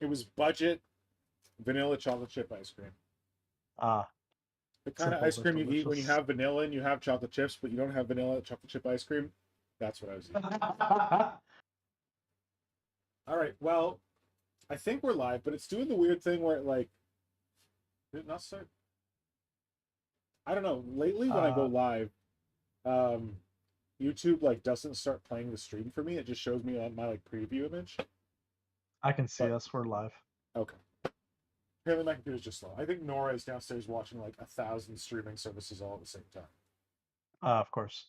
It was budget vanilla chocolate chip ice cream. Ah. The kind of ice cream you eat when you have vanilla and you have chocolate chips, but you don't have vanilla chocolate chip ice cream. That's what I was eating. All right, well, I think we're live, but it's doing the weird thing where it, like, did it not start? I don't know. Lately, when I go live, YouTube like doesn't start playing the stream for me. It just shows me on my like preview image. I can see us. We're live. Okay. Apparently my computer's just slow. I think Nora is downstairs watching like 1,000 streaming services all at the same time. Of course.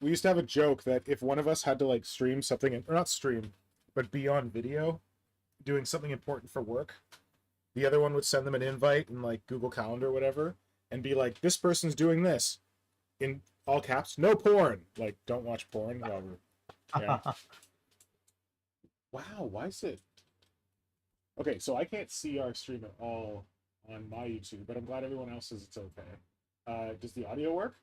We used to have a joke that if one of us had to like stream something, or not stream, but be on video, doing something important for work, the other one would send them an invite in like Google Calendar or whatever, and be like, this person's doing this. In all caps, no porn. Like, don't watch porn while we're... Yeah. Wow, why is it... Okay, so I can't see our stream at all on my YouTube, but I'm glad everyone else says it's okay. Does the audio work?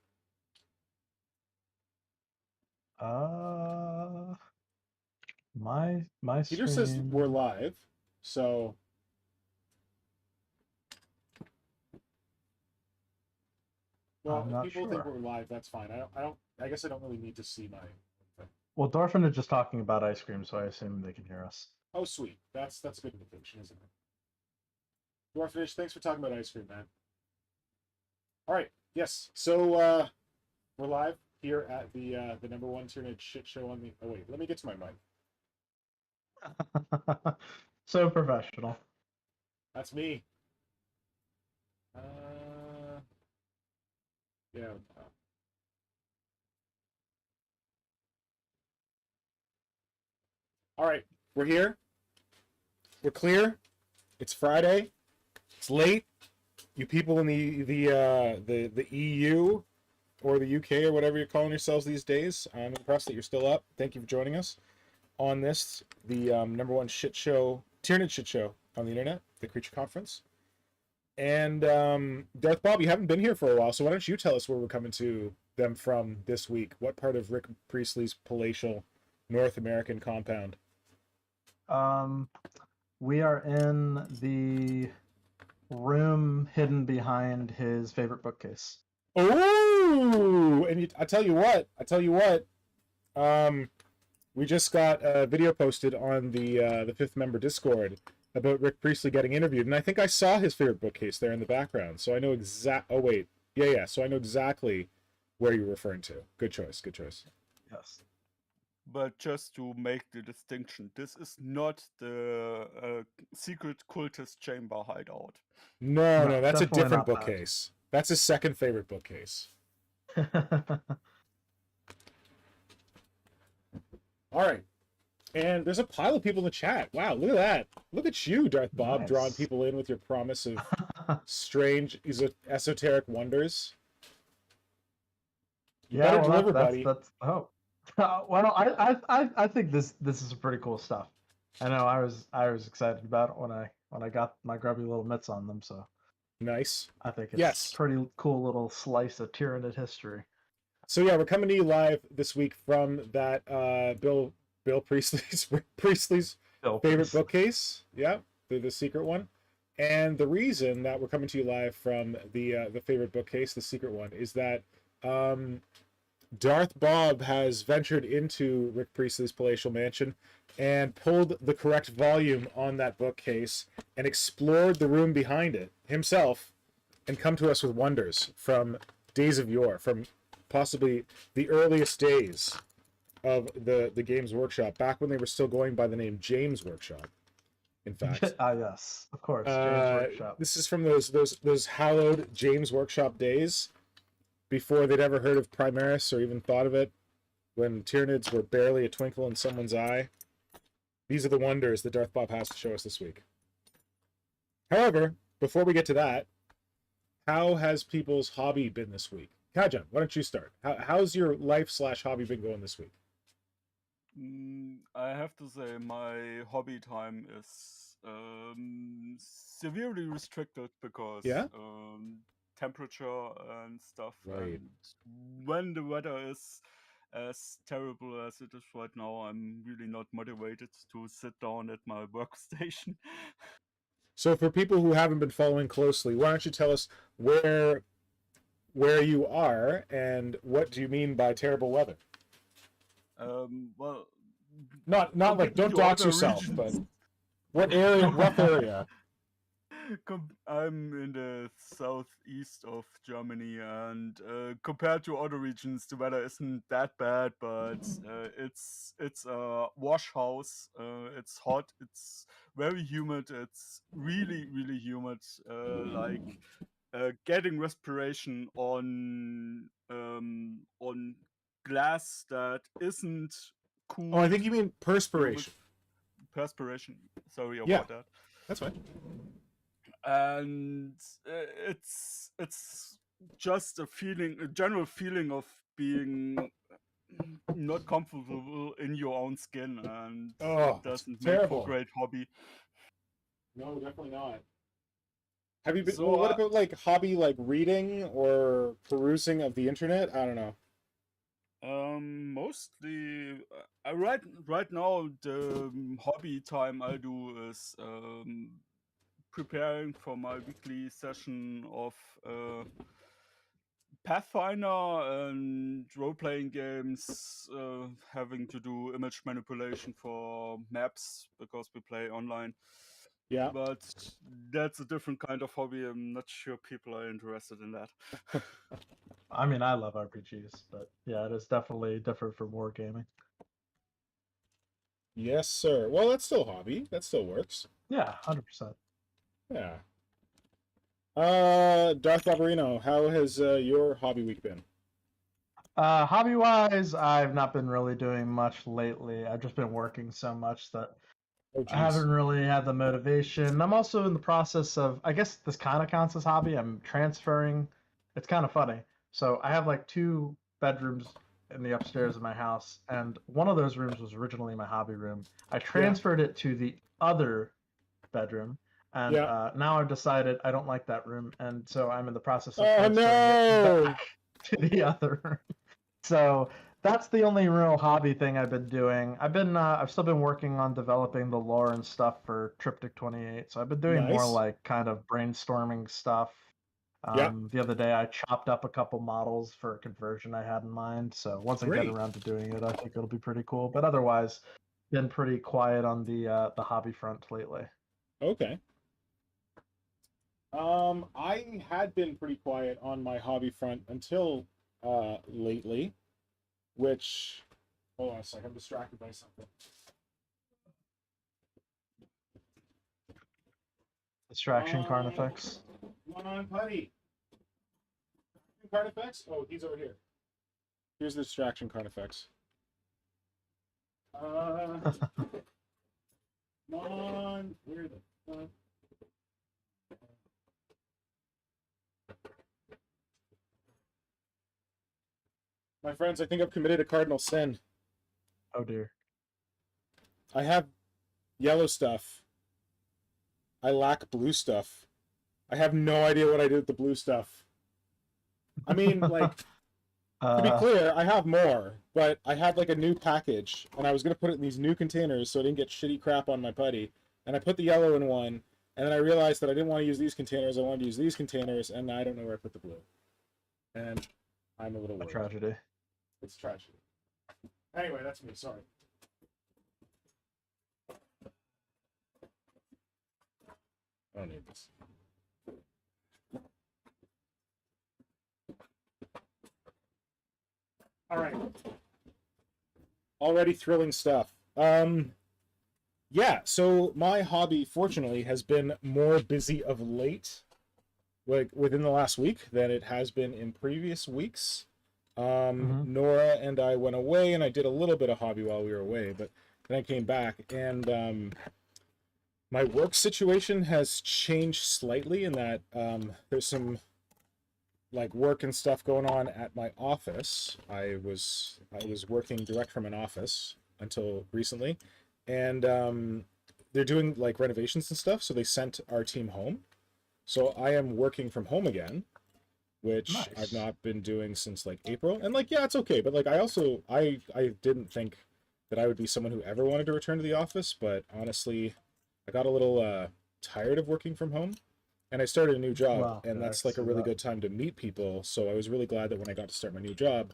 My Peter stream... says we're live, so... Well, if people think we're live, that's fine. I guess I don't really need to see my thing. Well, Dorfin is just talking about ice cream, so I assume they can hear us. Oh, sweet. That's a good indication, isn't it? Dwarfish, thanks for talking about ice cream, man. All right, yes. So we're live here at the #1 Tyranid shit show on the... Oh wait, let me get to my mic. So professional. That's me. Yeah. All right, we're here. We're clear. It's Friday. It's late. You people in the EU or the UK or whatever you're calling yourselves these days, I'm impressed that you're still up. Thank you for joining us on this, the #1 shit show, Tyranid shit show on the internet, the Creature Conference. And Darth Bob, you haven't been here for a while, so why don't you tell us where we're coming to them from this week? What part of Rick Priestley's palatial North American compound? We are in the room hidden behind his favorite bookcase. Oh, and I tell you what, we just got a video posted on the fifth member Discord about Rick Priestley getting interviewed, and I think I saw his favorite bookcase there in the background, so I know oh wait, yeah, so I know exactly where you're referring to. Good choice. Yes. But just to make the distinction, this is not the secret cultist chamber hideout. No, that's a different bookcase. That's his second favorite bookcase. All right. And there's a pile of people in the chat. Wow, look at that. Look at you, Darth Bob, drawing people in with your promise of strange, esoteric wonders. You better deliver, buddy. Well, I think this is pretty cool stuff. I know I was excited about it when I got my grubby little mitts on them. So nice. I think it's pretty cool little slice of Tyranid history. So yeah, we're coming to you live this week from that Bill Priestley's favorite bookcase. Yeah, the secret one. And the reason that we're coming to you live from the favorite bookcase, the secret one, is that Darth Bob has ventured into Rick Priestley's palatial mansion and pulled the correct volume on that bookcase and explored the room behind it himself and come to us with wonders from days of yore, from possibly the earliest days of the Games Workshop, back when they were still going by the name James Workshop. In fact, yes, of course, James Workshop. This is from those hallowed James Workshop days, before they'd ever heard of Primaris or even thought of it, when Tyranids were barely a twinkle in someone's eye. These are the wonders that Darth Bob has to show us this week. However, before we get to that, how has people's hobby been this week? Kajan, why don't you start? How's your life/hobby been going this week? I have to say my hobby time is severely restricted because temperature and stuff. Right. And when the weather is as terrible as it is right now, I'm really not motivated to sit down at my workstation. So for people who haven't been following closely, why don't you tell us where you are and what do you mean by terrible weather? Well, Not like, don't compared to dox other yourself, regions- but what area, rough area? I'm in the southeast of Germany, and compared to other regions, the weather isn't that bad. But it's a wash house. It's hot. It's very humid. It's really humid. Getting respiration on glass that isn't cool. Oh, I think you mean perspiration. Perspiration. Sorry Yeah. about that. That's fine. And it's just a general feeling of being not comfortable in your own skin, and Oh, it doesn't make terrible. for a great hobby. No, definitely not. Have you been? So, well, what about like hobby, like reading or perusing of the internet? I don't know. Mostly right now the hobby time I do is preparing for my weekly session of Pathfinder and role-playing games, having to do image manipulation for maps because we play online. Yeah. But that's a different kind of hobby. I'm not sure people are interested in that. I mean, I love RPGs, but yeah, it is definitely different from wargaming. Yes, sir. Well, that's still a hobby. That still works. Yeah, 100%. Yeah. Darth Bob, how has your hobby week been? Hobby-wise, I've not been really doing much lately. I've just been working so much that Oh, I haven't really had the motivation. I'm also in the process of, I guess this kind of counts as hobby. I'm transferring. It's kind of funny. So I have like 2 bedrooms in the upstairs of my house, and one of those rooms was originally my hobby room. I transferred it to the other bedroom, and now I've decided I don't like that room, and so I'm in the process of transferring it back to the other room. So that's the only real hobby thing I've been doing. I've still been working on developing the lore and stuff for Triptych 28. So I've been doing more Nice. like kind of brainstorming stuff. The other day I chopped up a couple models for a conversion I had in mind. So once I get around to doing it, I think it'll be pretty cool. But otherwise, been pretty quiet on the hobby front lately. Okay. I had been pretty quiet on my hobby front until lately, which, hold on a second, I'm distracted by something. Distraction Carnifex. Come on, buddy. Carnifex? Oh, he's over here. Here's the distraction Carnifex. Come on. Where the fuck? My friends, I think I've committed a cardinal sin. Oh dear. I have yellow stuff. I lack blue stuff. I have no idea what I did with the blue stuff. I mean, like, to be clear, I have more, but I had like a new package, and I was going to put it in these new containers so I didn't get shitty crap on my putty. And I put the yellow in one, and then I realized that I didn't want to use these containers, I wanted to use these containers, and I don't know where I put the blue. And I'm a little worried. A tragedy. It's tragedy. Anyway, that's me, sorry. I don't need this. All right. Already thrilling stuff. Yeah, so my hobby, fortunately, has been more busy of late, like within the last week, than it has been in previous weeks. Nora and I went away, and I did a little bit of hobby while we were away, but then I came back, and my work situation has changed slightly in that there's some like work and stuff going on at my office. I was working direct from an office until recently, and they're doing like renovations and stuff, so they sent our team home. So I am working from home again, which Nice. I've not been doing since like April. And like, yeah, it's okay. But like, I didn't think that I would be someone who ever wanted to return to the office. But honestly, I got a little tired of working from home, and I started a new job, Wow, and yeah, that's I like a see really that. good time to meet people. So I was really glad that when I got to start my new job,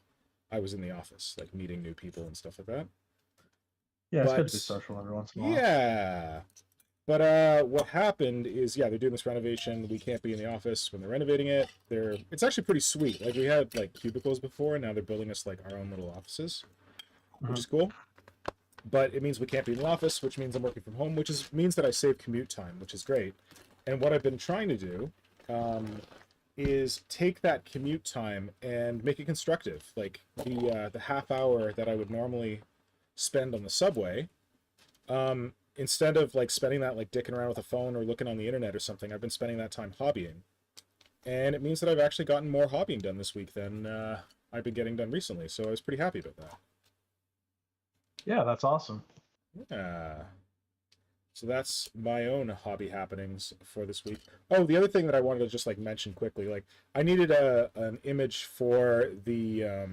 I was in the office, like meeting new people and stuff like that. Yeah, it's good But to be social every once in a while. yeah. But what happened is, yeah, they're doing this renovation. We can't be in the office when they're renovating it. It's actually pretty sweet. Like we had like cubicles before, and now they're building us like our own little offices, which is cool. But it means we can't be in the office, which means I'm working from home, means that I save commute time, which is great. And what I've been trying to do is take that commute time and make it constructive. Like the half hour that I would normally spend on the subway, instead of like spending that like dicking around with a phone or looking on the internet or something, I've been spending that time hobbying. And it means that I've actually gotten more hobbying done this week than I've been getting done recently. So I was pretty happy about that. Yeah, that's awesome. Yeah. So that's my own hobby happenings for this week. Oh, the other thing that I wanted to just like mention quickly, like I needed an image for the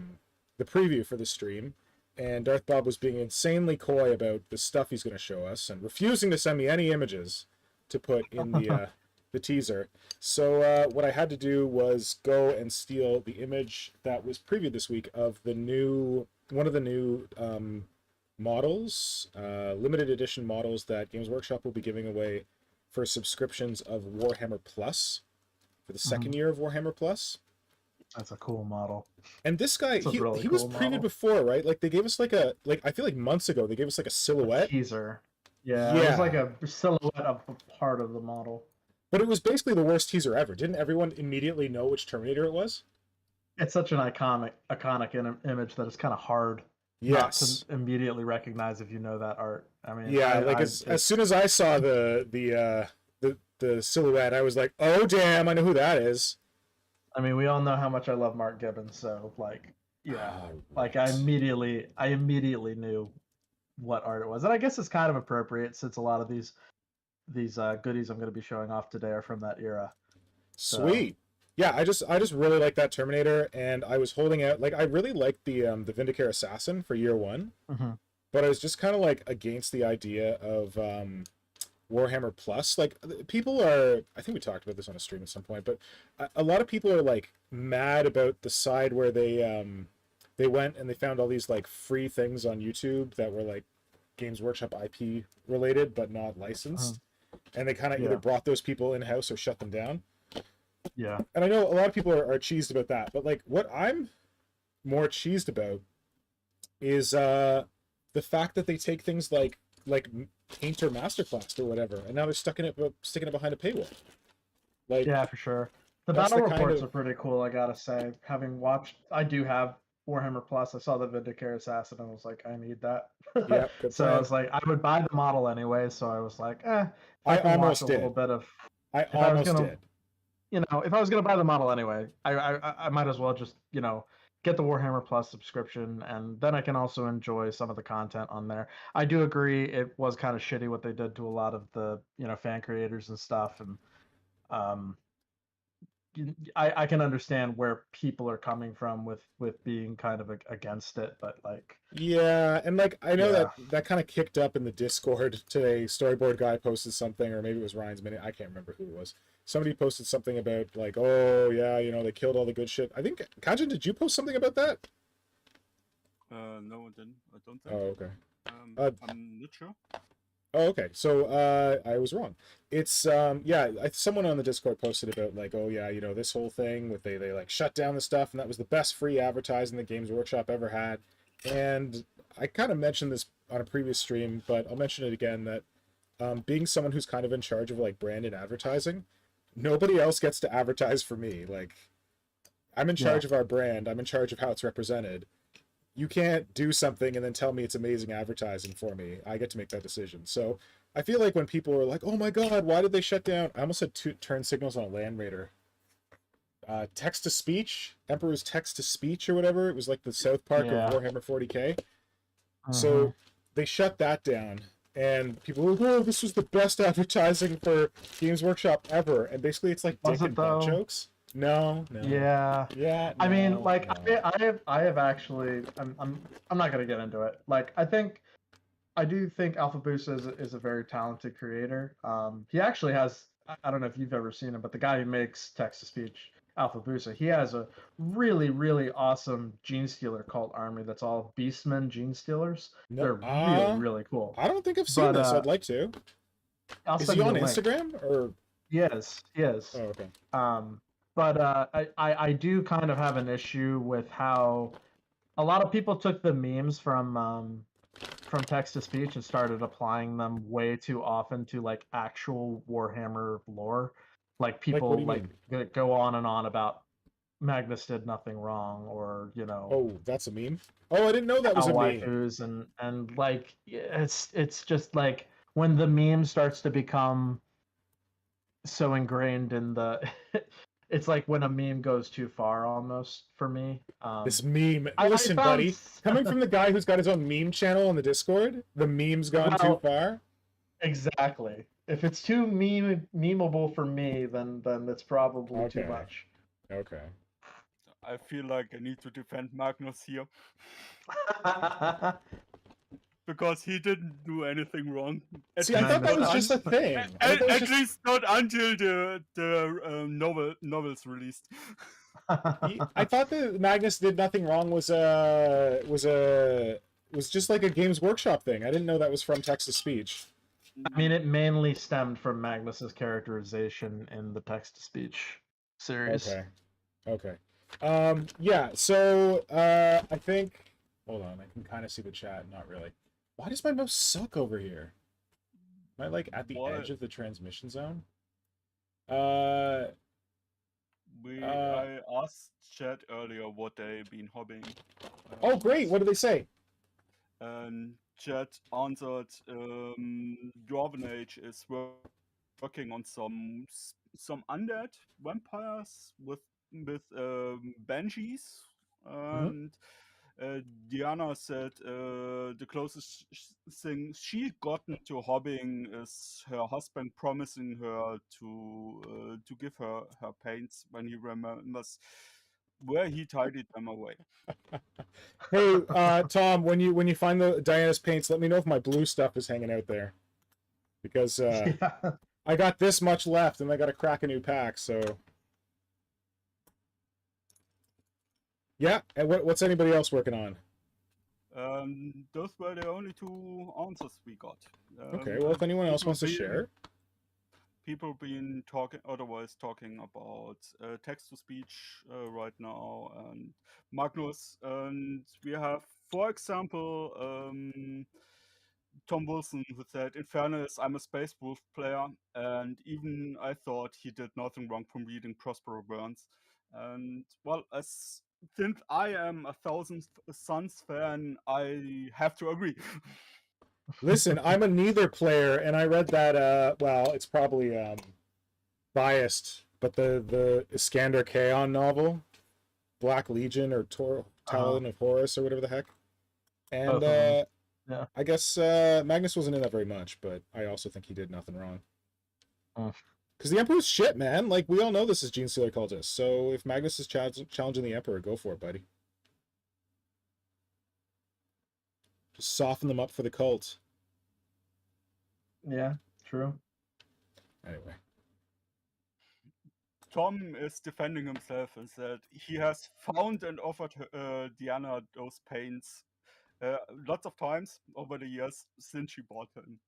preview for the stream, and Darth Bob was being insanely coy about the stuff he's going to show us and refusing to send me any images to put in the teaser. So what I had to do was go and steal the image that was previewed this week of one of the new models, limited edition models that Games Workshop will be giving away for subscriptions of Warhammer Plus for the second year of Warhammer Plus. That's a cool model. And this guy, he really was cool previewed model. before, right? Like they gave us like I feel like months ago they gave us like a silhouette. Teaser. Yeah, it was like a silhouette of a part of the model. But it was basically the worst teaser ever. Didn't everyone immediately know which Terminator it was? It's such an iconic image that it's kind of hard not to immediately recognize if you know that art. I mean, yeah, as soon as I saw the silhouette, I was like, oh damn, I know who that is. I mean, we all know how much I love Mark Gibbons, so like, yeah, like I immediately knew what art it was, and I guess it's kind of appropriate since a lot of these goodies I'm going to be showing off today are from that era. Sweet. Yeah, I just really like that Terminator, and I was holding out. Like I really liked the Vindicare Assassin for year one, but I was just kind of like against the idea of Warhammer Plus. Like people are, I think we talked about this on a stream at some point, but a lot of people are like mad about the side where they went and they found all these like free things on YouTube that were like Games Workshop IP related but not licensed, and they kind of either brought those people in house or shut them down. Yeah. And I know a lot of people are cheesed about that, but like what I'm more cheesed about is the fact that they take things like Painter Masterclass or whatever, and now they're sticking it behind a paywall. Like, yeah, for sure. The battle reports are pretty cool, I gotta say. Having watched, I do have Warhammer Plus. I saw the Vindicare Assassin and was like, I need that. Yeah. So I was like, I would buy the model anyway. So I was like, I almost did. A little bit of. I almost did. You know, if I was gonna buy the model anyway, I might as well just get the Warhammer Plus subscription, and then I can also enjoy some of the content on there. I do agree it was kind of shitty what they did to a lot of the fan creators and stuff, and I can understand where people are coming from with being kind of against it, but like yeah, and like I know that kind of kicked up in the Discord today. Storyboard guy posted something, or maybe it was Ryan's Minute. I can't remember who it was. Somebody posted something about like, oh yeah, they killed all the good shit. I think Kajan, did you post something about that? No, I didn't. I don't think. Oh, okay. I'm not sure. Oh, okay. So I was wrong. It's someone on the Discord posted about like, oh yeah, this whole thing with they like shut down the stuff, and that was the best free advertising the Games Workshop ever had. And I kind of mentioned this on a previous stream, but I'll mention it again that being someone who's kind of in charge of like brand and advertising, nobody else gets to advertise for me. Like, I'm in charge of our brand. I'm in charge of how it's represented. You can't do something and then tell me it's amazing advertising for me. I get to make that decision. So I feel like when people are like, oh my god, why did they shut down? I almost had turn signals on a Land Raider. Text to speech, Emperor's text to speech or whatever. It was like the South Park of Warhammer 40k. So they shut that down. And people were like, oh, this was the best advertising for Games Workshop ever. And basically it's like dick and butt jokes. No, no. Yeah. Yeah. I mean, no, like no. I have actually I'm not gonna get into it. Like I do think Alphabusa is a very talented creator. He actually has I don't know if you've ever seen him, but the guy who makes text to speech Alphabusa, he has a really awesome Genestealer cult army that's all Beastmen Genestealers. No. They're really cool. I don't think I've seen But this. I'd like to. I'll Is send he you on the link. Instagram or? Yes, yes. Oh, okay. But I do kind of have an issue with how a lot of people took the memes from text to speech and started applying them way too often to like actual Warhammer lore. Like Like, what people do you like mean? go on and on about Magnus did nothing wrong, or Oh, that's a meme. Oh, I didn't know that was a meme. waifus and like it's just like when the meme starts to become so ingrained in the it's like when a meme goes too far almost for me. This meme. I Listen, found buddy. Coming from the guy who's got his own meme channel on the Discord, the meme's gone too Well, far. exactly. If it's too memeable for me, then it's probably too Okay. much. Okay. I feel like I need to defend Magnus here because he didn't do anything wrong. See, I thought that was just a thing. I thought that was At just... least not until the novels released. I thought that Magnus did nothing wrong was just like a Games Workshop thing. I didn't know that was from text to speech. I mean, it mainly stemmed from Magnus's characterization in the text-to-speech series. Okay. Okay. Yeah, so, I think... Hold on, I can kind of see the chat. Not really. Why does my mouse suck over here? Am I, like, at the edge of the transmission zone? I asked chat earlier what they've been hobbying. Oh, great! What did they say? And chat answered, Dwarven Age is working on some undead vampires with banshees, and Diana said the closest thing she gotten to hobbying is her husband promising her to give her paints when he remembers where he tidied them away. Hey, Tom, when you find the Diana's paints, let me know if my blue stuff is hanging out there, because I got this much left, and I got to crack a new pack. So, yeah. And what's anybody else working on? Those were the only two answers we got. Okay. Well, if anyone else wants to share. People been otherwise talking about text to speech right now, and Magnus, and we have, for example, Tom Wilson, who said, in fairness, I'm a Space Wolf player, and even I thought he did nothing wrong from reading Prospero Burns. And, well, since I am a Thousand Suns fan, I have to agree. Listen, I'm a neither player, and I read that, well, it's probably biased, but the Iskander Kajan novel, Black Legion or Talon of Horus or whatever the heck. And yeah. I guess Magnus wasn't in that very much, but I also think he did nothing wrong. Because the Emperor's shit, man. Like, we all know this is Genestealer cultist, so if Magnus is challenging the Emperor, go for it, buddy. Just soften them up for the cult. Yeah, true. Anyway. Tom is defending himself and said he has found and offered Diana those paints lots of times over the years since she bought them.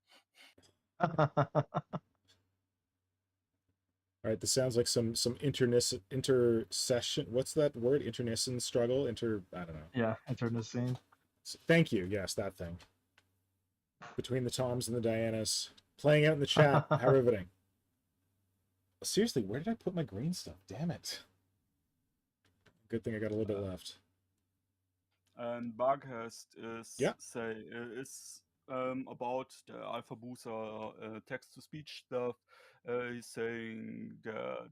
All right, this sounds like some intercession. What's that word? Internecine struggle? I don't know. Yeah, internecine. Thank you. Yes, that thing. Between the Toms and the Dianas. Playing out in the chat. How riveting. Seriously, where did I put my green stuff? Damn it. Good thing I got a little bit left. And Barghast is about the Alpha Booster text-to-speech stuff. He's saying that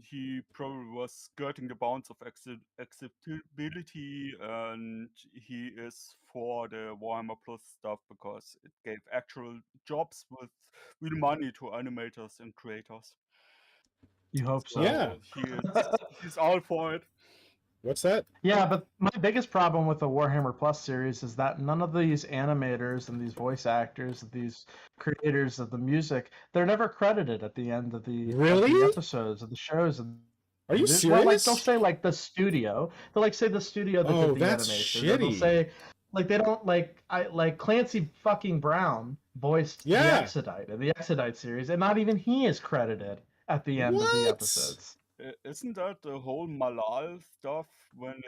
he probably was skirting the bounds of acceptability, and he is for the Warhammer Plus stuff because it gave actual jobs with real money to animators and creators. You hope so. Yeah. He's all for it. What's that? Yeah, but my biggest problem with the Warhammer Plus series is that none of these animators and these voice actors, and these creators of the music, they're never credited at the end of the Really? episodes of the shows. Are you Well, like serious? they'll say like the studio. They'll like say the studio that Oh, did the that's animation. Or they'll shitty. say like they don't like Clancy fucking Brown voiced the Yeah. Exodite in the Exodite series, and not even he is credited at the end of the What? episodes. Isn't that the whole Malal stuff when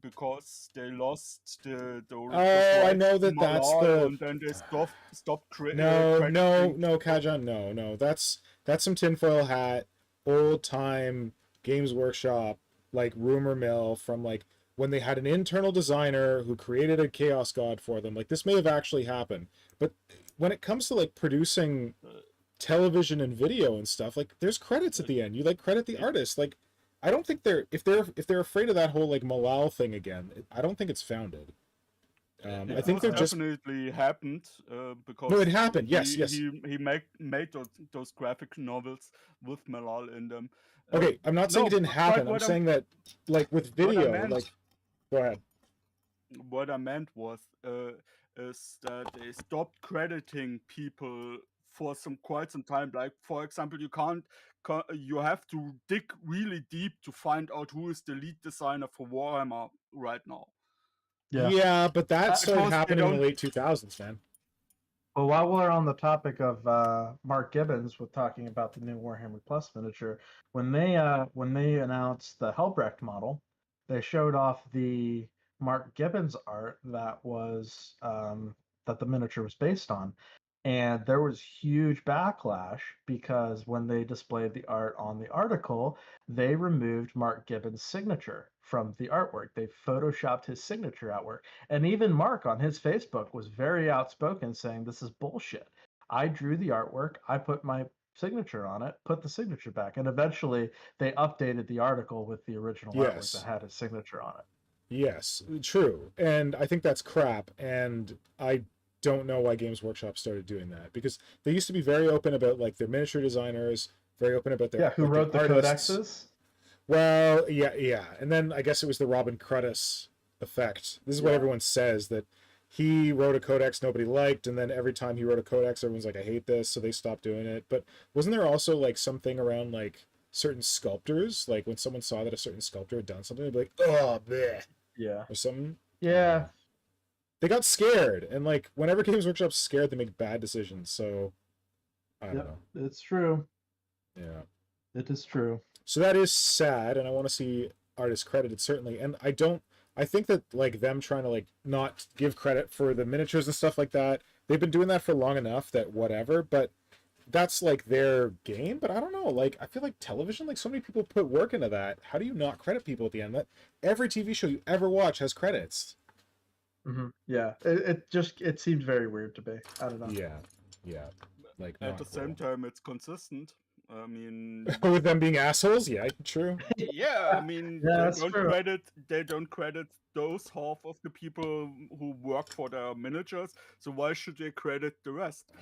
because they lost the Oh, I rights know to that that's Malal the- and then they stopped No, crediting Kajan, no. That's some tinfoil hat, old time Games Workshop, like rumor mill from like when they had an internal designer who created a chaos god for them. Like this may have actually happened, but when it comes to like producing television and video and stuff, like there's credits at the end. You like credit the artist. Like I don't think if they're afraid of that whole like Malal thing again, I don't think it's founded. I think they're just definitely happened because no, it happened. Yes, yes. He made those graphic novels with Malal in them. Okay, I'm not saying no, it didn't but happen. I'm what saying that like with video, meant- like go ahead. What I meant was is that they stopped crediting people for quite some time. Like for example, you have to dig really deep to find out who is the lead designer for Warhammer right now. Yeah, but that started Because they happening in the don't- late 2000s, man. Well, while we're on the topic of Mark Gibbons with talking about the new Warhammer Plus miniature, when they announced the Helbrecht model, they showed off the Mark Gibbons art that was that the miniature was based on, and there was huge backlash because when they displayed the art on the article, they removed Mark Gibbons' signature from the artwork. They photoshopped his signature artwork. And even Mark on his Facebook was very outspoken saying, this is bullshit. I drew the artwork. I put my signature on it, put the signature back. And eventually they updated the article with the original artwork that had his signature on it. Yes, true. And I think that's crap. And I don't know why Games Workshop started doing that, because they used to be very open about like their miniature designers, very open about their who like, wrote the artists. codexes? Well, yeah. And then I guess it was the Robin Cruddas effect. This is what everyone says, that he wrote a codex nobody liked, and then every time he wrote a codex, everyone's like, I hate this, so they stopped doing it. But wasn't there also like something around like certain sculptors? Like when someone saw that a certain sculptor had done something, they'd be like, oh, bleh, Yeah. or something. Yeah. They got scared, and like whenever Games Workshop's scared, they make bad decisions. So I don't know. It's true. Yeah. It is true. So that is sad, and I want to see artists credited, certainly. And I think that like them trying to like not give credit for the miniatures and stuff like that, they've been doing that for long enough that whatever, but that's like their game. But I don't know, like I feel like television, like so many people put work into that. How do you not credit people at the end? That every TV show you ever watch has credits. Mm-hmm. Yeah. It seemed very weird to me. I don't know. Yeah. Like At not the same cool. time, it's consistent. I mean, With them being assholes, yeah, true. yeah. I mean, Yeah, that's true. they don't credit those half of the people who work for their managers. So why should they credit the rest?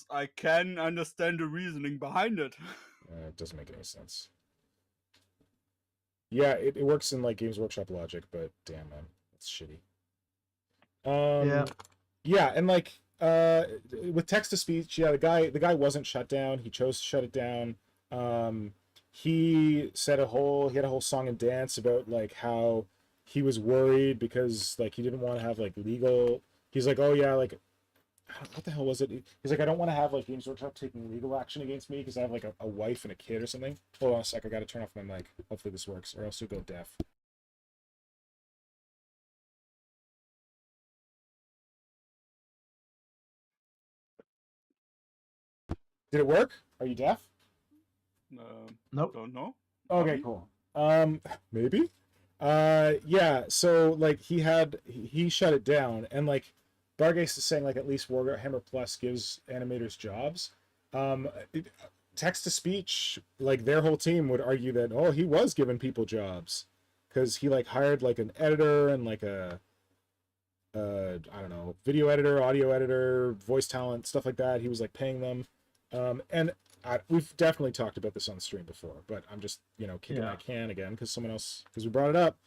I can understand the reasoning behind it. It doesn't make any sense. Yeah, it works in like Games Workshop logic, but damn man, it's shitty. Yeah, and like with text to speech, yeah, the guy wasn't shut down. He chose to shut it down. He had a whole song and dance about like how he was worried because like he didn't want to have like legal. He's like, oh yeah, like what the hell was it? He's like, I don't want to have like Games Workshop taking legal action against me because I have like a wife and a kid or something. Hold on a sec, I gotta turn off my mic. Hopefully this works, or else you'll go deaf. Did it work? Are you deaf? Nope. Don't know. Okay, cool. Maybe. Yeah. So like he shut it down, and like Bargace is saying like at least Warhammer Plus gives animators jobs. Text to speech, like their whole team would argue that he was giving people jobs because he like hired like an editor and like a I don't know, video editor, audio editor, voice talent, stuff like that. He was like paying them. And we've definitely talked about this on stream before, but I'm just, kicking that can again because we brought it up.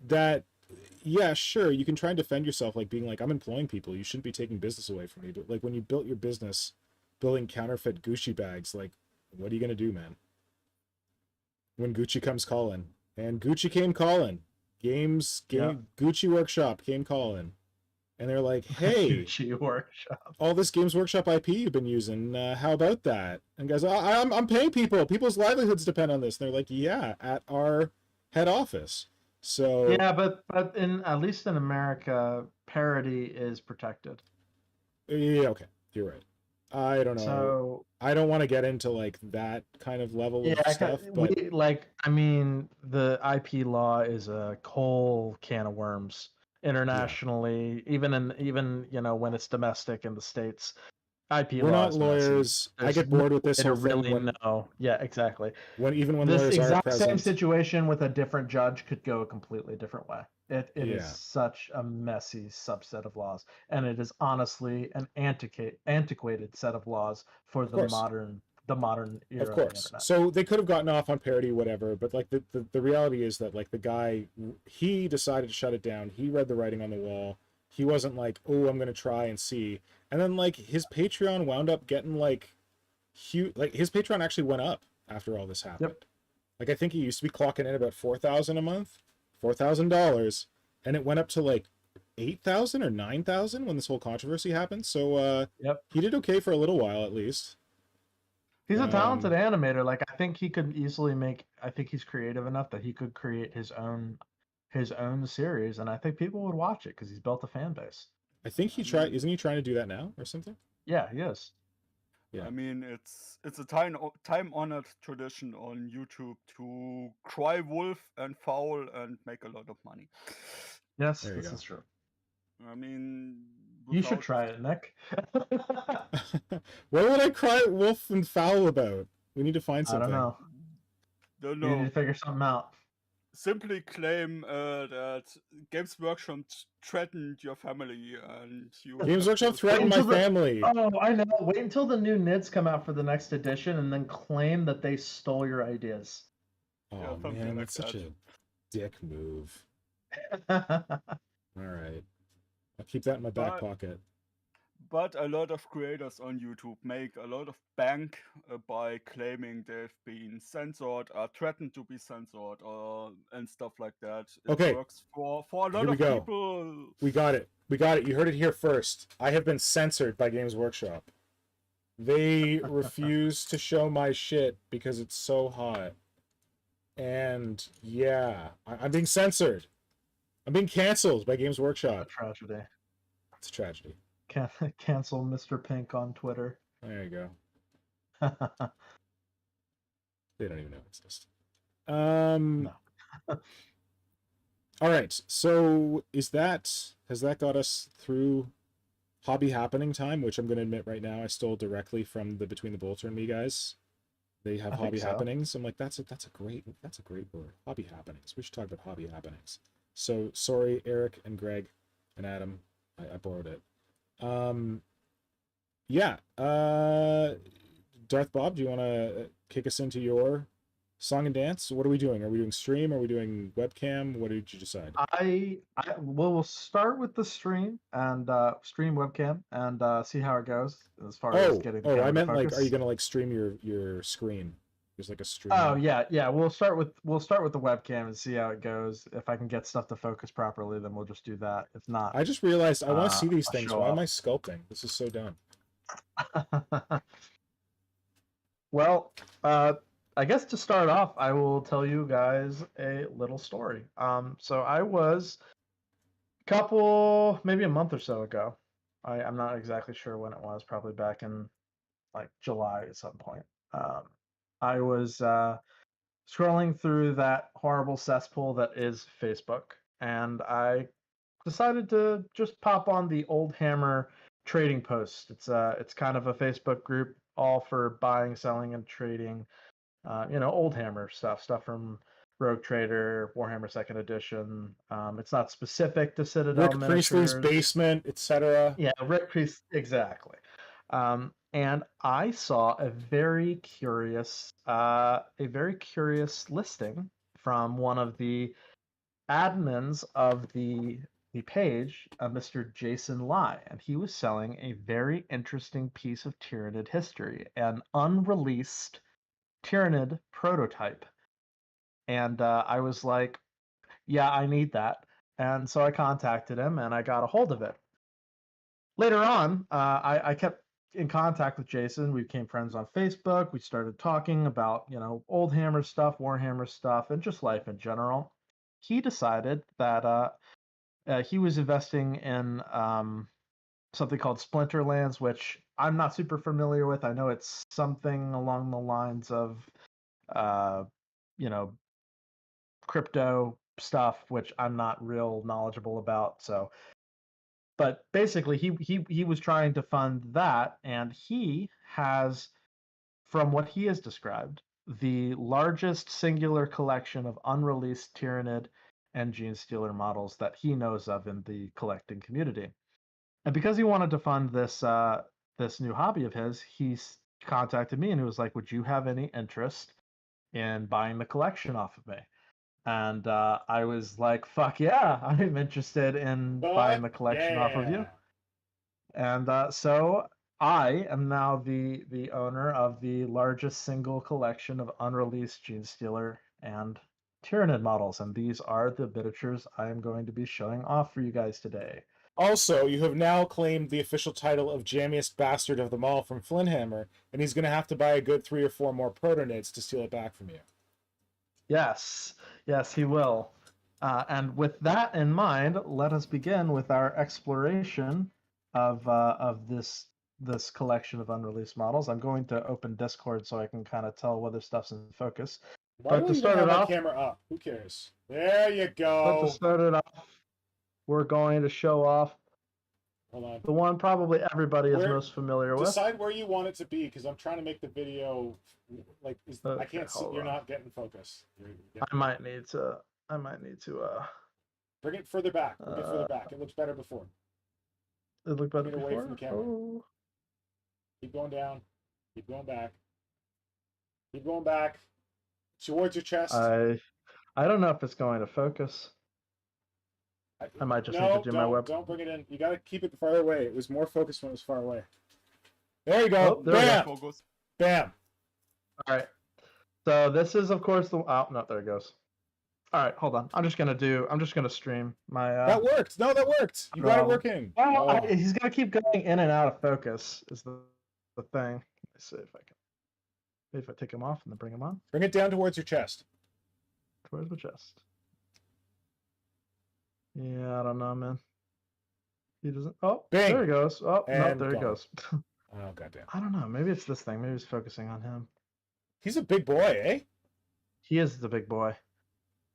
That, yeah, sure, you can try and defend yourself, like being like, I'm employing people, you shouldn't be taking business away from me. But like when you built your business building counterfeit Gucci bags, like, what are you gonna do, man? When Gucci comes calling, and Gucci came calling, Gewchi Workshop came calling, and they're like, hey, Gewchi Workshop. all this Games Workshop IP you've been using, how about that? And guys, I'm paying people. People's livelihoods depend on this. And they're like, yeah, at our head office. So yeah, but at least in America, parody is protected. Yeah, okay, you're right. I don't know. So I don't want to get into like that kind of level of stuff, but the IP law is a whole can of worms internationally, even when it's domestic in the States. IP we're law not is lawyers. messy. I get bored with this whole thing. Yeah, exactly. When This lawyers are exact present. same situation with a different judge could go a completely different way. It is such a messy subset of laws, and it is honestly an antiquated set of laws for the modern era of course. the internet. So they could have gotten off on parody, whatever, but like the reality is that like the guy, he decided to shut it down. He read the writing on the wall. He wasn't like, oh, I'm gonna try and see. And then like his Patreon wound up getting like huge. Like his Patreon actually went up after all this happened. Yep. Like I think he used to be clocking in about $4,000 a month, $4,000, and it went up to like 8,000 or 9,000 when this whole controversy happened. So he did okay for a little while at least. He's a talented animator. Like I think he could easily I think he's creative enough that he could create his own series, and I think people would watch it because he's built a fan base. I think isn't he trying to do that now or something? Yeah, he is. Yeah. I mean, it's a time-honored tradition on YouTube to cry wolf and foul and make a lot of money. Yes, this is true. I mean, you should try it, Nick. What would I cry wolf and foul about? We need to find something. I don't know. You need to figure something out. Simply claim that Games Workshop threatened your family and you. Games Workshop threatened my family. Oh, I know. Wait until the new NIDs come out for the next edition, and then claim that they stole your ideas. Oh man, that's such a dick move. All right, I'll keep that in my back pocket. But a lot of creators on YouTube make a lot of bank by claiming they've been censored, are threatened to be censored, and stuff like that. It works for a lot of people. We got it. You heard it here first. I have been censored by Games Workshop. They refuse to show my shit because it's so hot. And yeah, I'm being censored. I'm being canceled by Games Workshop. A tragedy. It's a tragedy. Cancel Mr. Pink on Twitter. There you go. They don't even know it exists. No. All right. So has that got us through hobby happening time? Which I'm going to admit right now, I stole directly from the Between the Bolter and Me guys. They have hobby happenings. I'm like, that's a great word. Hobby happenings. We should talk about hobby happenings. So sorry, Eric and Greg and Adam. I borrowed it. Darth Bob, do you want to kick us into your song and dance? What are we doing? Are we doing stream? Are we doing webcam? What did you decide? We'll start with the stream and stream webcam and see how it goes as far as getting the camera I meant focus. like, are you gonna like stream your screen? There's like a stream. Oh yeah. We'll start with the webcam and see how it goes. If I can get stuff to focus properly, then we'll just do that. If not, I just realized I want to see these things. Why up. am I sculpting? This is so dumb. Well, I guess to start off, I will tell you guys a little story. So I was maybe a month or so ago. I'm not exactly sure when it was. Probably back in like July at some point. I was scrolling through that horrible cesspool that is Facebook, and I decided to just pop on the Old Hammer trading post. It's kind of a Facebook group all for buying, selling, and trading. Old Hammer stuff from Rogue Trader, Warhammer 2nd Edition. It's not specific to Citadel Rick Priestley's basement, etc. Yeah, Rick Priestley, exactly. And I saw a very curious listing from one of the admins of the page, Mr. Jason Lai, and he was selling a very interesting piece of Tyranid history, an unreleased Tyranid prototype. And I was like, yeah, I need that. And so I contacted him and I got a hold of it. Later on, I kept in contact with Jason. We became friends on Facebook. We started talking about, old Hammer stuff, Warhammer stuff, and just life in general. He decided that he was investing in something called Splinterlands, which I'm not super familiar with. I know it's something along the lines of, crypto stuff, which I'm not real knowledgeable about. So, but basically, he was trying to fund that, and he has, from what he has described, the largest singular collection of unreleased Tyranid and Genestealer models that he knows of in the collecting community. And because he wanted to fund this this new hobby of his, he's contacted me and he was like, "Would you have any interest in buying the collection off of me?" And I was like, "Fuck yeah, I'm interested in buying the collection off of you." And so I am now the owner of the largest single collection of unreleased Genestealer and Tyranid models, and these are the miniatures I am going to be showing off for you guys today. Also, you have now claimed the official title of Jammiest Bastard of them all from Flynnhammer, and he's going to have to buy a good 3 or 4 more ProtoNids to steal it back from you. Yes, he will. And with that in mind, let us begin with our exploration of this collection of unreleased models. I'm going to open Discord so I can kind of tell whether stuff's in focus. Why But do to you even start have it my off, camera up? Who cares? There you go. but to start it off, we're going to show off Hold on. the one probably everybody is most familiar with. Decide where you want it to be, because I'm trying to make the video like I Okay, can't see. hold You're on. not getting focus. I might need to. Bring it further back. Bring it further back. It looks better before. It looked better Bring it away before. from the camera. Oh. Keep going down. Keep going back. Keep going back. Towards your chest. I don't know if it's going to focus. I might just need to do my web. Don't bring it in. You gotta keep it farther away. It was more focused when it was far away. There you go. Oh, there we Bam! Bam! All right. So this is, of course, the. Oh no, there it goes. All right, hold on. I'm just gonna stream my. That worked. No, that worked. You got it working. Oh, he's gonna keep going in and out of focus. Is the thing. Let's see if I can. Maybe if I take him off and then bring him on. Bring it down towards your chest. Towards the chest. Yeah, I don't know, man. He doesn't. Oh, Bing. there he goes. Oh, no, And there he gone. goes. Oh, goddamn. I don't know. Maybe it's this thing. Maybe it's focusing on him. He's a big boy, eh? He is the big boy.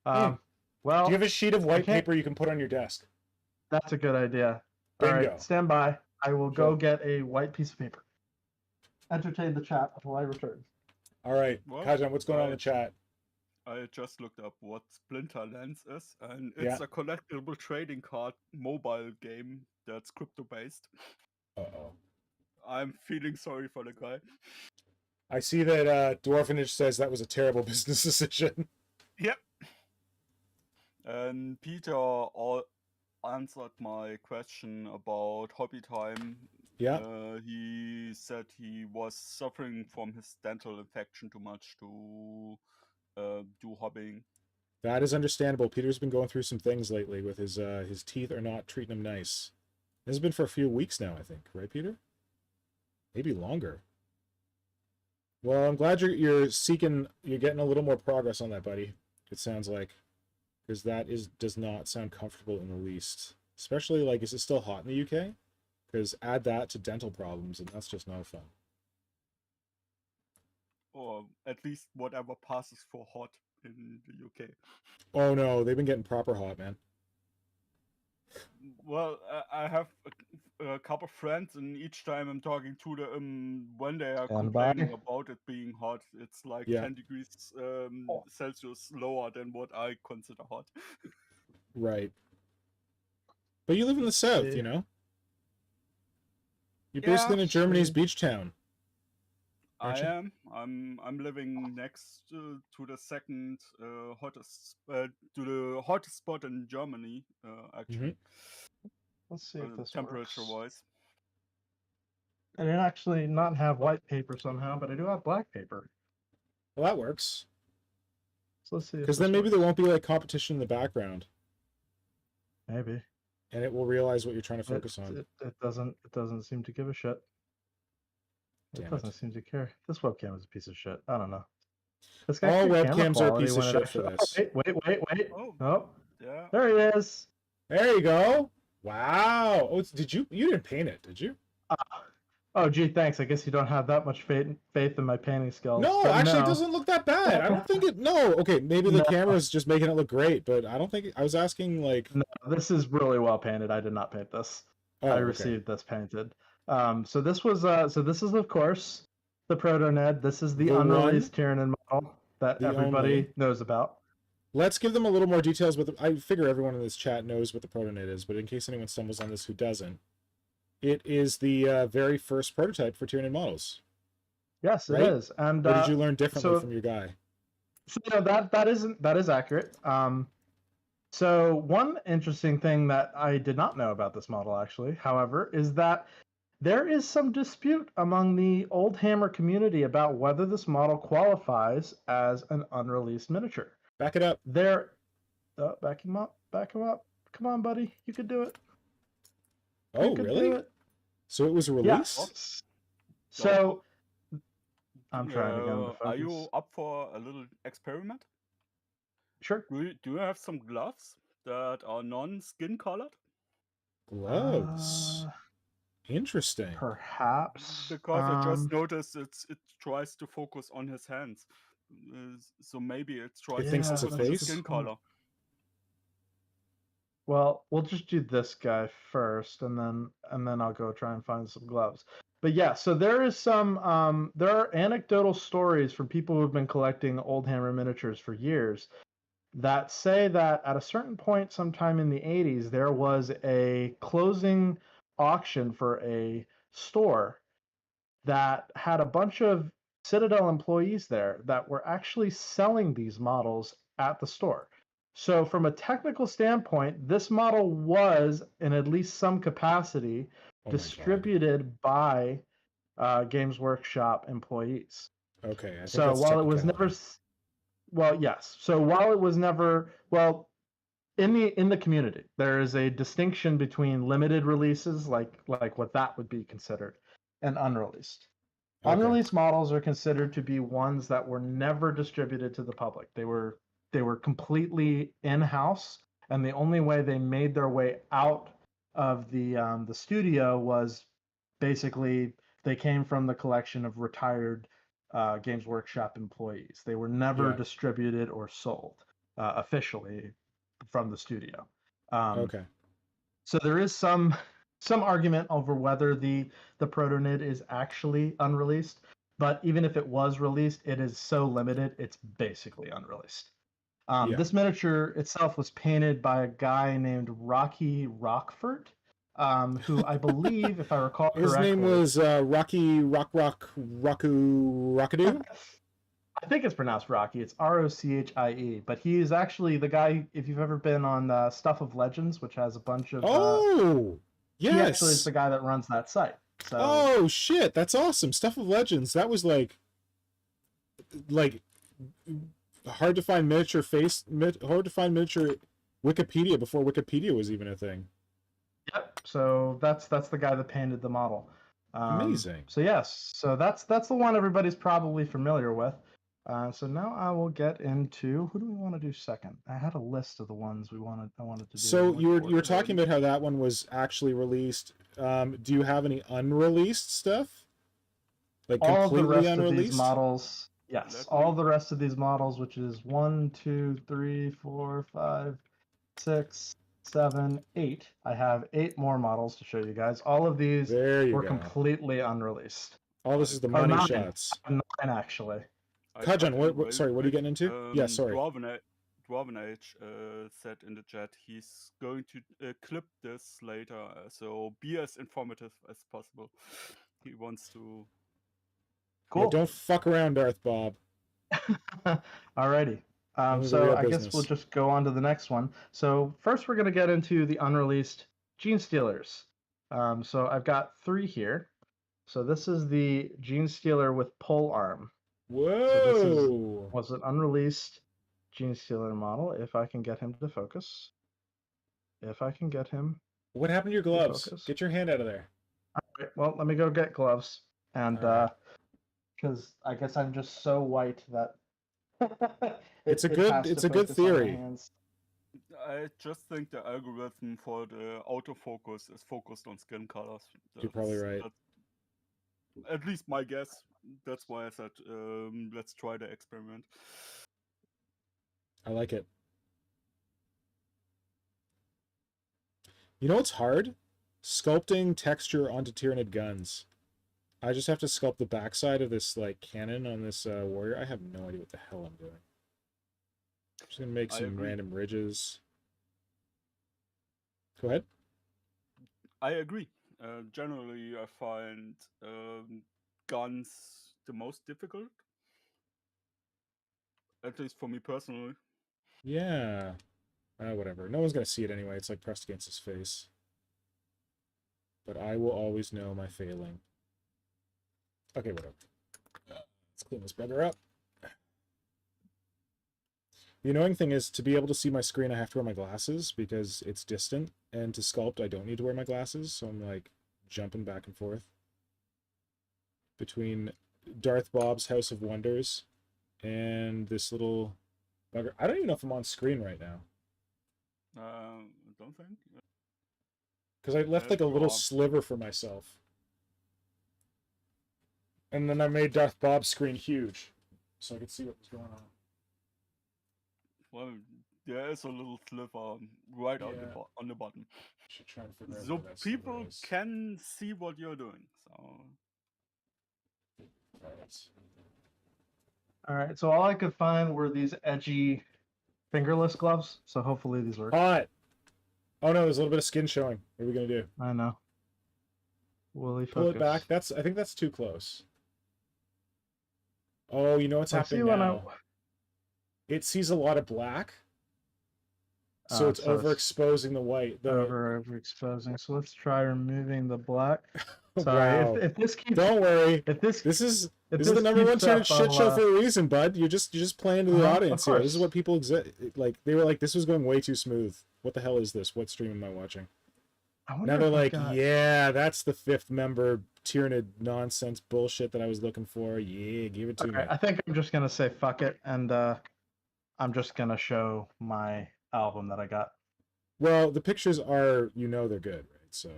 Well, Well, do you have a sheet of white paper you can put on your desk? that's a good idea. Bingo. All right, stand by. I will go get a white piece of paper. Entertain the chat until I return. All right, Well, Kajan, what's going on in the chat? I just looked up what Splinterlands is, and it's a collectible trading card mobile game that's crypto based. Uh-oh. I'm feeling sorry for the guy. I see that Dwarfenage says that was a terrible business decision. Yep. And Peter all answered my question about hobby time. Yeah. He said he was suffering from his dental infection too much to do hobbying. That is understandable. Peter's been going through some things lately with his teeth are not treating him nice. This has been for a few weeks now, I think. Right, Peter? Maybe longer. Well, I'm glad you're getting a little more progress on that, buddy. It sounds like, because that does not sound comfortable in the least. Especially, like, is it still hot in the UK? Because add that to dental problems, and that's just no fun. Or at least whatever passes for hot in the UK. Oh no, they've been getting proper hot, man. Well, I have a couple of friends, and each time I'm talking to them, when they are complaining about it being hot, it's like 10 degrees Celsius lower than what I consider hot. Right. But you live in the south, you know? You're Yeah, basically in Germany's actually- beach town. I Aren't you? am. I'm living next to the second hottest to the hottest spot in Germany. Actually, Let's see if this temperature works. wise. I didn't actually not have white paper somehow, but I do have black paper. Well, that works. So let's see. Because then maybe there won't be like competition in the background, Maybe and it will realize what you're trying to focus it, on. It doesn't seem to give a shit. Damn It it. doesn't seem to care. This webcam is a piece of shit. I don't know. This All good camera webcams are a quality piece of when it shit actually- for this. Wait. Oh, Oh, yeah. there he is. There you go. Wow. Oh, you didn't paint it, did you? Oh, gee, thanks. I guess you don't have that much faith in my painting skills. No, but actually, no. it doesn't look that bad. I don't think it. No, okay, maybe the No. camera's just making it look great, but I don't think. I was asking like. No, this is really well painted. I did not paint this. Oh, I okay. received this painted. So this was so this is of course the ProtoNid. This is the The unreleased Tyranid model that the everybody only. knows about. Let's give them a little more details. I figure everyone in this chat knows what the ProtoNid is, but in case anyone stumbles on this who doesn't, it is the very first prototype for Tyranid models. Yes, Right? it is. And What did you learn differently so- from your guy? So that is accurate. So one interesting thing that I did not know about this model, actually, however, is that there is some dispute among the Old Hammer community about whether this model qualifies as an unreleased miniature. Back it up. Back him up. Come on, buddy, you could do it. You Oh, could really? do it. So it was released? Yes. So I'm trying to get him to Are focus. you up for a little experiment? Sure. Do you have some gloves that are non-skin colored? Gloves. Interesting. Perhaps. Because I just noticed it tries to focus on his hands. So maybe it tries thinks to it's a focus on the face? skin color. Well, we'll just do this guy first, and then I'll go try and find some gloves. But yeah, so there is some there are anecdotal stories from people who have been collecting Old Hammer miniatures for years that say that at a certain point sometime in the 80s there was a closing auction for a store that had a bunch of Citadel employees there that were actually selling these models at the store. So from a technical standpoint, this model was, in at least some capacity, Oh my God. distributed by Games Workshop employees. Okay. I think So that's while it was never, technicality. well, yes. So while it was never, well, in the community, there is a distinction between limited releases, like what that would be considered, and unreleased. Okay. Unreleased models are considered to be ones that were never distributed to the public. They were completely in-house, and the only way they made their way out of the studio was basically they came from the collection of retired Games Workshop employees. They were never Yeah. distributed or sold officially from the studio. Okay. So there is some argument over whether the ProtoNid is actually unreleased, but even if it was released, it is so limited, it's basically unreleased. Yeah. This miniature itself was painted by a guy named Rocky Rockford, who I believe, if I recall His correctly, name was Rocky Rockadoo. I think it's pronounced Rocky. It's Rochie, but he is actually the guy. If you've ever been on Stuff of Legends, which has a bunch of, Oh, he actually is yes. the guy that runs that site. So Oh shit, that's awesome. Stuff of Legends. That was like hard to find miniature Wikipedia before Wikipedia was even a thing. yep. So that's the guy that painted the model. Amazing. So yes, so that's the one everybody's probably familiar with. So now I will get into who do we want to do second? I had a list of the ones I wanted to do. So you were talking about how that one was actually released. Do you have any unreleased stuff? Like all of the completely rest unreleased? of these models. Yes, all the rest of these models, which is 1, 2, 3, 4, 5, 6, 7, 8. I have 8 more models to show you guys. All of these There you were go. completely unreleased. All this is the Or money 9. shots. 9 actually. I Kajan, got what? Sorry, what are you getting into? Yeah, sorry. Dwarven Age said in the chat he's going to clip this later, so be as informative as possible. He wants to. Yeah, Cool. don't fuck around, Darth Bob. Alrighty. Only the So real I guess we'll business. just go on to the next one. So first we're going to get into the unreleased Genestealers. So I've got 3 here. So this is the Genestealer with Polearm. So this Whoa! was an unreleased Genestealer model. If I can get him to focus. If I can get him What happened to your gloves? focus. Get your hand out of there. Alright, well, let me go get gloves. And Alright. because I guess I'm just so white that It's a it good- has to it's a good focus on my theory. hands. I just think the algorithm for the autofocus is focused on skin colors. You're probably right. That's at least my guess. That's why I said let's try the experiment. I like it. You know what's hard? Sculpting texture onto Tyranid guns. I just have to sculpt the backside of this like cannon on this warrior. I have no idea what the hell I'm doing. I'm just gonna make I some agree. random ridges. Go ahead. I agree. Generally, I find guns the most difficult. At least for me personally. Yeah. Whatever. No one's gonna see it anyway. It's like pressed against his face. But I will always know my failing. Okay, whatever. Let's clean this brother up. The annoying thing is, to be able to see my screen, I have to wear my glasses because it's distant. And to sculpt, I don't need to wear my glasses. So I'm like jumping back and forth between Darth Bob's House of Wonders and this little bugger. I don't even know if I'm on screen right now. I don't think. Because I left Yeah, like a you little are. sliver for myself. And then I made Darth Bob's screen huge so I could see what was going on. Well, there is a little sliver right on Yeah. on the bottom. Should try and figure out So where that sliver people is. can see what you're doing. So Right. All right, so all I could find were these edgy fingerless gloves. So hopefully these work. Hot! Oh no, there's a little bit of skin showing. What are we gonna do? I know. Will he Pull focus? it back. I think that's too close. Oh, you know what's I see happening when now? It sees a lot of black. So it's so overexposing the white. The overexposing. So let's try removing the black. Oh, Sorry, wow. if this keeps Don't worry. if this This is if this is the number one keeps up, shit show I'll, for a reason, bud. You're just playing to the of audience here. This is course. what people like. They were like, this was going way too smooth. What the hell is this? What stream am I watching? I wonder Now they're if I've like, got- yeah, that's the 5th member Tyranid nonsense bullshit that I was looking for. Yeah, give it to me. Okay, I think I'm just gonna say fuck it, and I'm just gonna show my album that I got. Well, the pictures are, they're good, right? So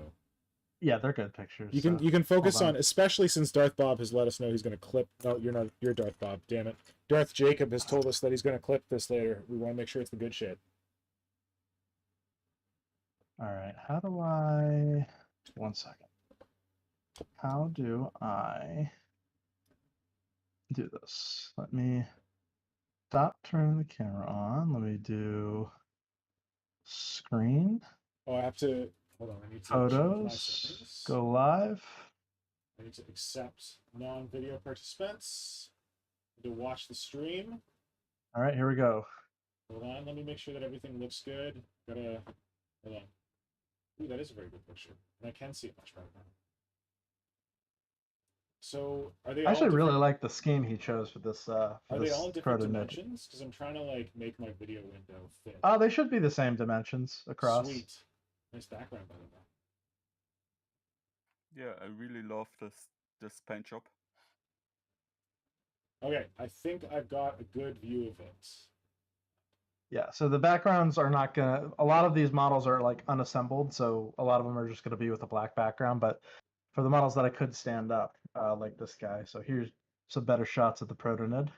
Yeah, they're good pictures. you can focus hold on, on. especially since Darth Bob has let us know he's going to clip. No, you're Darth Bob. Damn it, Darth Jacob has told us that he's going to clip this later. We want to make sure it's the good shit. All right, how do I? 1 second. How do I do this? Let me stop turning the camera on. Let me do screen, Oh, I have to hold on. I need to change my photos, settings. go live. I need to accept non-video participants to watch the stream. All right, here we go. Hold on, let me make sure that everything looks good. Hold on. Ooh, that is a very good picture, and I can see it much better now. So, are they I actually all really different- like the scheme he chose for this. Are they all in different ProtoNid. dimensions? Because I'm trying to like make my video window fit. Oh, they should be the same dimensions across. Sweet, nice background by the way. yeah, I really love this paint job. Okay, I think I've got a good view of it. Yeah, so the backgrounds are not gonna. A lot of these models are like unassembled, so a lot of them are just gonna be with a black background. But for the models that I could stand up, like this guy, so here's some better shots of the ProtoNid.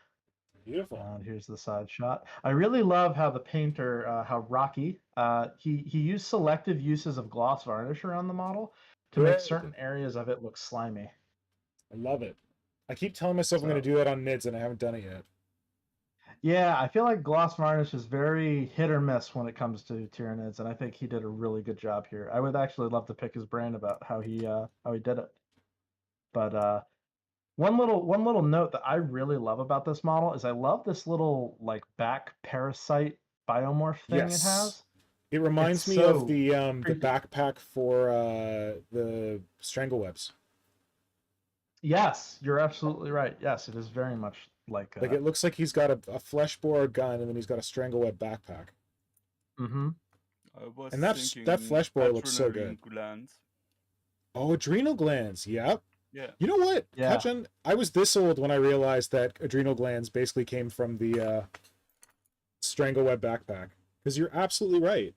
Beautiful. And here's the side shot. I really love how the painter, how Rocky, he used selective uses of gloss varnish around the model to make Good. certain areas of it look slimy. I love it. I keep telling myself I'm going to do that on mids, and I haven't done it yet. Yeah, I feel like gloss varnish is very hit or miss when it comes to Tyranids, and I think he did a really good job here. I would actually love to pick his brain about how he did it. But one little note that I really love about this model is I love this little like back parasite biomorph thing it Yes. has. It reminds It's me so of the creepy. backpack for the stranglewebs. Yes, you're absolutely right. Yes, it is very much like Like it looks like he's got a flesh borer gun and then he's got a strangleweb backpack. Mm-hmm. I was And that flesh borer looks so good. adrenaline glands. Oh, adrenal glands. Yep. Yeah. You know what, Yeah. Kajan? I was this old when I realized that adrenal glands basically came from the strangleweb backpack. Because you're absolutely right.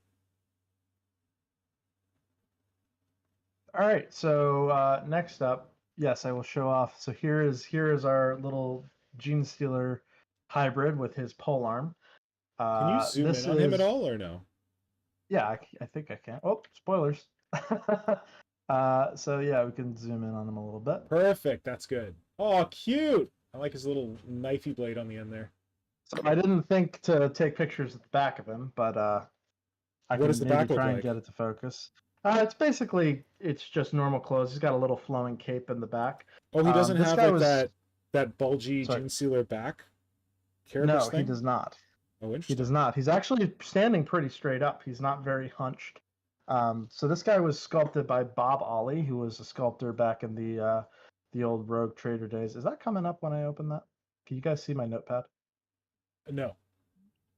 All right, so next up, yes, I will show off. So here is our little Genestealer hybrid with his polearm. Can you zoom in on him at all or no? Yeah, I think I can. Oh, spoilers. So yeah, we can zoom in on him a little bit. Perfect. That's good. Oh, cute. I like his little knifey blade on the end there. So I didn't think to take pictures at the back of him, but I What can does the maybe back look try and like? get it to focus. It's just normal clothes. He's got a little flowing cape in the back. Oh, he doesn't this have guy like was- that bulgy Sorry. Genestealer back carapace No, thing? he does not. Oh, He interesting. does not. He's actually standing pretty straight up. He's not very hunched. So this guy was sculpted by Bob Olley, who was a sculptor back in the old Rogue Trader days. Is that coming up when I open that? Can you guys see my notepad? No.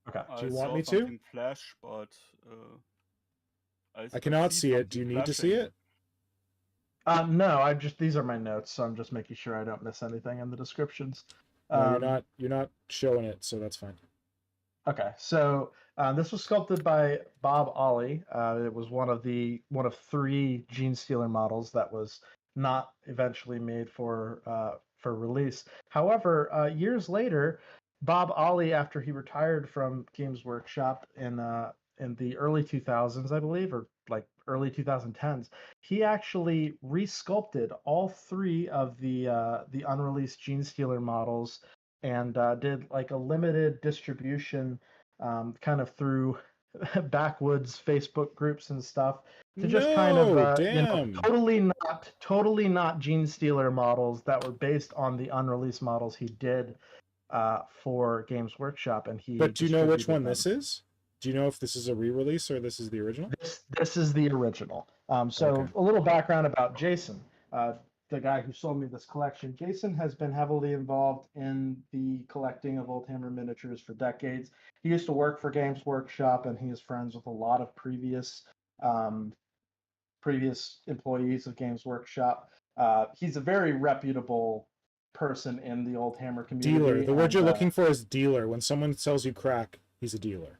Okay. Do you I want saw me to? something flash, but I cannot see it. Do you need to see it? No. These are my notes, so I'm just making sure I don't miss anything in the descriptions. No, you're not showing it, so that's fine. Okay, so this was sculpted by Bob Olley. It was one of 3 Genestealer models that was not eventually made for release. However, years later, Bob Olley, after he retired from Games Workshop in the early 2000s, I believe, or like early 2010s, he actually resculpted all 3 of the unreleased Genestealer models and did like a limited distribution kind of through backwoods Facebook groups and stuff to just kind of damn. totally not Genestealer models that were based on the unreleased models he did for Games Workshop, and he. But do you know which distributed one them. this is? Do you know if this is a re-release or this is the original? This is the original. So Okay. a little background about Jason, the guy who sold me this collection. Jason has been heavily involved in the collecting of Old Hammer miniatures for decades. He used to work for Games Workshop, and he is friends with a lot of previous employees of Games Workshop. He's a very reputable person in the Old Hammer community. Dealer. The word and, you're looking for is dealer. When someone sells you crack, he's a dealer.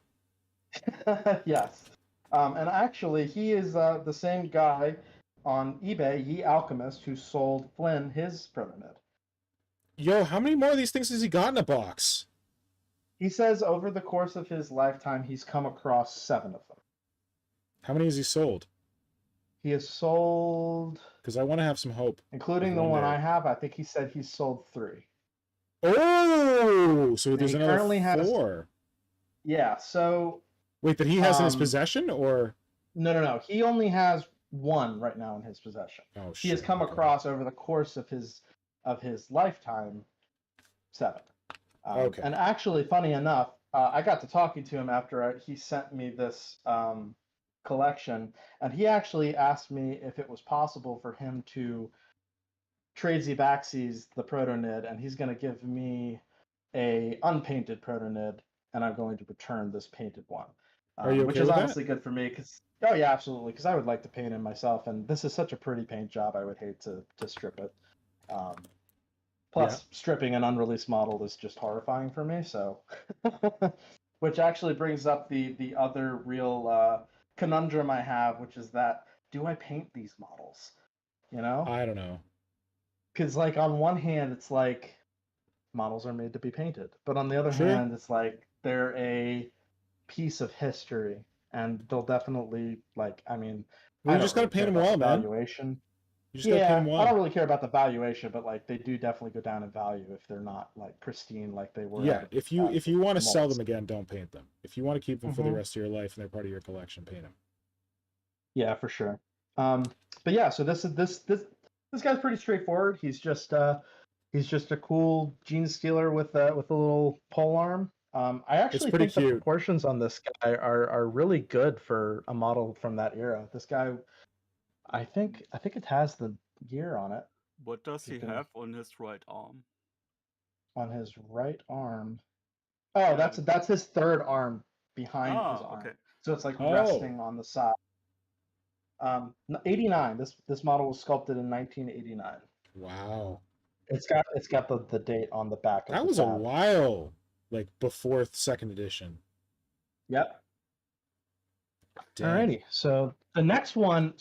Yes. And actually, he is the same guy on eBay, Ye Alchemist, who sold Flynn his ProtoNid. Yo, how many more of these things has he got in a box? He says over the course of his lifetime, he's come across 7 of them. How many has he sold? He has sold, Because I want to have some hope. including the One one day. I have, I think he said he's sold 3. Oh, so And there's he another currently has- 4. Yeah, so... Wait, that he has in his Um, possession, or? No. He only has 1 right now in his possession. Oh, He has shit, come okay. across over the course of his lifetime 7. Okay. And actually, funny enough, I got to talking to him after he sent me this collection, and he actually asked me if it was possible for him to trade Zebaxis the ProtoNid, and he's going to give me a unpainted ProtoNid, and I'm going to return this painted one. Are you which okay is with that? honestly good for me, because oh yeah, absolutely, because I would like to paint him myself, and this is such a pretty paint job. I would hate to strip it. Plus, stripping an unreleased model is just horrifying for me. So, which actually brings up the other real conundrum I have, which is that do I paint these models? You know, I don't know. because like on one hand, it's like models are made to be painted, but on the other Sure. hand, it's like they're a piece of history, and they'll definitely like. I mean, Well, I you don't just gotta really care paint 'em about well, the man. valuation. You just gotta paint them well. I don't really care about the valuation, but like they do definitely go down in value if they're not like pristine like they were. Yeah, if you want to sell molds. them again, don't paint them. If you want to keep them for the rest of your life and they're part of your collection, paint them. Yeah, for sure. But yeah, so this guy's pretty straightforward. He's just a cool Genestealer with a little polearm. I actually think the proportions on this guy are really good for a model from that era. This guy, I think it has the year on it. What does he have on his right arm? On his right arm. Oh, that's his third arm behind his arm. Okay. So it's like resting on the side. 89. This model was sculpted in 1989. Wow. It's got the date on the back. That was a while, like before 2nd edition. Yep. Dang. Alrighty. So the next one,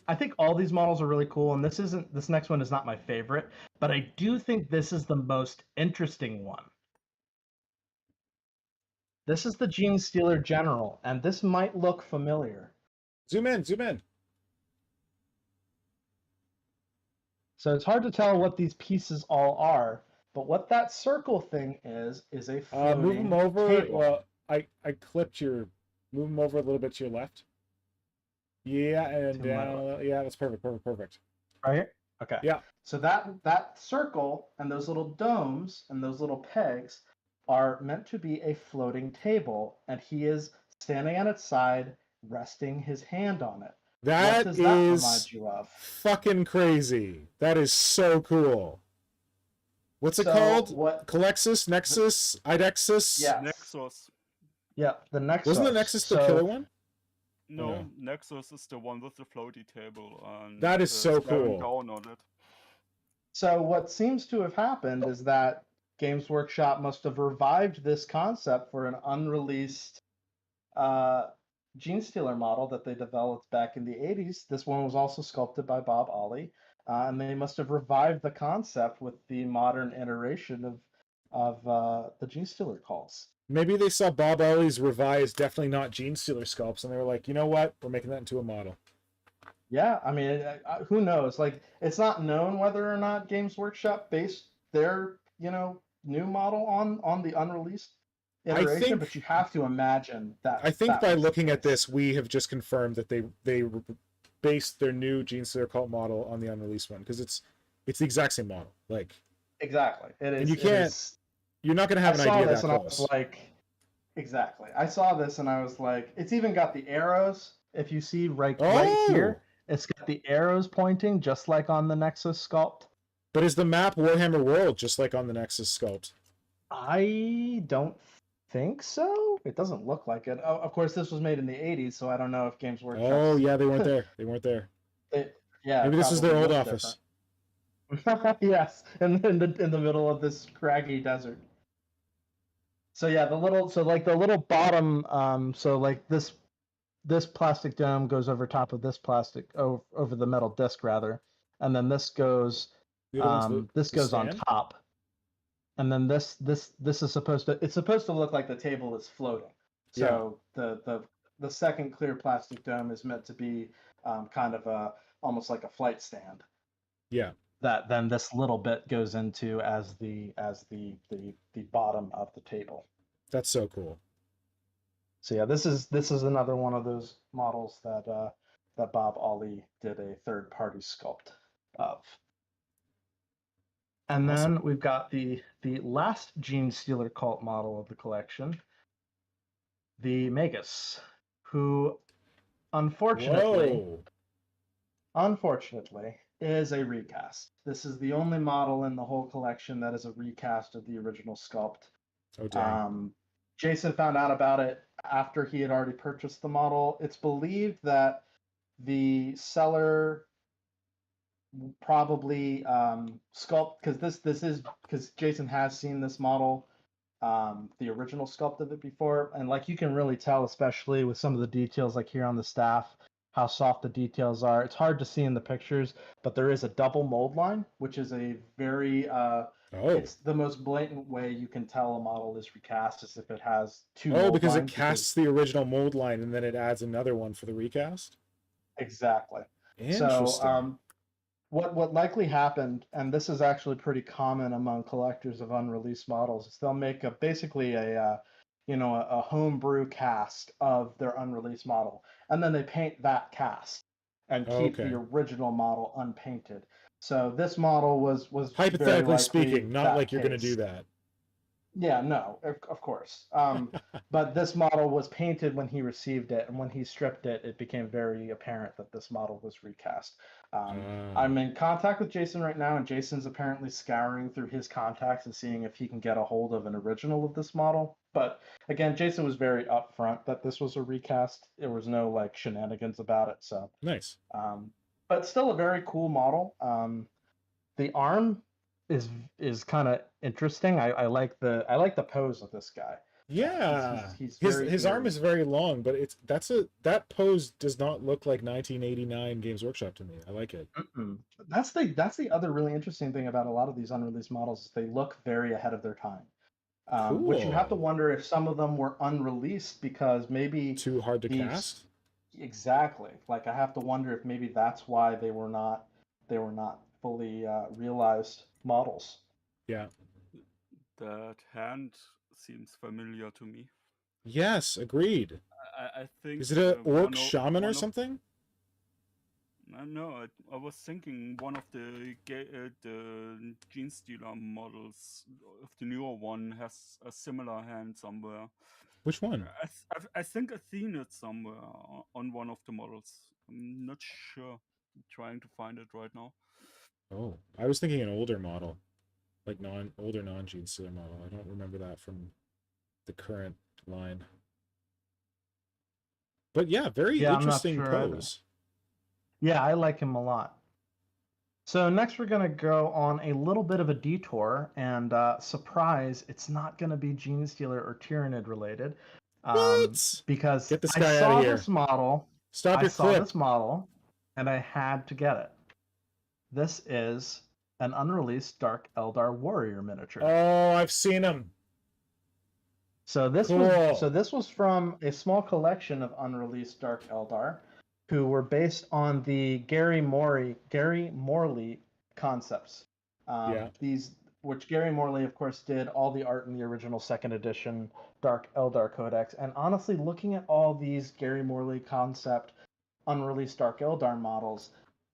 I think all these models are really cool, and this next one is not my favorite, but I do think this is the most interesting one. This is the Genestealer General, and this might look familiar. Zoom in. So it's hard to tell what these pieces all are, but what that circle thing is a floating move them over. table. Well, I clipped your. Move them over a little bit to your left. Yeah, and down. Yeah, that's perfect. Right here? Okay. Yeah. So that circle and those little domes and those little pegs are meant to be a floating table, and he is standing at its side, resting his hand on it. That what does is that remind you of? Fucking crazy. That is so cool. What's it called? What? Nexus? Idexus? Yeah. Nexus. Yeah, the Nexus. Wasn't the Nexus the killer one? No, Nexus is the one with the floaty table. And that is so cool. Down on it. So what seems to have happened is that Games Workshop must have revived this concept for an unreleased Genestealer model that they developed back in the 80s. This one was also sculpted by Bob Olley, and they must have revived the concept with the modern iteration of the Genestealer calls. Maybe they saw Bob Olley's revised, definitely not Genestealer sculpts, and they were like, you know what? We're making that into a model. Yeah, I mean, who knows? Like, it's not known whether or not Games Workshop based their, new model on the unreleased iteration, but you have to imagine that. I think by looking at this, we have just confirmed that they based their new Genestealer cult model on the unreleased one, because it's the exact same model. Like, exactly, it is. And you can't. You're not going to have an idea that close. I was like, exactly. I saw this and I was like, it's even got the arrows. If you see right here, it's got the arrows pointing just like on the Nexus sculpt. But is the map Warhammer World just like on the Nexus sculpt? I don't think so. It doesn't look like it. Of course, this was made in the 80s, so I don't know if Games Workshop. Oh, yeah, they weren't there. Yeah. Maybe this is their old office. Yes, in the middle of this craggy desert. So yeah, the little bottom, so like this plastic dome goes over top of this plastic, over the metal disc rather, and then this goes on top, and then this is supposed to look like the table is floating. So the second clear plastic dome is meant to be kind of almost like a flight stand. Yeah. That then this little bit goes into as the bottom of the table. That's so cool. So yeah, this is another one of those models that Bob Olley did a third party sculpt of. And then we've got the last Genestealer cult model of the collection, the Magus, who unfortunately is a recast. This is the only model in the whole collection that is a recast of the original sculpt. Oh, dang. Jason found out about it after he had already purchased the model. It's believed that the seller probably sculpt, because Jason has seen this model, the original sculpt of it before, and like you can really tell, especially with some of the details like here on the staff, how soft the details are. It's hard to see in the pictures, but there is a double mold line, which is a very it's the most blatant way you can tell a model is recast is if it has two mold because lines, it casts the original mold line and then it adds another one for the recast? Exactly. Interesting. So what likely happened, and this is actually pretty common among collectors of unreleased models, is they'll make basically a homebrew cast of their unreleased model, and then they paint that cast and keep Okay. the original model unpainted. So this model was very Hypothetically likely speaking, not that like you're going to case. do that. Yeah, no, of course. But this model was painted when he received it, and when he stripped it, it became very apparent that this model was recast. I'm in contact with Jason right now, and Jason's apparently scouring through his contacts and seeing if he can get a hold of an original of this model. But again, Jason was very upfront that this was a recast. There was no like shenanigans about it. So Nice. but still a very cool model. The arm is kind of interesting. I like the pose of this guy. Yeah, he's his arm very- is very long, but that pose does not look like 1989 Games Workshop to me. I like it. Mm-mm. That's the other really interesting thing about a lot of these unreleased models is they look very ahead of their time. Which you have to Cool. wonder if some of them were unreleased because maybe Too hard to these- cast. exactly. Like I have to wonder if maybe that's why they were not fully realized models. Yeah. That hand seems familiar to me. Yes, agreed. I think. Is it a orc shaman one or of- something? No, I was thinking one of the Genestealer models of the newer one has a similar hand somewhere. Which one? I think I've seen it somewhere on one of the models. I'm not sure. I'm trying to find it right now. Oh, I was thinking an older model, like older non-Genestealer model. I don't remember that from the current line. But yeah, very Yeah, I'm not interesting sure either. pose. Yeah, I like him a lot. So next we're going to go on a little bit of a detour, and surprise, it's not going to be Genestealer or Tyranid related. What? Because Get this I guy saw outta here. this model. Stop I your saw clip. this model, and I had to get it. This is an unreleased Dark Eldar Warrior miniature. Oh, I've seen him. So this Cool. was from a small collection of unreleased Dark Eldar, who were based on the Gary Morley concepts. Yeah. Which Gary Morley, of course, did all the art in the original second edition Dark Eldar Codex. And honestly, looking at all these Gary Morley concept unreleased Dark Eldar models,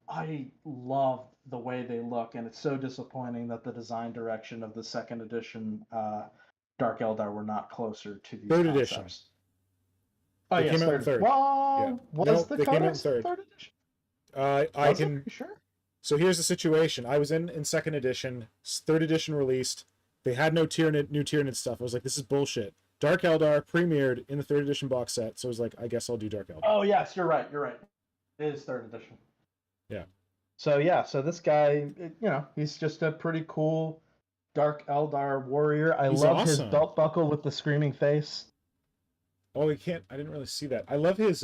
I love the way they look, and it's so disappointing that the design direction of the second edition Dark Eldar were not closer to these Third concepts. edition. Oh, They yes, came out in third. Well, Yeah. was No, the they came out in Codex third. third edition? I Was can. it? You sure? So here's the situation. I was in second edition, third edition released. They had no new Tyranid stuff. I was like, this is bullshit. Dark Eldar premiered in the third edition box set, so I was like, I guess I'll do Dark Eldar. Oh, yes, you're right. It is third edition. Yeah. So this guy, he's just a pretty cool Dark Eldar warrior. I He's love his awesome. belt buckle with the screaming face. Oh, I didn't really see that. I love his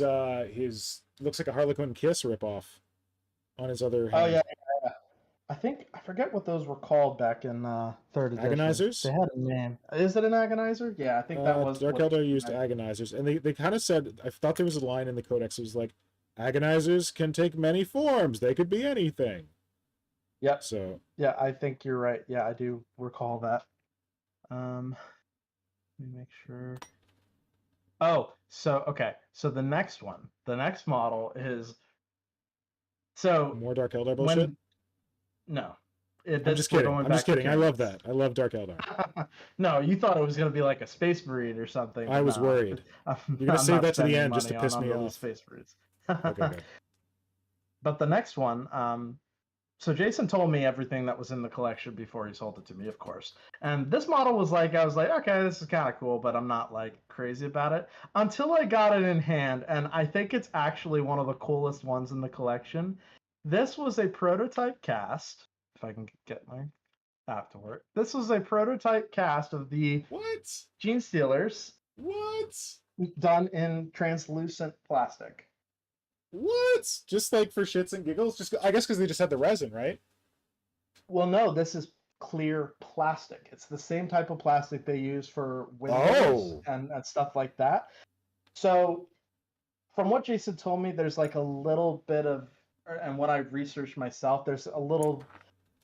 looks like a Harlequin kiss ripoff on his other hand. Oh yeah. I forget what those were called back in third edition. Agonizers? They had a name. Is it an agonizer? Yeah, I think that was Dark what- Eldar used agonizers, and they kind of said, I thought there was a line in the codex that was like, agonizers can take many forms. They could be anything. Yep. So Yeah, I think you're right. Yeah, I do recall that. Let me make sure. Oh, so the next model is more Dark Eldar bullshit. No. I'm just kidding. I love that. I love Dark Eldar. No, you thought it was going to be like a Space Marine or something. I was worried. You're going to save that to the end just to piss me off. Space Marines. Okay, good. But the next one, so Jason told me everything that was in the collection before he sold it to me, of course. And this model was like, I was like, okay, this is kind of cool, but I'm not like crazy about it until I got it in hand. And I think it's actually one of the coolest ones in the collection. This was a prototype cast. If I can get my app to work. This was a prototype cast of the What? Genestealers. What? Done in translucent plastic. What? Just like for shits and giggles? Just I guess because they just had the resin, right? Well, no, this is clear plastic. It's the same type of plastic they use for windows and stuff like that. So, from what Jason told me, there's like a little bit of and what I've researched myself, there's a little.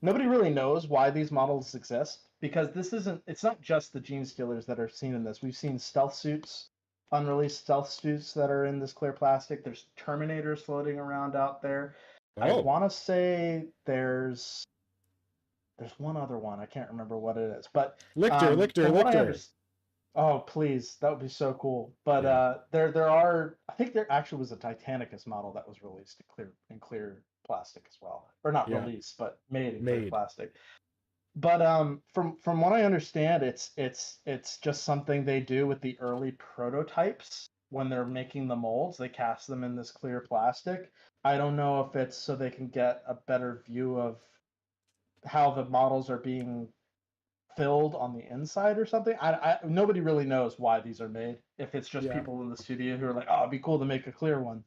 Nobody really knows why these models exist because this isn't. It's not just the Genestealers that are seen in this. We've seen stealth suits, unreleased stealth suits that are in this clear plastic. There's Terminators floating around out there. I Oh, want to say there's one other one. I can't remember what it is, but Lictor. from what I understand. Oh, please, that would be so cool. But Yeah. there are. I think there actually was a Titanicus model that was released in clear plastic as well, or not Yeah. released, but made in clear Made. plastic. But from what I understand, it's just something they do with the early prototypes when they're making the molds. They cast them in this clear plastic. I don't know if it's so they can get a better view of how the models are being filled on the inside or something. Nobody really knows why these are made. If it's just Yeah. people in the studio who are like, oh, it'd be cool to make a clear one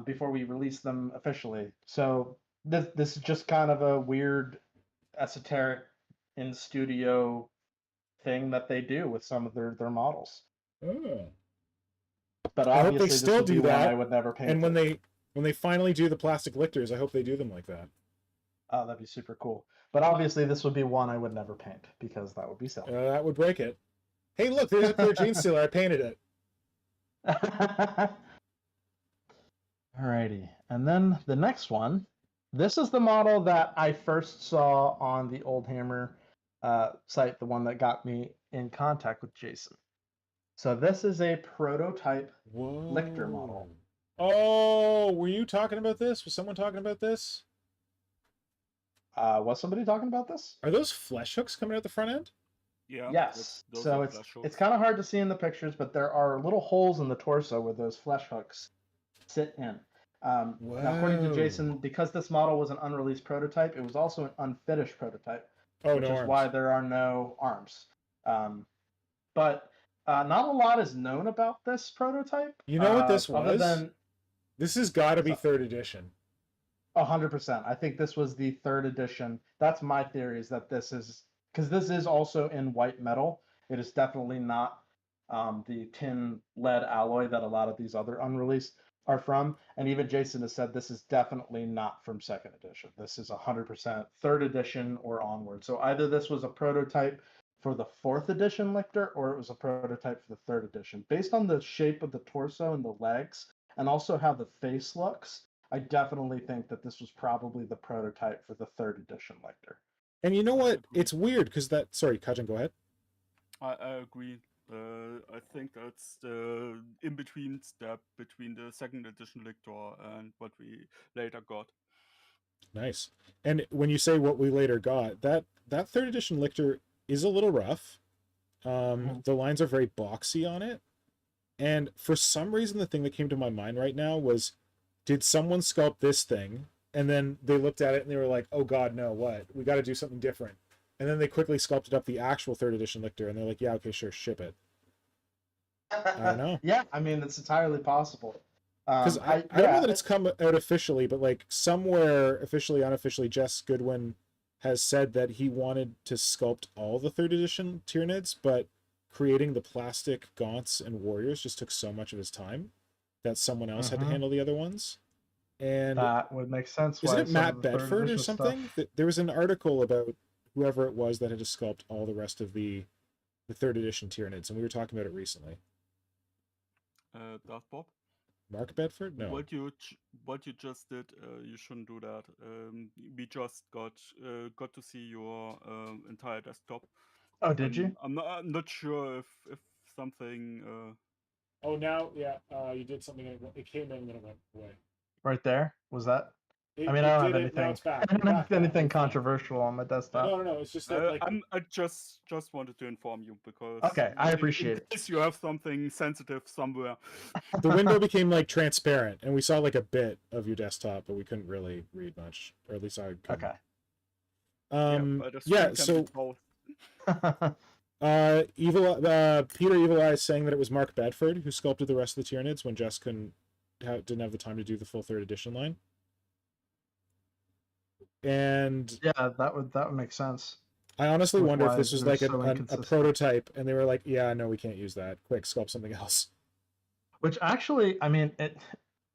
before we release them officially. So this is just kind of a weird, esoteric in studio thing that they do with some of their models. Oh. But I hope obviously, they this still would be do one that. I would never paint. And when they finally do the plastic lictors, I hope they do them like that. Oh, that'd be super cool. But obviously, this would be one I would never paint because that would be silly. That would break it. Hey, look, there's a clear Genestealer. I painted it. Alrighty, and then the next one. This is the model that I first saw on the Old Hammer site, the one that got me in contact with Jason. So this is a prototype Whoa. Lictor model. Oh, were you talking about this? Was someone talking about this? Was somebody talking about this? Are those flesh hooks coming out the front end? Yeah. Yes. those So are it's flash hooks. it's kind of hard to see in the pictures, but there are little holes in the torso where those flesh hooks sit in. Now, according to Whoa. Jason, because this model was an unreleased prototype, it was also an unfinished prototype, Oh, which no is arms. why there are no arms. But not a lot is known about this prototype. You know what this Other was? than This has got to be What's 3rd edition. 100%. I think this was the 3rd edition. That's my theory, is that this is because this is also in white metal. It is definitely not the tin lead alloy that a lot of these other unreleased are from. And even Jason has said this is definitely not from 2nd edition. This is 100% 3rd edition or onward. So either this was a prototype for the 4th edition Lictor, or it was a prototype for the 3rd edition. Based on the shape of the torso and the legs, and also how the face looks, I definitely think that this was probably the prototype for the 3rd edition Lictor. And you know I what? agree. It's weird because that. Sorry, Kajan, go ahead. I agree. I think that's the in-between step between the 2nd edition Lictor and what we later got. Nice. And when you say what we later got, that 3rd edition Lictor is a little rough. The lines are very boxy on it. And for some reason, the thing that came to my mind right now was, did someone sculpt this thing? And then they looked at it and they were like, oh God, no, what? We got to do something different. And then they quickly sculpted up the actual 3rd edition Lictor, and they're like, yeah, okay, sure, ship it. I don't know. Yeah, I mean, it's entirely possible. Because I don't know that it's come out officially, but like somewhere officially, unofficially, Jess Goodwin has said that he wanted to sculpt all the 3rd edition Tyranids, but creating the plastic gaunts and warriors just took so much of his time that someone else had to handle the other ones. And that would make sense. isn't why it some Matt of the 3rd Bedford or edition something? stuff- There was an article about whoever it was that had to sculpt all the rest of the 3rd edition Tyranids, and we were talking about it recently. Darth Bob? Mark Bedford? No. What you just did, you shouldn't do that. We just got to see your entire desktop. Oh, did you? I'm not sure if something. Oh, now, yeah, you did something. It came in and then it went away. Right there? Was that? I mean, I don't have anything. I don't have anything controversial on my desktop. No. It's just that, like, I just wanted to inform you because. Okay, I appreciate it. In case you have something sensitive somewhere. the window became like transparent, and we saw like a bit of your desktop, but we couldn't really read much, or at least I couldn't. Okay. But a Yeah. screen can So, be both. Peter Evil Eye is saying that it was Mark Bedford who sculpted the rest of the Tyranids when Jess didn't have the time to do the full 3rd edition line. And yeah, that would make sense. I honestly With wonder if why this was they're like so a inconsistent. prototype, and they were like, "Yeah, no, we can't use that. Quick, sculpt something else." Which actually, I mean,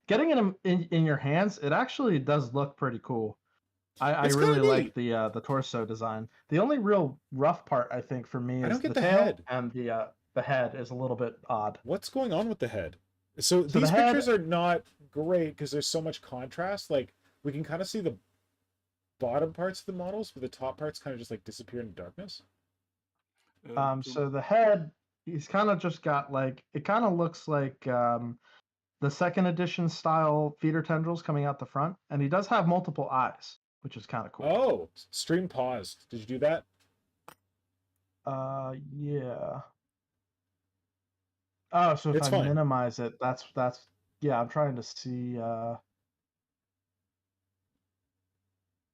getting it in your hands, it actually does look pretty cool. I It's really kinda like neat. the torso design. The only real rough part I think for me I is don't get the the tail, head. and the head is a little bit odd. What's going on with the head? So So the these head, pictures are not great because there's so much contrast. Like we can kind of see the bottom parts of the models, but the top parts kind of just like disappear in darkness. To, so the head, he's kind of just got like, it kind of looks like the second edition style feeder tendrils coming out the front, and he does have multiple eyes, which is kind of cool. Oh, stream paused. Did you do that? Yeah. Oh, so if It's I fine. minimize it, that's yeah, I'm trying to see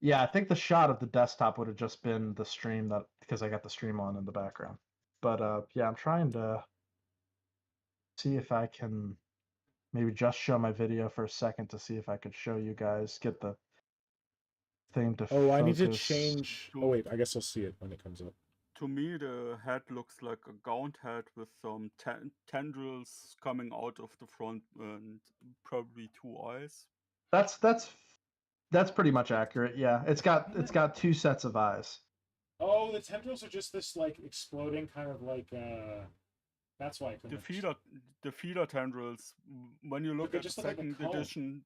yeah, I think the shot of the desktop would have just been the stream, that because I got the stream on in the background. But yeah, I'm trying to see if I can maybe just show my video for a second to see if I could show you guys, get the thing to Oh, I need to focus. change. Oh wait, I guess I'll see it when it comes up. to me, the head looks like a gaunt head with some tendrils coming out of the front and probably 2 eyes. That's pretty much accurate. Yeah, it's got two sets of eyes. Oh, the tendrils are just this like exploding kind of like that's why I couldn't. The feeder tendrils. When you look They at the just look like a second cone. edition,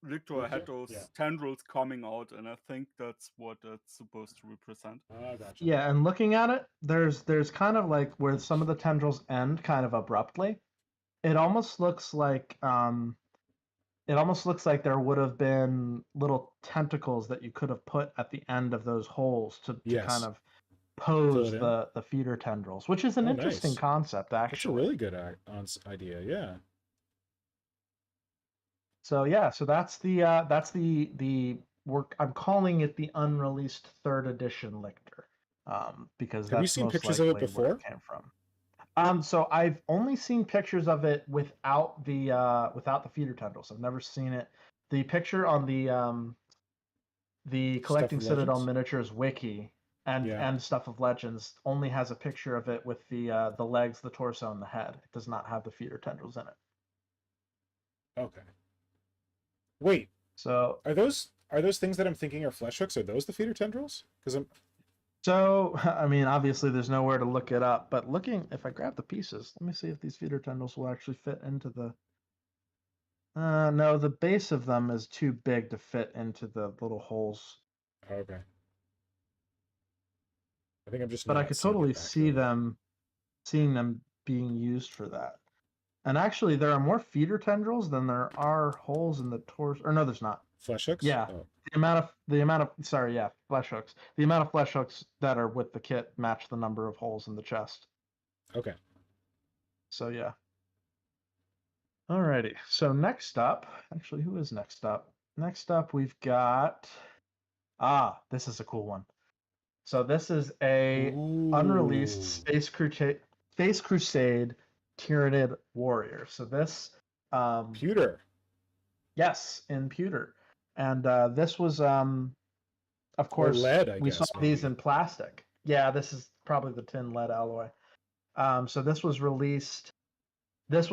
Lictor had those tendrils coming out, and I think that's what it's supposed to represent. Ah, gotcha. Yeah, and looking at it, there's kind of like where some of the tendrils end kind of abruptly. It almost looks like there would have been little tentacles that you could have put at the end of those holes to kind of pose Fill it in. the feeder tendrils, which is an interesting nice. concept, actually. That's a really good idea, yeah. So yeah, so that's the work. I'm calling it the unreleased third edition Lictor, because Have you that's seen most pictures of it likely where before? it came from. So I've only seen pictures of it without the feeder tendrils. I've never seen it. The picture on the Collecting Stuff of Citadel Legends? Miniatures wiki and Stuff of Legends only has a picture of it with the legs, the torso, and the head. It does not have the feeder tendrils in it. Okay. Wait. So are those things that I'm thinking are flesh hooks? Are those the feeder tendrils? Because So, I mean, obviously there's nowhere to look it up, but if I grab the pieces, let me see if these feeder tendrils will actually fit into the... no, the base of them is too big to fit into the little holes. Okay. I think I'm just But I could totally seeing them being used for that. And actually, there are more feeder tendrils than there are holes in the torso. Or no, there's not. Flesh hooks? Yeah. Oh. The amount of flesh hooks. The amount of flesh hooks that are with the kit match the number of holes in the chest. Okay. So yeah. Alrighty. So next up, actually, who is next up? Next up, we've got this is a cool one. So this is a unreleased Space Crusade Tyranid warrior. So this pewter. Yes, in pewter. And this was of course, lead, we guess, saw these in plastic. Yeah, this is probably the tin lead alloy. So this was released. This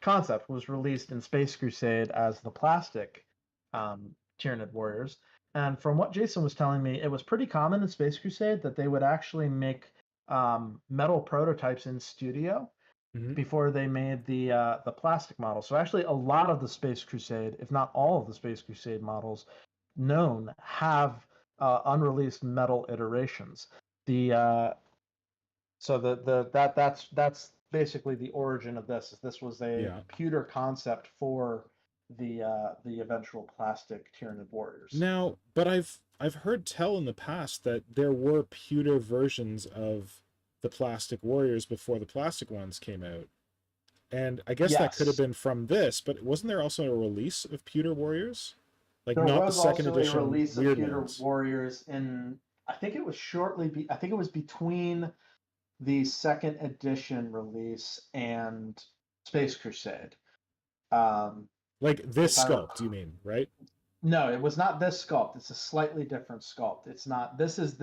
concept was released in Space Crusade as the plastic Tyranid warriors. And from what Jason was telling me, it was pretty common in Space Crusade that they would actually make metal prototypes in studio before they made the plastic model. So actually, a lot of the Space Crusade, if not all of the Space Crusade models known, have unreleased metal iterations. That's basically the origin of this. This was a pewter concept for the eventual plastic Tyranid warriors. Now, but I've heard tell in the past that there were pewter versions of the plastic warriors before the plastic ones came out, and I guess that could have been from this. But wasn't there also a release of pewter warriors? Like there not was the second also edition a release of pewter ones. warriors in. I think it was I think it was between the second edition release and Space Crusade. Like this sculpt, you mean, right? No, it was not this sculpt. It's a slightly different sculpt. It's not. This is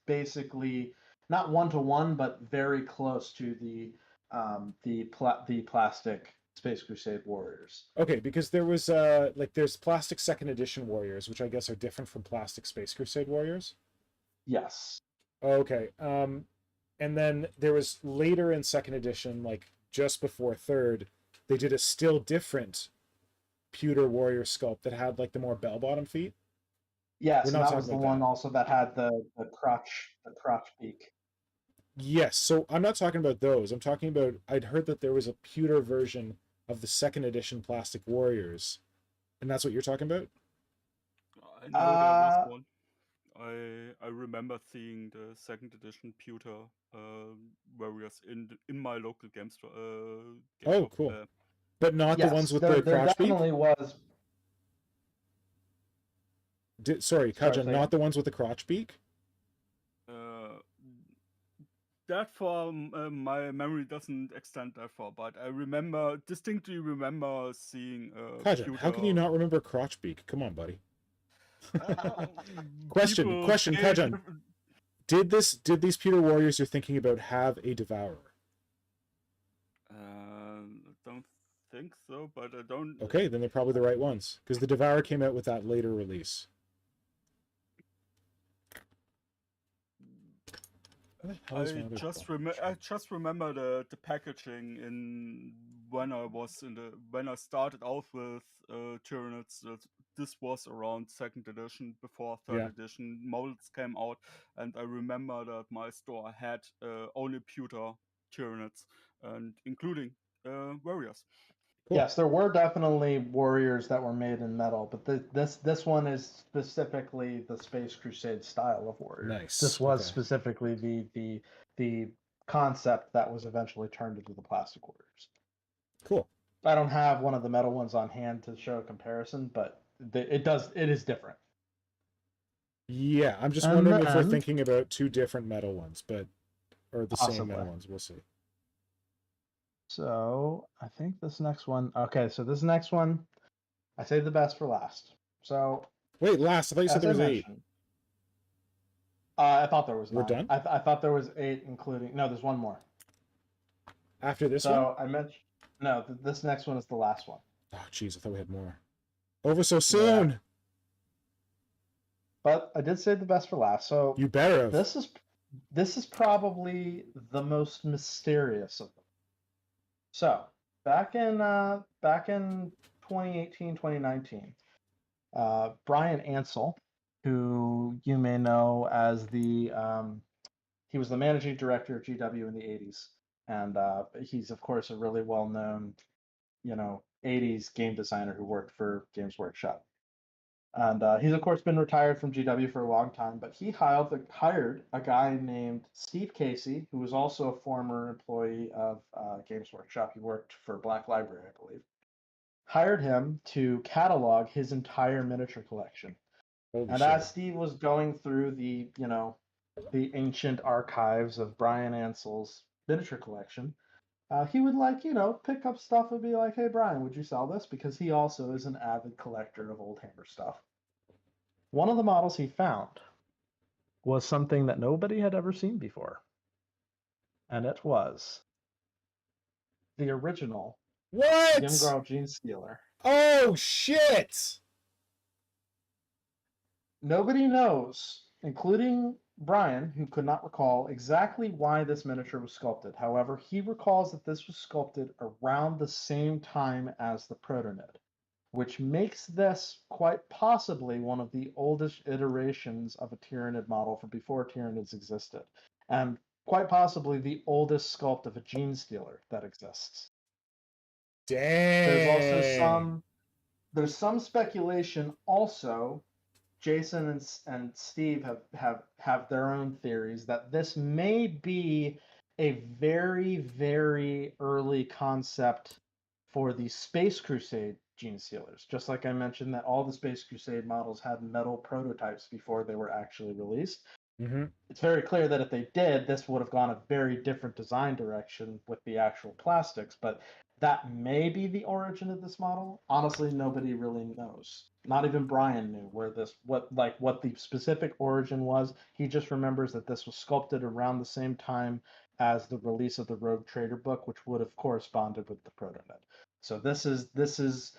basically not 1-to-1, but very close to the the plastic Space Crusade warriors. Okay, because there was like there's plastic second edition warriors, which I guess are different from plastic Space Crusade warriors. Yes. Okay. And then there was later in second edition, like just before third, they did a still different pewter warrior sculpt that had like the more bell bottom feet. Yes, We're and not that was the talking about one that. also that had the crotch beak. Yes, so I'm not talking about those. I'm talking about I'd heard that there was a pewter version of the second edition plastic warriors, and that's what you're talking about. I know there was one. I remember seeing the second edition pewter warriors in my local game store. Oh, cool. But not the Yes, ones with there the crotch beak. definitely was. Sorry, Kajan, say not again? the ones with the crotch beak. That far, my memory doesn't extend that far, but I distinctly remember seeing Kajan, pewter. how can you not remember crotch beak? Come on, buddy. Question, People say Kajan. different- Did these pewter warriors you're thinking about have a devourer? Don't think so, but I don't. Okay, then they're probably the right ones because the devourer came out with that later release. I just remember the packaging in when I started out with Tyranids. This was around second edition, before third edition molds came out, and I remember that my store had only pewter Tyranids, and including warriors. Cool. Yes, there were definitely warriors that were made in metal, but this one is specifically the Space Crusade style of warrior. Nice. This was specifically the concept that was eventually turned into the plastic warriors. Cool. I don't have one of the metal ones on hand to show a comparison, but it is different. Yeah, I'm just wondering if we're thinking about two different metal ones, or the same metal ones. We'll see. So I think this next one. Okay, so this next one, I saved the best for last. So wait, last? I thought you said there was 8. I thought there was 9. We're done? I thought there was 8, including there's one more. After this one? So I mentioned this next one is the last one. Oh, jeez, I thought we had more. Over so soon. Yeah. But I did save the best for last. So you better have. This is probably the most mysterious of them. So back in 2018, 2019, Brian Ansell, who you may know as he was the managing director of GW in the 80s, and he's of course a really well-known, 80s game designer who worked for Games Workshop. And he's of course been retired from GW for a long time, but he hired a guy named Steve Casey, who was also a former employee of Games Workshop. He worked for Black Library, I believe. Hired him to catalog his entire miniature collection. As Steve was going through the ancient archives of Brian Ansell's miniature collection, he would pick up stuff and be like, "Hey Brian, would you sell this?" Because he also is an avid collector of old Hammer stuff. One of the models he found was something that nobody had ever seen before, and it was the original Young Genestealer. Oh shit! Nobody knows, including Brian, who could not recall exactly why this miniature was sculpted. However, he recalls that this was sculpted around the same time as the ProtoNid, which makes this quite possibly one of the oldest iterations of a Tyranid model from before Tyranids existed, and quite possibly the oldest sculpt of a Genestealer that exists. Dang. There's some speculation also. Jason and Steve have their own theories that this may be a very, very early concept for the Space Crusade Genestealers. Just like I mentioned that all the Space Crusade models had metal prototypes before they were actually released. Mm-hmm. It's very clear that if they did, this would have gone a very different design direction with the actual plastics, but that may be the origin of this model. Honestly, nobody really knows. Not even Brian knew what the specific origin was. He just remembers that this was sculpted around the same time as the release of the Rogue Trader book, which would have corresponded with the ProtoNid. So this is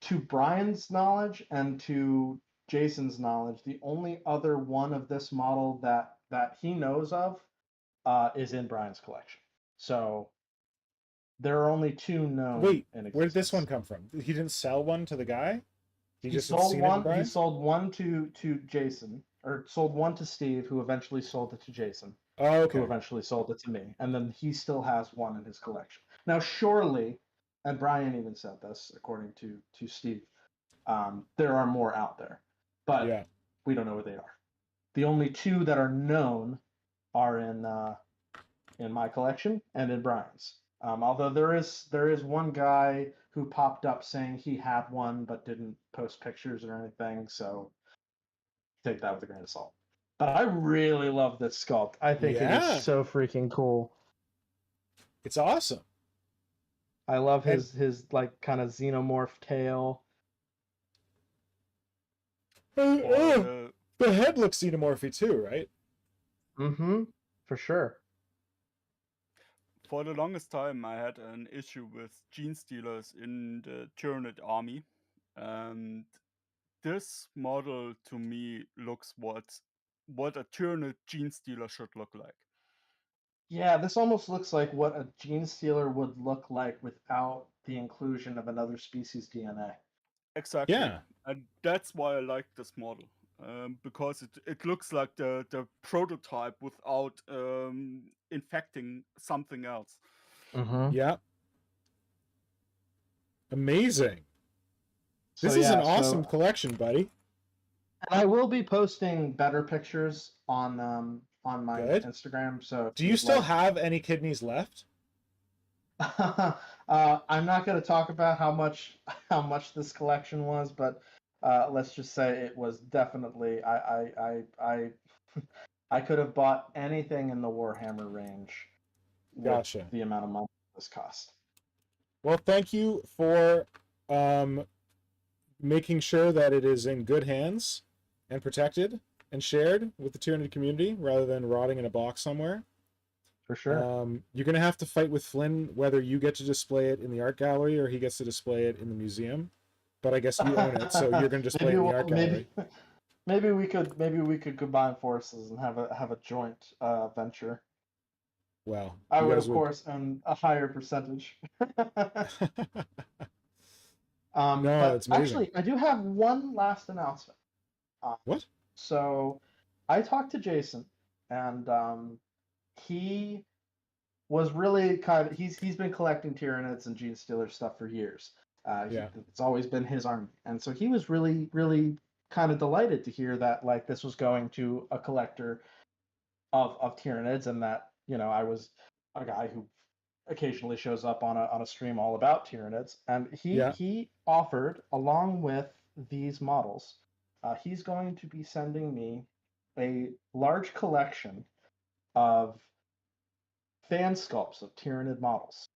to Brian's knowledge and to Jason's knowledge, the only other one of this model that he knows of is in Brian's collection. So there are only 2 known. Wait, in existence. where did this one come from? He didn't sell one to the guy? He just had sold seen it in one. He Brian? sold one to Jason, or sold one to Steve, who eventually sold it to Jason, Oh, okay. who eventually sold it to me, and then he still has one in his collection. Now, surely, and Brian even said this, according to Steve, there are more out there, but Yeah. we don't know where they are. The only 2 that are known are in my collection and in Brian's. Although there is one guy who popped up saying he had one but didn't post pictures or anything, so take that with a grain of salt. But I really love this sculpt. I think it Yeah. is so freaking cool. It's awesome. I love his like kind of xenomorph tail. The head looks xenomorphy too, right? Mm-hmm. For sure. For the longest time, I had an issue with Genestealers in the Tyranid army, and this model to me looks what a Tyranid Genestealer should look like. Yeah, this almost looks like what a Genestealer would look like without the inclusion of another species DNA. Exactly. Yeah. And that's why I like this model. Because it looks like the prototype without infecting something else. Mm-hmm. Yeah. Amazing. This is an awesome collection, buddy. And I will be posting better pictures on my Good. Instagram. So Do you still have any kidneys left? I'm not going to talk about how much this collection was, but let's just say it was definitely I could have bought anything in the Warhammer range with Gotcha. the amount of money this cost. Well, thank you for making sure that it is in good hands and protected and shared with the Tyranid community rather than rotting in a box somewhere. For sure. You're going to have to fight with Flynn whether you get to display it in the art gallery or he gets to display it in the museum. But I guess you own it, so you're going to display it in the art gallery. Maybe we could combine forces and have a joint venture. Well, I would, of course, own a higher percentage. No, it's amazing. Actually, I do have one last announcement. What? So, I talked to Jason, and he was really kind of he's been collecting Tyranids and Genestealer stuff for years. It's always been his army, and so he was really kind of delighted to hear that like this was going to a collector of Tyranids, and that I was a guy who occasionally shows up on a stream all about Tyranids, and he offered, along with these models, he's going to be sending me a large collection of Fansculpts of Tyranid models,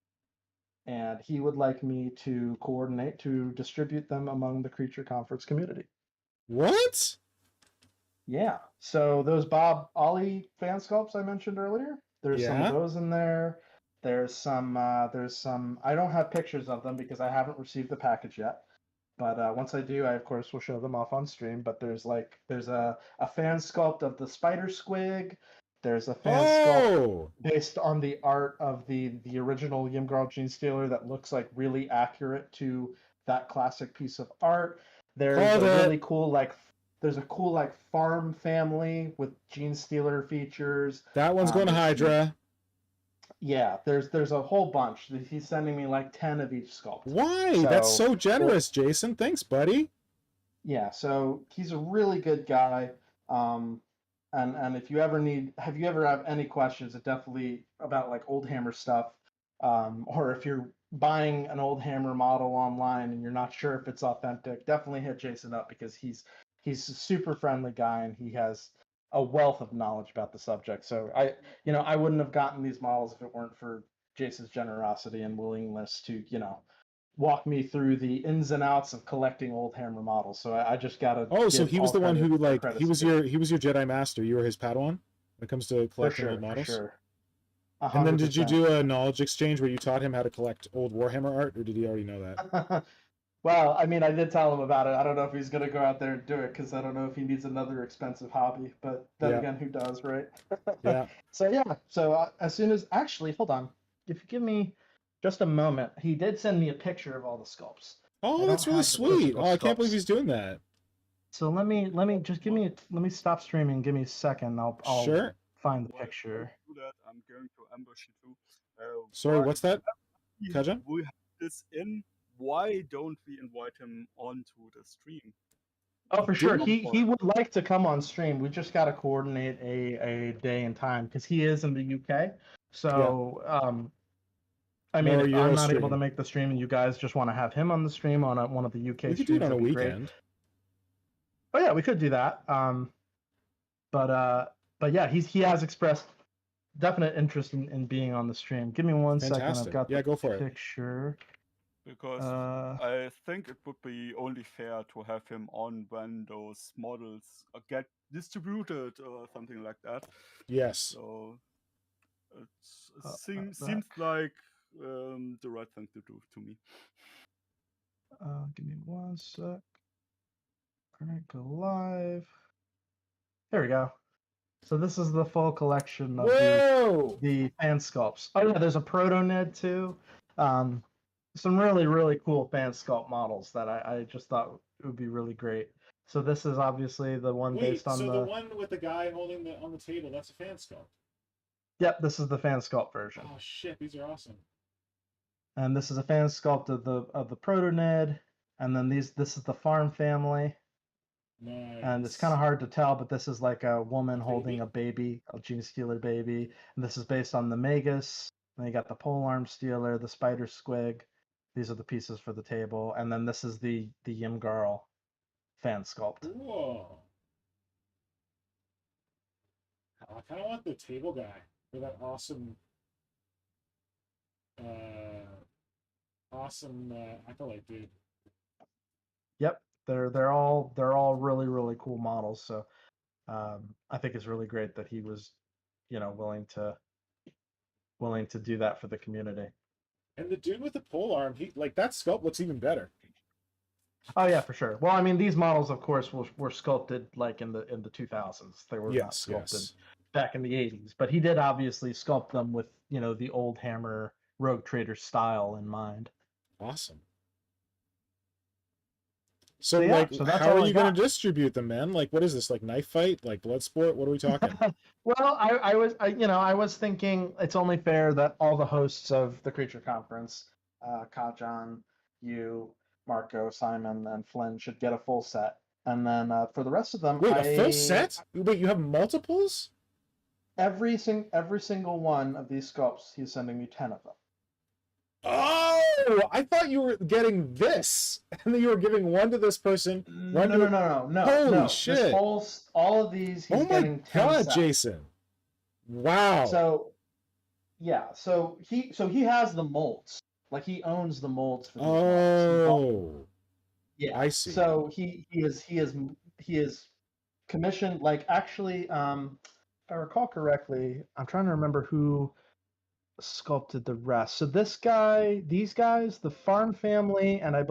and he would like me to coordinate to distribute them among the Creature Conference community. What? Yeah. So those Bob Olley Fansculpts I mentioned earlier, there's some of those in there. There's some I don't have pictures of them because I haven't received the package yet. But once I do, I of course will show them off on stream. But there's a fan sculpt of the Spider Squig. There's a fan sculpt based on the art of the original Ymgarl Genestealer that looks like really accurate to that classic piece of art. There's a cool farm family with Genestealer features. That one's going to Hydra. Yeah, there's a whole bunch. He's sending me like 10 of each sculpt. Why? That's so generous, Jason. Thanks, buddy. Yeah, so he's a really good guy. And if you ever have any questions, definitely about like old Hammer stuff, or if you're buying an old Hammer model online and you're not sure if it's authentic, definitely hit Jason up because he's a super friendly guy and he has a wealth of knowledge about the subject. So I wouldn't have gotten these models if it weren't for Jason's generosity and willingness to, walk me through the ins and outs of collecting old Hammer models. So I just gotta. Oh, so he was the one who he was your Jedi Master. You were his Padawan when it comes to collecting old models. For sure. And then did you 100%. do a knowledge exchange where you taught him how to collect old Warhammer art, or did he already know that? Well, I mean, I did tell him about it. I don't know if he's going to go out there and do it because I don't know if he needs another expensive hobby. But then Yeah. again, who does, right? Yeah. So, yeah. So, as soon as. Actually, hold on. If you give me just a moment, he did send me a picture of all the sculpts. Oh, I that's don't really have the sweet. physical Oh, I can't believe sculpts. he's doing that. So, let me just give me. Let me stop streaming. Give me a second. I'll Sure. find the While picture. you do that, I'm going to ambush you too. Sorry, what's that? We Kajan? we have this in. Why don't we invite him onto the stream? Oh, for sure. Didn't- He would like to come on stream. We just got to coordinate a day and time because he is in the UK. So, I mean, Or if Euro I'm not able stream. to make the stream and you guys just want to have him on the stream on one of the UK We could streams, do it on a that'd be great. weekend. Oh yeah, we could do that. But yeah, he has expressed definite interest in being on the stream. Give me one second. Fantastic. I've got Yeah, the go for it. picture. Because Uh, I think it would be only fair to have him on when those models get distributed or something like that. Yes. So it back. seems like the right thing to do to me. Give me one sec. All right, go live. There we go. So this is the full collection of Whoa! the Fansculpts. Oh yeah, there's a ProtoNid too. Some really cool Fansculpt models that I just thought would be really great. So this is obviously the one based on the one with the guy holding on the table, that's a fan sculpt. Yep, this is the Fansculpt version. Oh shit, these are awesome. And this is a Fansculpt of the ProtoNid, and then this is the Farm family. Nice. And it's kind of hard to tell, but this is like a woman holding a baby, a Genestealer baby. And this is based on the Magus. And you got the Polearm Stealer, the Spider Squig. These are the pieces for the table. And then this is the Yimgarl fan sculpt. Whoa. I kind of want the table guy for that awesome acolyte dude. Yep. They're all really cool models. So I think it's really great that he was, willing to do that for the community. And the dude with the polearm, that sculpt looks even better. Oh yeah, for sure. Well, I mean, these models, of course, were sculpted like in the 2000s. They were not sculpted back in the 80s. But he did obviously sculpt them with the old Hammer Rogue Trader style in mind. Awesome. So that's how are you going to distribute them, man? Like, what is this? Like knife fight? Like blood sport? What are we talking? Well, I was thinking it's only fair that all the hosts of the Creature Conference, Kajan, you, Marco, Simon, and Flynn should get a full set, and then for the rest of them, wait, a full set? Wait, you have multiples? Every single one of these sculpts, he's sending me 10 of them. Oh, I thought you were getting this, and then you were giving one to this person. No. Holy shit! All of these, he's getting 10 God, sets. Jason! Wow. So, yeah. So he has the molds. Like he owns the molds for these molds. Yeah. I see. So he is commissioned. Like actually, if I recall correctly, I'm trying to remember who sculpted the rest. So these guys, the Farm family, and I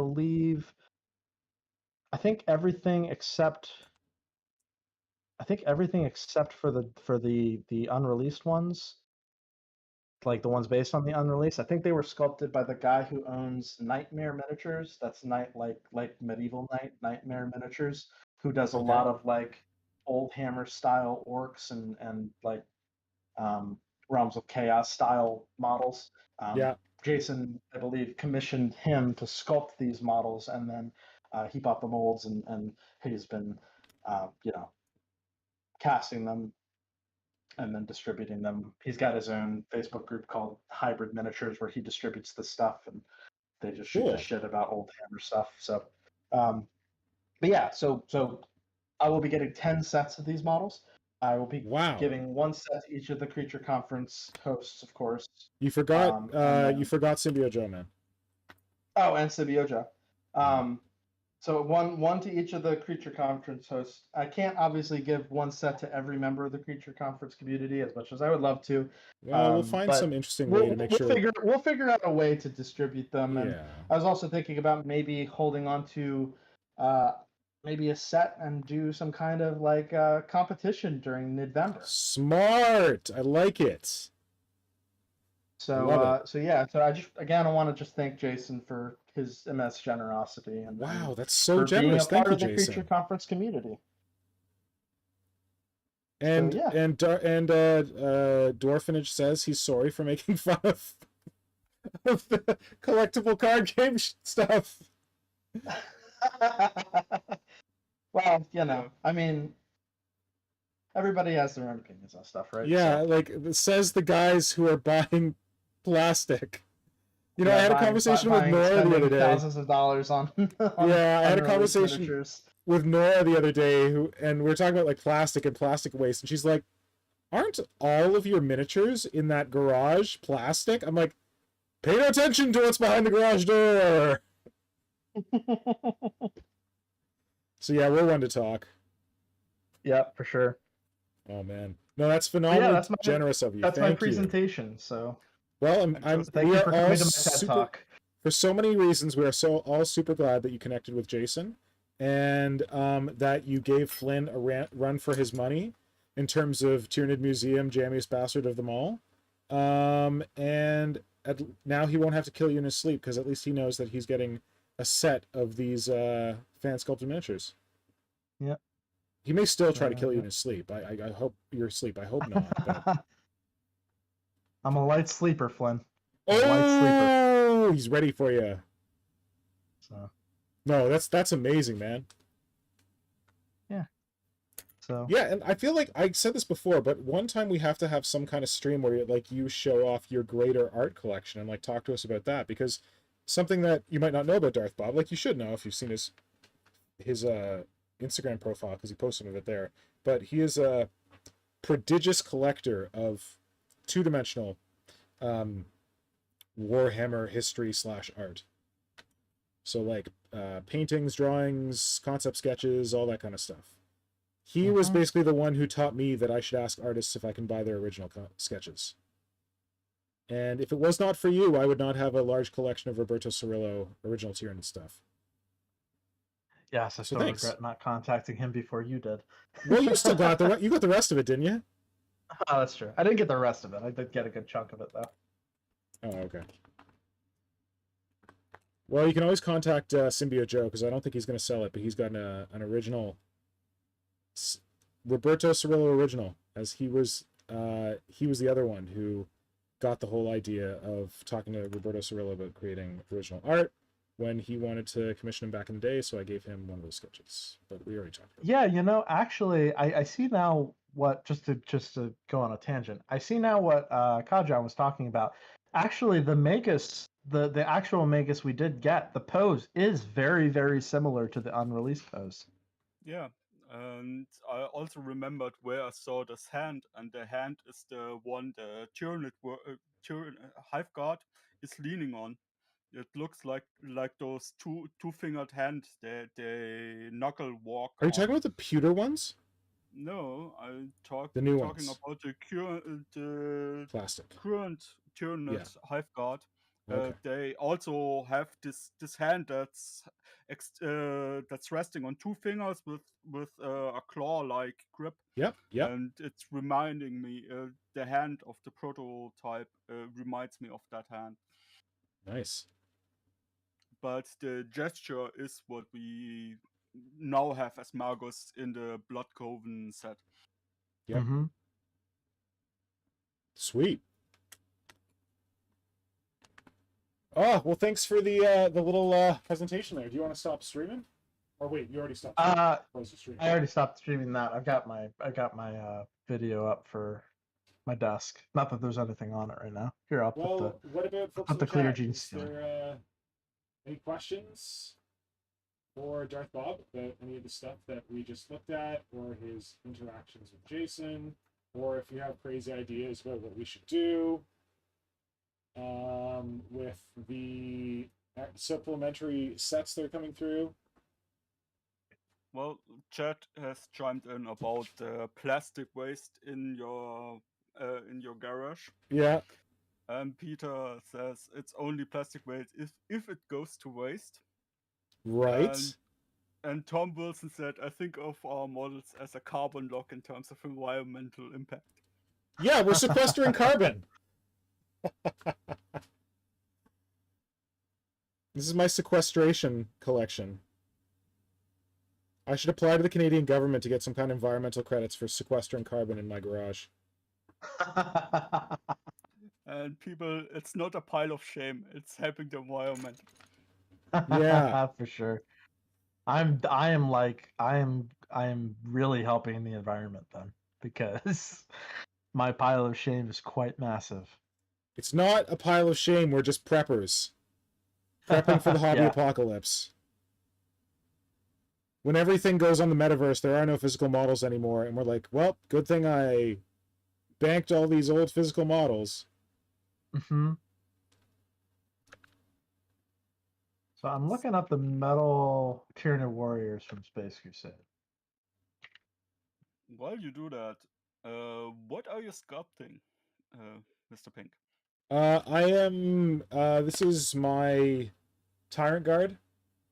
think everything except for the unreleased ones, like the ones based on the unreleased. I think they were sculpted by the guy who owns Nightmare Miniatures. That's like medieval Nightmare Miniatures, who does a lot of like old Hammer style orcs and like Realms of Chaos style models. Jason, I believe, commissioned him to sculpt these models, and then he bought the molds, and he's been, casting them and then distributing them. He's got his own Facebook group called Hybrid Miniatures where he distributes the stuff, and they just shoot the shit about old Hammer stuff. So, but yeah, so I will be getting 10 sets of these models. I will be giving one set to each of the Creature Conference hosts, of course. You forgot you forgot Symbio Joe, man. Oh, and Symbio Joe. So one to each of the creature conference hosts. I can't obviously give one set to every member of the creature conference community as much as I would love to. Well, we'll find But some interesting way to make sure. we'll figure out a way to distribute them. And Yeah. I was also thinking about maybe holding on to maybe a set and do some kind of like competition during November. Smart. I like it. Love So yeah, so I want to just thank Jason for his immense generosity and Wow, that's so for generous. being a Thank part you, of the Jason. creature conference community. And So, yeah. Dwarfinage says he's sorry for making fun of the collectible card game stuff. Well, you know, I mean, everybody has their own opinions on stuff, right? Yeah, So, like it says the guys who are buying plastic. You know, yeah, I had a conversation with Nora the spending other day. thousands of dollars on Yeah, I had a unreleased conversation miniatures. with Nora the other day, and we were talking about like plastic and plastic waste, and she's like, "Aren't all of your miniatures in that garage plastic?" I'm like, "Pay no attention to what's behind the garage door." So yeah, we're one to talk. Yeah, for sure. Oh man, no, that's phenomenally generous of you. That's Thank my presentation. you. So, well, thank we you are for all coming to my TED super, Talk. for so many reasons. We are all super glad that you connected with Jason, and that you gave Flynn a run for his money in terms of Tyranid Museum, Jammiest bastard of them all. And now he won't have to kill you in his sleep, because at least he knows that he's getting a set of these fan sculpted miniatures. Yeah. He may still try to kill you in his sleep. I hope you're asleep. I hope not. But... I'm a light sleeper, Flynn. Oh, he's ready for you. So. No, that's amazing, man. Yeah. So. Yeah, and I feel like I said this before, but one time we have to have some kind of stream where you show off your greater art collection and like talk to us about that, because something that you might not know about Darth Bob, like you should know if you've seen his Instagram profile, because he posts some of it there, but he is a prodigious collector of two-dimensional Warhammer history / art. So like paintings, drawings, concept sketches, all that kind of stuff. He was basically the one who taught me that I should ask artists if I can buy their original sketches. And if it was not for you, I would not have a large collection of Roberto Cirillo original Tyranid stuff. Yes, I still regret not contacting him before you did. Well, you still got you got the rest of it, didn't you? Oh, that's true. I didn't get the rest of it. I did get a good chunk of it, though. Oh, okay. Well, you can always contact Symbiote Joe, because I don't think he's going to sell it, but he's got an original Roberto Cirillo original, as he was the other one who got the whole idea of talking to Roberto Cirillo about creating original art when he wanted to commission him back in the day, so I gave him one of those sketches. But we already talked about Yeah, you know, actually, I see now what, just to go on a tangent, I see now what Kajan was talking about. Actually, the Magus, the actual Magus we did get, the pose is very, very similar to the unreleased pose. Yeah, and I also remembered where I saw this hand, and the hand is the one the Tyranid Hive Guard is leaning on. It looks like those two-fingered hands they knuckle walk. Are you talking about the pewter ones? No, I'm the new talking ones. about the Plastic. current Tyranid Hive Guard. Okay. They also have this hand that's resting on two fingers with a claw-like grip. Yep. And it's reminding me, the hand of the prototype reminds me of that hand. Nice. But the gesture is what we now have as Magus in the Blood Coven set. Yep. Mm-hmm. Sweet. Oh, well, thanks for the little presentation there. Do you want to stop streaming? Or wait, you already stopped streaming. I already stopped streaming that. I got my video up for my desk. Not that there's anything on it right now. Here, I'll what about put the clear jeans. Is there any questions for Darth Bob about any of the stuff that we just looked at, or his interactions with Jason, or if you have crazy ideas about what we should do with the supplementary sets that are coming through? Well, Chad has chimed in about plastic waste in your garage. Yeah. And Peter says it's only plastic waste if it goes to waste. Right. And Tom Wilson said, I think of our models as a carbon lock in terms of environmental impact. Yeah, we're sequestering carbon. This is my sequestration collection. I should apply to the Canadian government to get some kind of environmental credits for sequestering carbon in my garage. And people, it's not a pile of shame. It's helping the environment. Yeah. For sure. I am really helping the environment then, because my pile of shame is quite massive. It's not a pile of shame. We're just preppers. Prepping for the hobby Yeah. apocalypse. When everything goes on the metaverse, there are no physical models anymore. And we're like, well, good thing I banked all these old physical models. Mm-hmm. So I'm looking up the metal Tyranid warriors from Space Crusade. While you do that, what are you sculpting, Mr. Pink? I am, this is my Tyrant Guard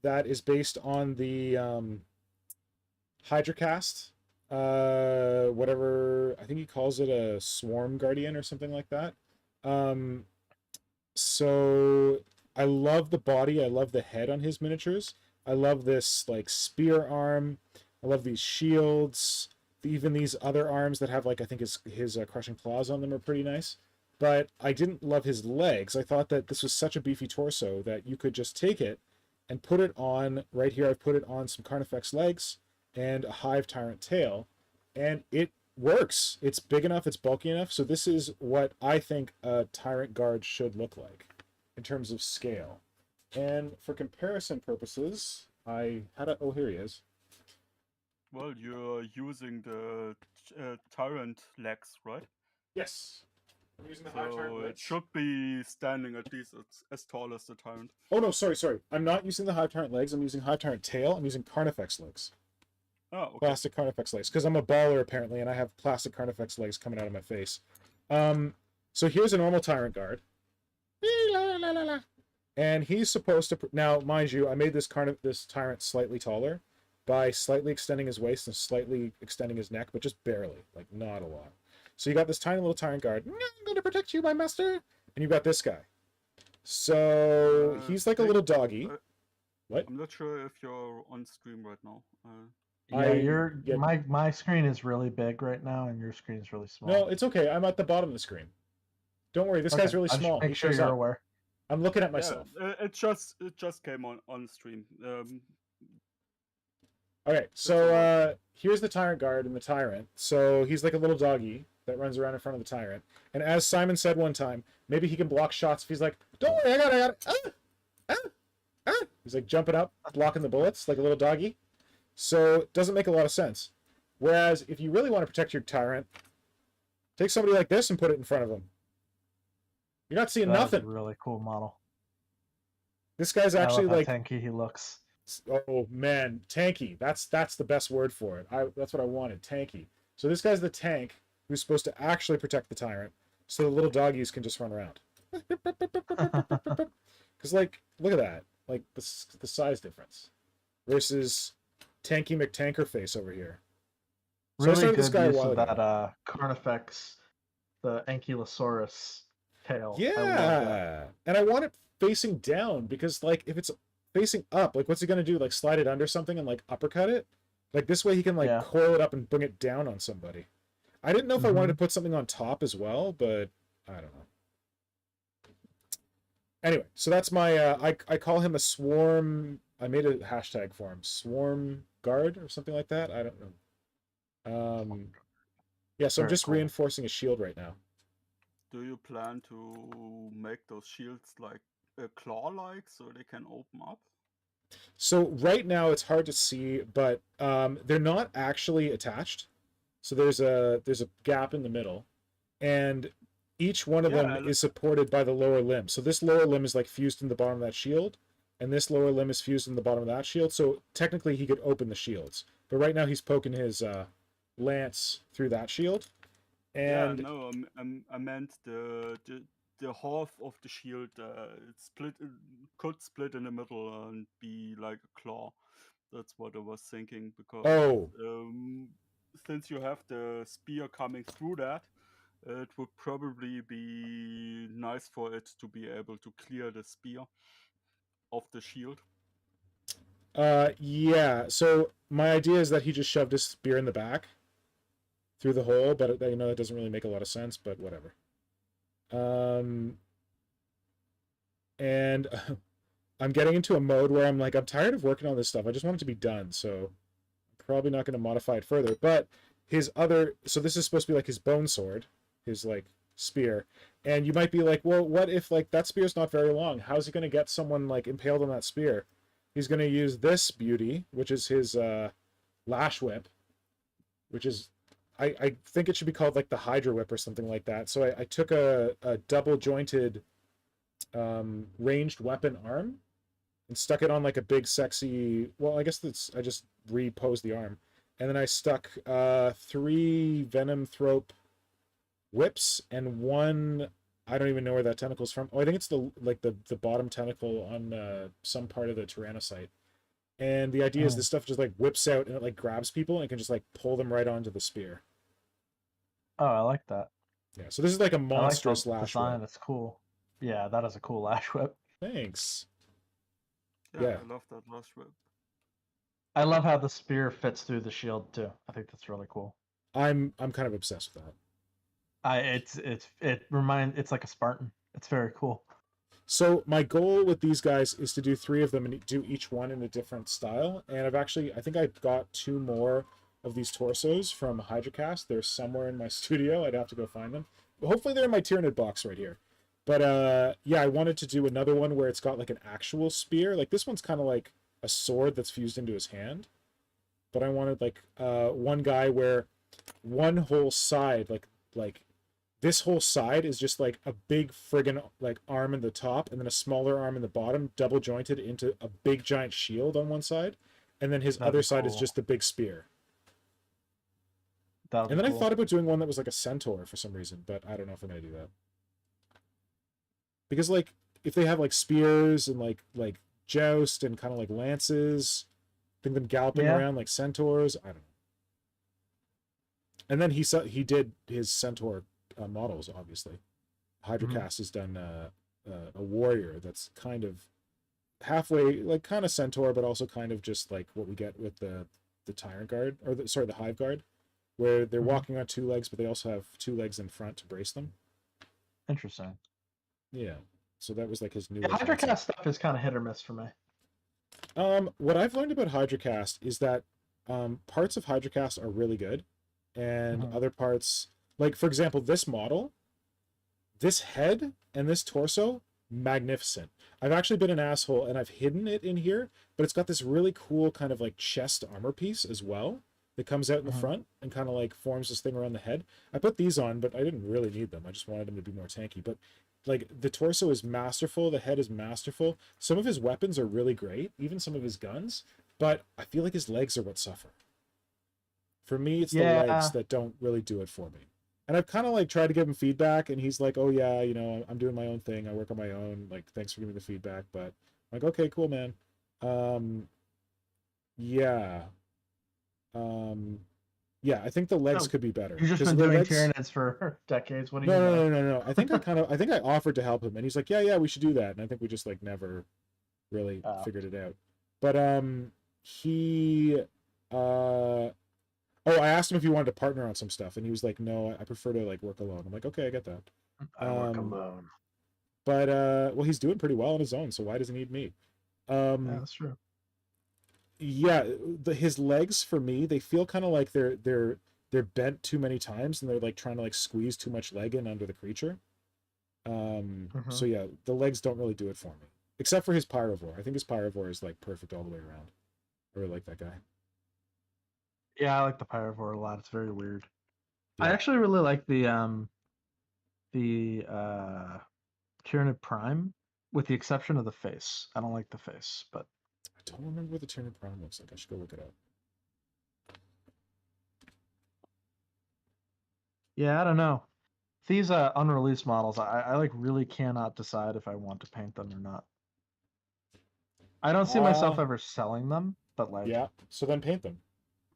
that is based on the Hydracast. Whatever, I think he calls it a Swarm Guardian or something like that. So I love the body. I love the head on his miniatures. I love this like spear arm. I love these shields. Even these other arms that have like, I think his crushing claws on them are pretty nice. But I didn't love his legs. I thought that this was such a beefy torso that you could just take it and put it on, right here I've put it on some Carnifex legs and a Hive Tyrant tail, and it works. It's big enough, it's bulky enough, so this is what I think a Tyrant Guard should look like in terms of scale. And for comparison purposes, I had a, oh, here he is. Well, you're using the Tyrant legs, right? Yes. I'm using the Hive Tyrant So it legs. should be standing at least as tall as the Tyrant. Oh no, sorry. I'm not using the Hive Tyrant legs, I'm using Hive Tyrant tail, I'm using Carnifex legs. Oh, okay. Plastic Carnifex legs, because I'm a baller apparently, and I have plastic Carnifex legs coming out of my face. So here's a normal Tyrant Guard. And he's supposed to, now mind you, I made this Tyrant slightly taller by slightly extending his waist and slightly extending his neck, but just barely, like not a lot. So you got this tiny little Tyrant Guard. I'm going to protect you, my master. And you got this guy. So he's like a little doggy. What? I'm not sure if you're on stream right now. My screen is really big right now, and your screen is really small. No, it's okay. I'm at the bottom of the screen. Don't worry, this guy's really small. Make sure you're aware. I'm looking at myself. Yeah, it just came on stream. Okay, so here's the Tyrant Guard and the Tyrant. So he's like a little doggy that runs around in front of the Tyrant. And as Simon said one time, maybe he can block shots if he's like, don't worry, I got it. He's like jumping up, blocking the bullets like a little doggy. So it doesn't make a lot of sense. Whereas if you really want to protect your Tyrant, take somebody like this and put it in front of him. You're not seeing nothing. That's a really cool model. This guy's actually I love like how tanky he looks. Oh man, tanky. That's the best word for it. That's what I wanted, tanky. So this guy's the tank who's supposed to actually protect the Tyrant, so the little doggies can just run around. Because like, look at that, like the size difference versus Tanky McTankerface over here. So Really I started good this guy a use while of ago. that Carnifex, the Ankylosaurus tail. I love that. Yeah, and I want it facing down because like if it's facing up, like what's he gonna do? Like slide it under something and like uppercut it? Like this way he can like coil it up and bring it down on somebody. I didn't know if I wanted to put something on top as well, but I don't know. Anyway, so that's my I call him a swarm. I made a hashtag for him, swarm guard or something like that. I don't know. Yeah, so I'm just reinforcing a shield right now. Do you plan to make those shields like claw-like so they can open up? So right now it's hard to see, but they're not actually attached. So there's a gap in the middle, and each one of them is supported by the lower limb. So this lower limb is like fused in the bottom of that shield, and this lower limb is fused in the bottom of that shield. So technically he could open the shields, but right now he's poking his lance through that shield. And yeah, no, I meant the half of the shield could split in the middle and be like a claw. That's what I was thinking, because since you have the spear coming through that, it would probably be nice for it to be able to clear the spear of the shield. yeah. So my idea is that he just shoved his spear in the back through the hole, but you know that doesn't really make a lot of sense. But whatever. And I'm getting into a mode where I'm like, I'm tired of working on this stuff. I just want it to be done. So I'm probably not going to modify it further. But his other, so this is supposed to be like his bone sword, his like spear. And you might be like, well, what if like that spear's not very long? How's he going to get someone like impaled on that spear? He's going to use this beauty, which is his lash whip, which is, I think it should be called like the Hydra whip or something like that. So I took a double jointed ranged weapon arm and stuck it on like a big sexy, well, I guess I just reposed the arm, and then I stuck 3 venom thrope whips and 1, I don't even know where that tentacle's from. Oh, I think it's the bottom tentacle on some part of the Tyrannocyte. And the idea is this stuff just like whips out and it like grabs people and it can just like pull them right onto the spear. Oh, I like that. Yeah, so this is like a monstrous I like the lash design. whip. That's cool. Yeah, that is a cool lash whip. Thanks. Yeah, Yeah. I love that last whip. I love how the spear fits through the shield too. I think that's really cool. I'm kind of obsessed with that. It's like a Spartan. It's very cool. So my goal with these guys is to do 3 of them and do each one in a different style. And I think I've got 2 more of these torsos from Hydracast. They're somewhere in my studio. I'd have to go find them. But hopefully they're in my Tyranid box right here. But yeah, I wanted to do another one where it's got like an actual spear. Like this one's kind of like a sword that's fused into his hand. But I wanted like one guy where one whole side, like this whole side is just like a big friggin' like arm in the top and then a smaller arm in the bottom, double jointed into a big giant shield on one side, and then his That'd other be side is cool. just the big spear. That'd And be then I cool. thought about doing one that was like a centaur for some reason, but I don't know if I'm gonna do that. Because like if they have like spears and like joust and kind of like lances, think them galloping Yeah. around like centaurs, I don't know. And then he did his centaur models, obviously. Hydracast has done a warrior that's kind of halfway, like kind of centaur, but also kind of just like what we get with the Tyrant Guard, or the Hive Guard, where they're walking on 2 legs, but they also have 2 legs in front to brace them. Interesting. Yeah. So that was like his new. Yeah, Hydracast stuff is kind of hit or miss for me. What I've learned about Hydracast is that parts of Hydracast are really good, and other parts, like for example, this model, this head and this torso, magnificent. I've actually been an asshole and I've hidden it in here, but it's got this really cool kind of like chest armor piece as well that comes out in the front and kind of like forms this thing around the head. I put these on, but I didn't really need them. I just wanted them to be more tanky. But like the torso is masterful, the head is masterful. Some of his weapons are really great, even some of his guns, but I feel like his legs are what suffer. For me, it's the legs that don't really do it for me. And I've kind of like tried to give him feedback, and he's like, "Oh yeah, you know, I'm doing my own thing. I work on my own. Like, thanks for giving me the feedback." But I'm like, "Okay, cool, man." Yeah. Yeah, I think the legs could be better. You've just been doing Tyranids for decades. What do you know? No. I think I offered to help him, and he's like, "Yeah, we should do that." And I think we just like never really figured it out. But I asked him if he wanted to partner on some stuff, and he was like, "No, I prefer to like work alone." I'm like, "Okay, I get that." I work alone. But well, he's doing pretty well on his own, so why does he need me? Yeah, that's true. Yeah, his legs for me, they feel kind of like they're bent too many times, and they're like trying to like squeeze too much leg in under the creature. So yeah, the legs don't really do it for me, except for his Pyrovore. I think his Pyrovore is like perfect all the way around. I really like that guy. Yeah, I like the Pyrovore a lot. It's very weird. Yeah. I actually really like the Tyranid Prime. with the exception of the face. I don't like the face, but I don't remember what the Tyranid Prime looks like. I should go look it up. yeah, I don't know. These unreleased models, I like really cannot decide if I want to paint them or not. I don't see myself ever selling them, but like Yeah, so then paint them.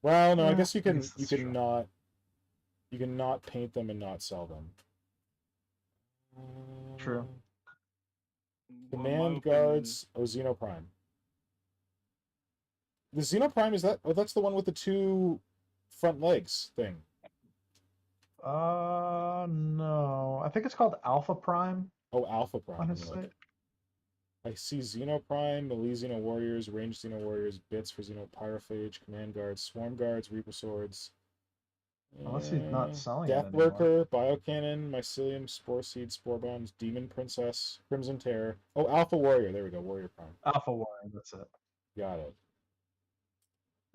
Well, no, I yeah, guess you can that's true. not paint them and not sell them. True. Well, in my Command opinion, guards. Oh, Xeno Prime. The Xeno Prime, is that? Oh, that's the one with the 2 front legs thing. No. I think it's called Alpha Prime, Oh, Alpha Prime. Let me honestly. look. I see Xeno Prime, Melee Xeno Warriors, Ranged Xeno Warriors, Bits for Xeno Pyrophage, Command Guards, Swarm Guards, Reaper Swords. Unless he's not selling it Death anymore. Lurker, Biocannon, Mycelium, Spore Seed, Spore Bombs, Demon Princess, Crimson Terror. Oh, Alpha Warrior. There we go. Warrior Prime. Alpha Warrior, that's it. Got it.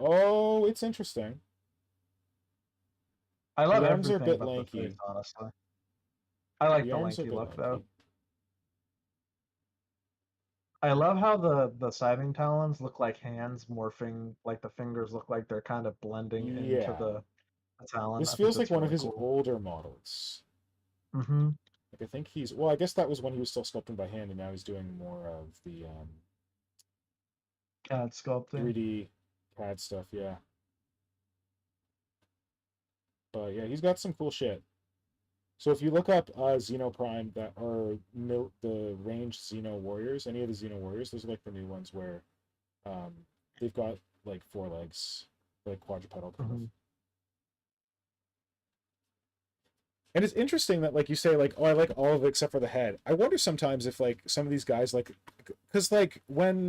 Oh, it's interesting. I love The arms are a everything bit but lanky. the face, honestly. I like the arms are a lanky bit look, lanky. though. I love how the scything talons look like hands morphing, like the fingers look like they're kind of blending into Yeah. the talon. This I think feels like that's one of really his cool. older models. Mm-hmm. Like I think he's well. I guess that was when he was still sculpting by hand, and now he's doing more of the CAD sculpting. 3D CAD stuff. Yeah. But yeah, he's got some cool shit. So if you look up Xeno Prime that are the ranged Xeno Warriors, any of the Xeno Warriors, those are like the new ones where they've got like 4 legs, like quadrupedal kind of. And it's interesting that like you say like, oh, I like all of it except for the head. I wonder sometimes if like some of these guys like, because like when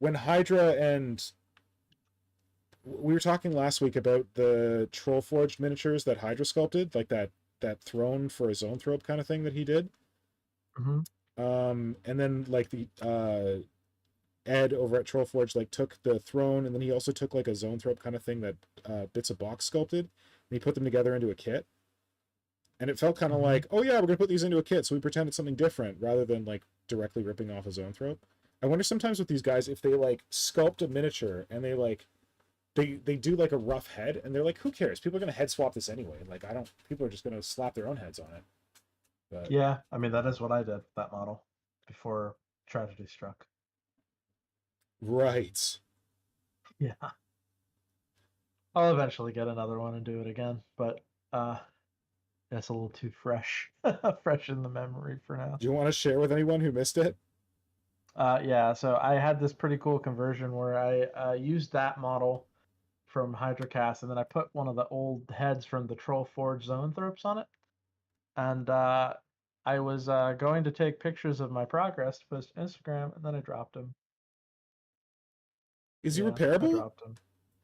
Hydra and we were talking last week about the Troll Forged miniatures that Hydra sculpted, like that throne for a zoanthrope kind of thing that he did. Mm-hmm. And then like the Ed over at Trollforge like took the throne, and then he also took like a zoanthrope kind of thing that Bits of Box sculpted, and he put them together into a kit. And it felt kind of like, oh yeah, we're gonna put these into a kit, so we pretend it's something different rather than like directly ripping off a zoanthrope. I wonder sometimes with these guys if they like sculpt a miniature and they like they do like a rough head, and they're like, who cares? People are gonna head swap this anyway. Like people are just gonna slap their own heads on it. But yeah, I mean that is what I did with that model before tragedy struck. Right. Yeah. I'll eventually get another one and do it again, but that's a little too fresh. Fresh in the memory for now. Do you want to share with anyone who missed it? Yeah, so I had this pretty cool conversion where I used that model from Hydracast, and then I put one of the old heads from the Troll Forge Zoanthropes on it. And I was going to take pictures of my progress to post to Instagram, and then I dropped him. Is he I repairable? dropped him.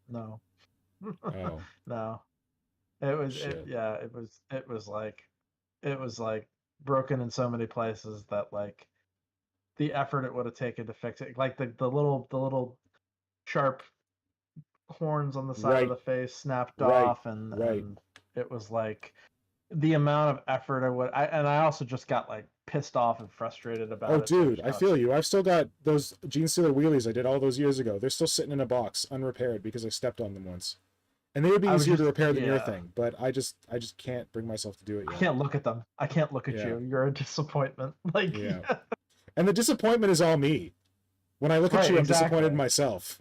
No. Oh. No. It was Shit. it was like broken in so many places that like the effort it would have taken to fix it, like the little sharp horns on the side of the face snapped off, and it was like the amount of effort I also just got like pissed off and frustrated about it. Oh, dude, I feel you. I've still got those Genestealer wheelies I did all those years ago. They're still sitting in a box, unrepaired, because I stepped on them once. And they would be easier to repair than your thing, but I just can't bring myself to do it yet. I can't look at them. I can't look at you. You're a disappointment. Like, yeah. And the disappointment is all me. When I look at you, I'm disappointed in myself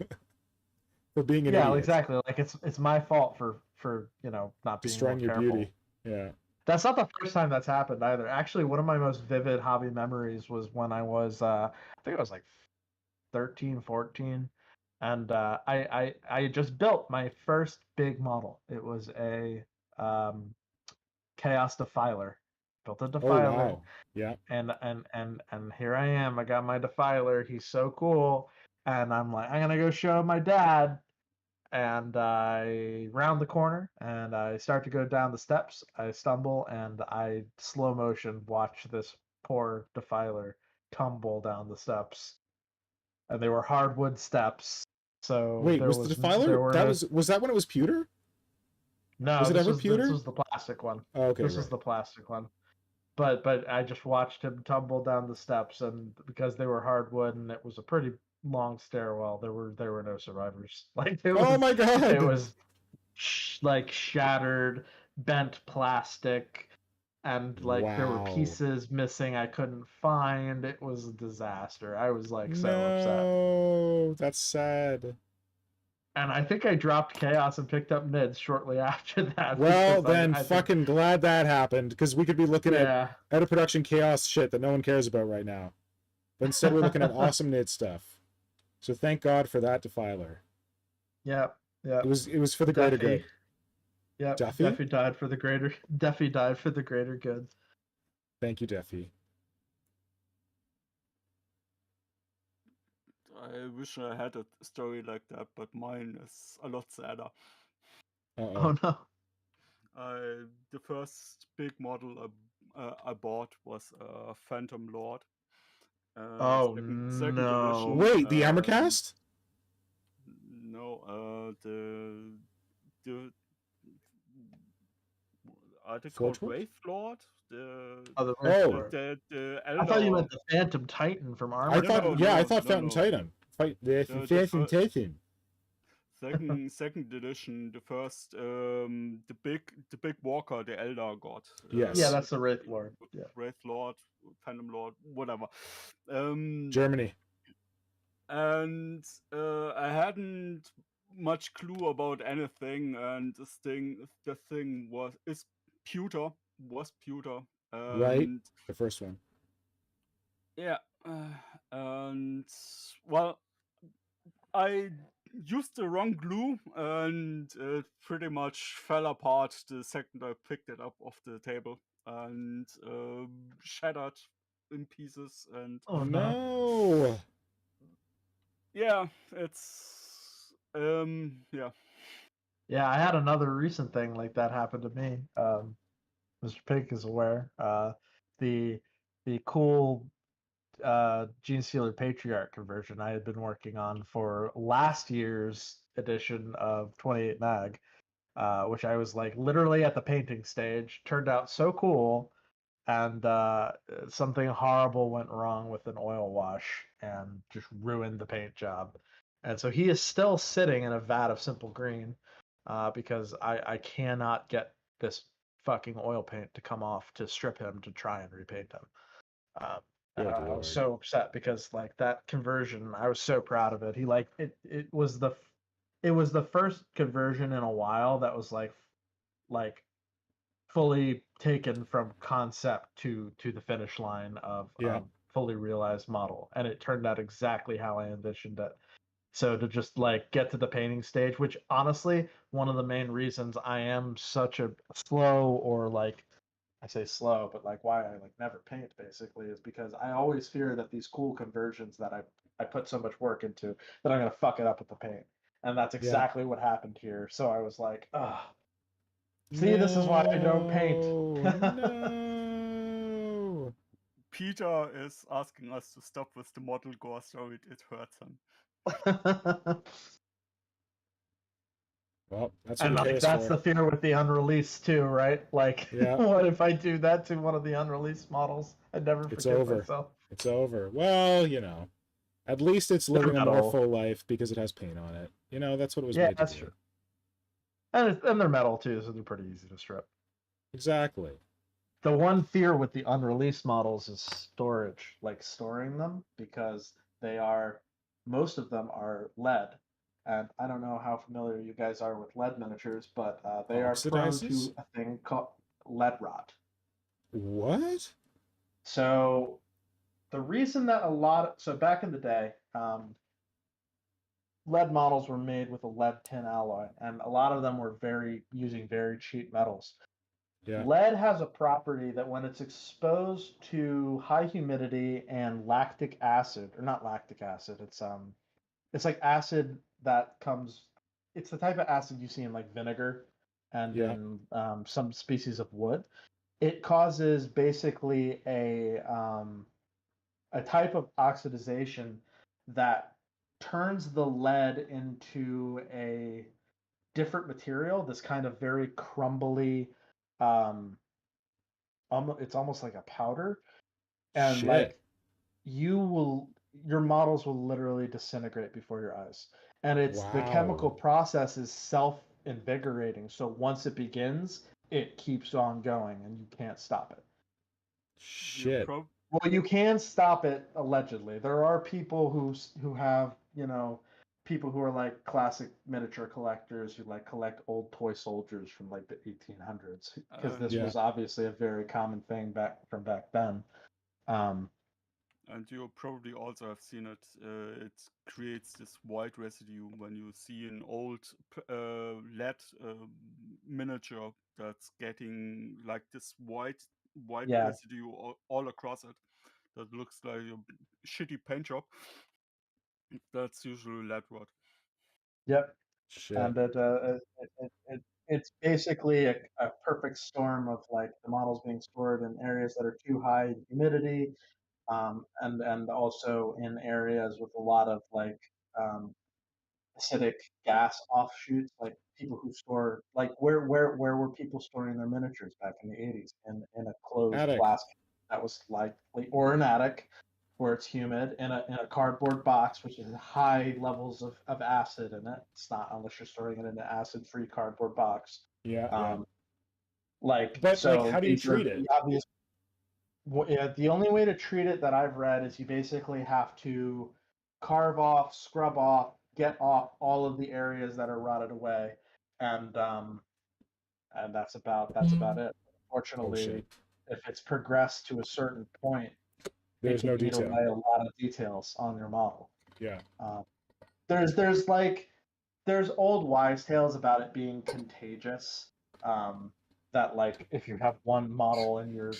for being an idiot. Yeah, exactly. Like it's my fault for not being destroying your beauty. Yeah. That's not the first time that's happened either. Actually, one of my most vivid hobby memories was when I was I think I was like 13, 14. And I just built my first big model. It was a Chaos Defiler. Built a Defiler. Oh, wow. Yeah. And here I am. I got my Defiler. He's so cool. And I'm like, I'm gonna go show my dad. And I round the corner and I start to go down the steps. I stumble and I slow motion watch this poor Defiler tumble down the steps. And they were hardwood steps. So wait, was the Defiler? Was that when it was pewter? No, was it ever pewter? This was the plastic one. Oh, okay, this was the plastic one. but I just watched him tumble down the steps, and because they were hardwood and it was a pretty long stairwell, there were no survivors. Like Oh my god! it was like shattered, bent plastic, and like there were Wow. pieces missing I couldn't find. It was a disaster. I was like so upset. No, that's sad. And I think I dropped Chaos and picked up Nids shortly after that. Well, because then I think, fucking glad that happened, because we could be looking at yeah, out of production chaos shit that no one cares about right now. But instead, we're looking at awesome Nid stuff. So thank God for that defiler. yep, yep. It was for the greater Duffy. good. Yep, Duffy? Duffy died for the greater. Duffy died for the greater good. Thank you, Duffy. I wish I had a story like that, but mine is a lot sadder. Oh no. The first big model I bought was a Phantom Lord. Oh Second no. edition. Wait, the Hammercast? No, the are they Forge called Wolf? Wraith Lord? The Oh, Oh. the I thought you Eldar. meant the Phantom Titan from Armor. I No, thought, no, yeah, I no, thought no, Fountain no. Titan. Fight the Fountain Titan. Second edition, the first, the big walker, the Eldar god. Yes. Yeah, that's the Wraith Lord. Yeah. Wraith Lord, Phantom Lord, whatever. Germany. And I hadn't much clue about anything, and the thing was pewter. Right. The first one. Yeah, and well, I used the wrong glue, and it pretty much fell apart the second I picked it up off the table, and shattered in pieces. And Oh no. No. yeah, it's yeah. Yeah, I had another recent thing like that happen to me. Mr. Pink is aware. The cool Genestealer Patriarch conversion I had been working on for last year's edition of 28 Mag, which I was like literally at the painting stage. Turned out so cool, and something horrible went wrong with an oil wash and just ruined the paint job. And so he is still sitting in a vat of simple green, because I cannot get this fucking oil paint to come off to strip him to try and repaint him. Good I was lord. so upset because like that conversion, I was so proud of it. He like it was the first conversion in a while that was like fully taken from concept to the finish line of Yeah. fully realized model, and it turned out exactly how I envisioned it. So to just like get to the painting stage, which honestly, one of the main reasons I am such a slow, or like I say slow, but like why I like never paint basically is because I always fear that these cool conversions that I put so much work into, that I'm gonna fuck it up with the paint. And that's exactly what happened here. So I was like, ah, see, this is why I don't paint. No. Peter is asking us to stop with the model gore story. It hurts him. Well, that's And what it like pays that's for. the fear with the unreleased too, right? Like, Yeah. what if I do that to one of the unreleased models? I'd never It's forgive over. myself. It's over. Well, you know, at least it's They're living a more metal. full life because it has paint on it. You know, that's what it was Yeah, made to that's do. true. And they're metal too, so they're pretty easy to strip. Exactly. The one fear with the unreleased models is storage, like storing them, because most of them are lead. And I don't know how familiar you guys are with lead miniatures, but they are prone Oxidizes? to a thing called lead rot. What? So the reason that so back in the day, lead models were made with a lead tin alloy, and a lot of them were using very cheap metals. Yeah. Lead has a property that when it's exposed to high humidity and lactic acid, or not lactic acid, it's like acid that comes. It's the type of acid you see in like vinegar and Yeah. in some species of wood. It causes basically a type of oxidization that turns the lead into a different material, this kind of very crumbly, it's almost like a powder, and Shit. like your models will literally disintegrate before your eyes. And it's the chemical Wow. process is self-invigorating. So once it begins, it keeps on going and you can't stop it. You Shit. prob- Well, you can stop it allegedly. There are people who have, people who are like classic miniature collectors who like collect old toy soldiers from like the 1800s because this Yeah. was obviously a very common thing back then. Um, And you probably also have seen it. It creates this white residue when you see an old lead miniature that's getting like this white yeah, residue all across it. That looks like a shitty paint job. That's usually lead rot. yep. Shit. And it's basically a perfect storm of like the models being stored in areas that are too high in humidity, and also in areas with a lot of like um, acidic gas offshoots, like people who store like where were people storing their miniatures back in the 80s in a closed Attic. glass that was likely, or an attic where it's humid, in a cardboard box which has high levels of acid in it. It's not unless you're storing it in an acid free cardboard box. Yeah. Yeah. um like, But like, so how do you these are treat it? the obvious. Yeah, the only way to treat it that I've read is you basically have to carve off, scrub off, get off all of the areas that are rotted away, and that's about it. Oh shit. Fortunately, if it's progressed to a certain point, it There's can no eat detail. away a lot of details on your model. Yeah. Um, there's like there's old wise tales about it being contagious. That like if you have one model in your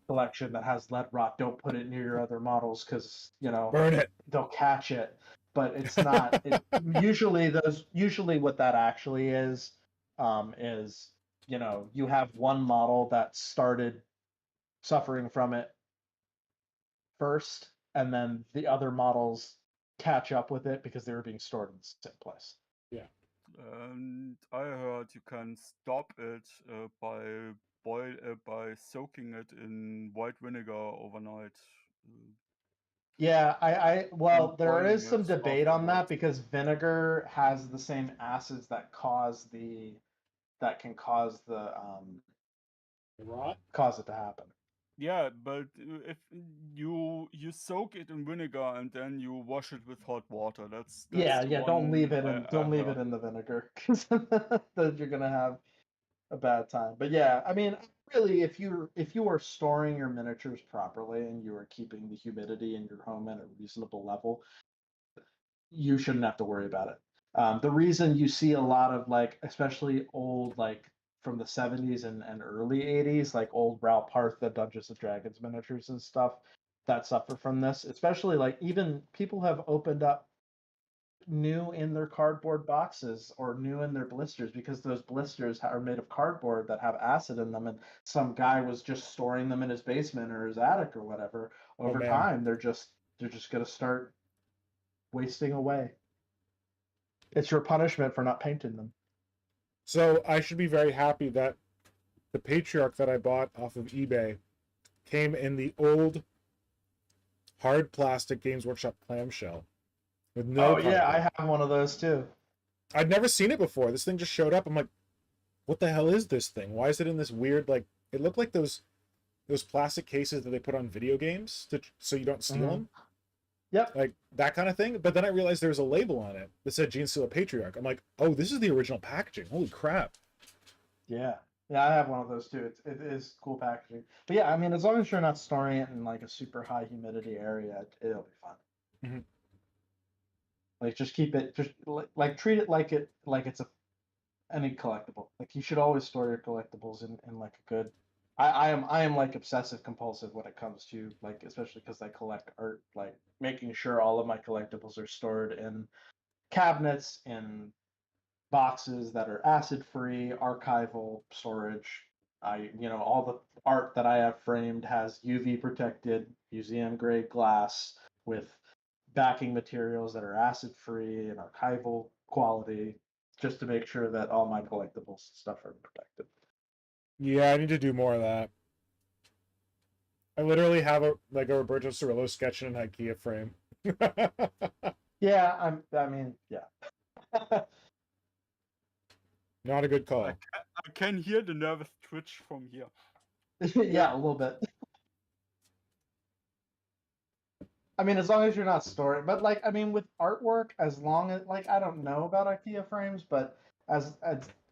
collection that has lead rot, don't put it near your other models because Burn it. they'll catch it. But it's not. Usually what that actually is you have one model that started suffering from it first, and then the other models catch up with it because they were being stored in the same place. Yeah. And I heard you can stop it by soaking it in white vinegar overnight. Uh, Yeah, and well, there boiling is some it debate on that afterwards. because vinegar has the same acids that can Rot. cause it to happen. Yeah, but if you soak it in vinegar and then you wash it with hot water, that's Yeah, the yeah, don't leave one it in I don't leave heard. it in the vinegar because then you're gonna have a bad time. But yeah, I mean, really, if you are storing your miniatures properly and you are keeping the humidity in your home at a reasonable level, you shouldn't have to worry about it. The reason you see a lot of like, especially old, like from the 70s and early 80s, like old Ral Partha Dungeons and Dragons miniatures and stuff that suffer from this, especially like even people have opened up new in their cardboard boxes or new in their blisters because those blisters are made of cardboard that have acid in them, and some guy was just storing them in his basement or his attic or whatever. Oh Over man. time, they're just going to start wasting away. It's your punishment for not painting them. So I should be very happy that the Patriarch that I bought off of eBay came in the old hard plastic Games Workshop clamshell with no Oh yeah, I carbon. have one of those too. I'd never seen it before. This thing just showed up. I'm like, what the hell is this thing? Why is it in this weird, like, it looked like those plastic cases that they put on video games so you don't steal them. Yep. Like that kind of thing. But then I realized there was a label on it that said Genestealer Patriarch. I'm like, oh, this is the original packaging. Holy crap. Yeah. Yeah, I have one of those too. It is cool packaging. But yeah, I mean, as long as you're not storing it in like a super high humidity area, it'll be fine. Mm-hmm. Like just keep it, just like treat it like it's any collectible. Like you should always store your collectibles in like a good. I am like obsessive compulsive when it comes to like, especially because I collect art. Like making sure all of my collectibles are stored in cabinets, in boxes that are acid free, archival storage. All the art that I have framed has UV protected, museum grade glass with backing materials that are acid free and archival quality, just to make sure that all my collectibles stuff are protected. Yeah, I need to do more of that. I literally have a Roberto Cirillo sketch in an IKEA frame. Yeah, I mean, yeah. Not a good call. I can hear the nervous twitch from here. Yeah, a little bit. I mean, as long as you're not storing, but like, I mean, with artwork, as long as like, I don't know about IKEA frames, but as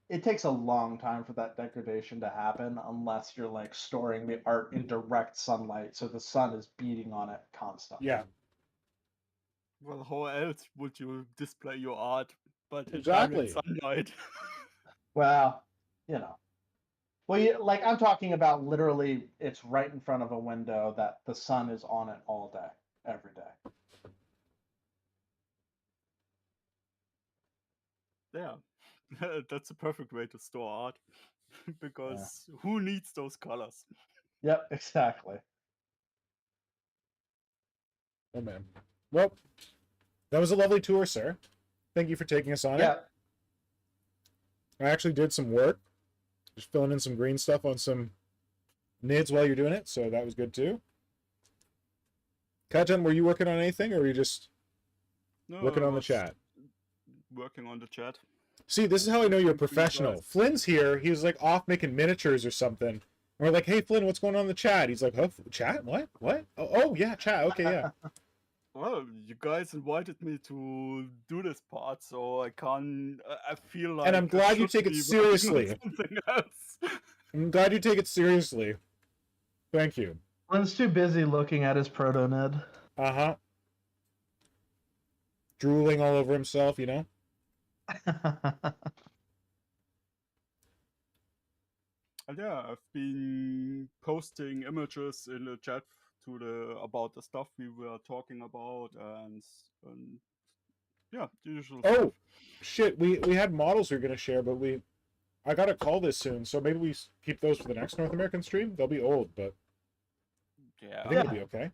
it takes a long time for that degradation to happen unless you're like storing the art in direct sunlight, so the sun is beating on it constantly. Yeah. Well, how else would you display your art but in Exactly. direct sunlight? Well, you know. Well, like I'm talking about literally, it's right in front of a window that the sun is on it all day, every day. Yeah, that's a perfect way to store art because who needs those colors? Yep, exactly. Oh man. Well, that was a lovely tour, sir. Thank you for taking us on it. I actually did some work, just filling in some green stuff on some nids while you're doing it, so that was good too. Kajan, were you working on anything, or were you just working on the chat? Working on the chat. See, this is how I know you're a professional. Flynn's here. He was like off making miniatures or something. And we're like, hey, Flynn, what's going on in the chat? He's like, huh, chat? What? Oh, yeah, chat. Okay, yeah. Well, you guys invited me to do this part, so I can't. I feel like. And I'm glad you take it seriously. Something else. I'm glad you take it seriously. Thank you. Flynn's too busy looking at his ProtoNid. Uh-huh. Drooling all over himself, you know? And yeah, I've been posting images in the chat about the stuff we were talking about, and yeah, the usual stuff. Shit, we had models we were gonna share, but I gotta call this soon, so maybe we keep those for the next North American stream. They'll be old, but yeah, I think it'll be okay.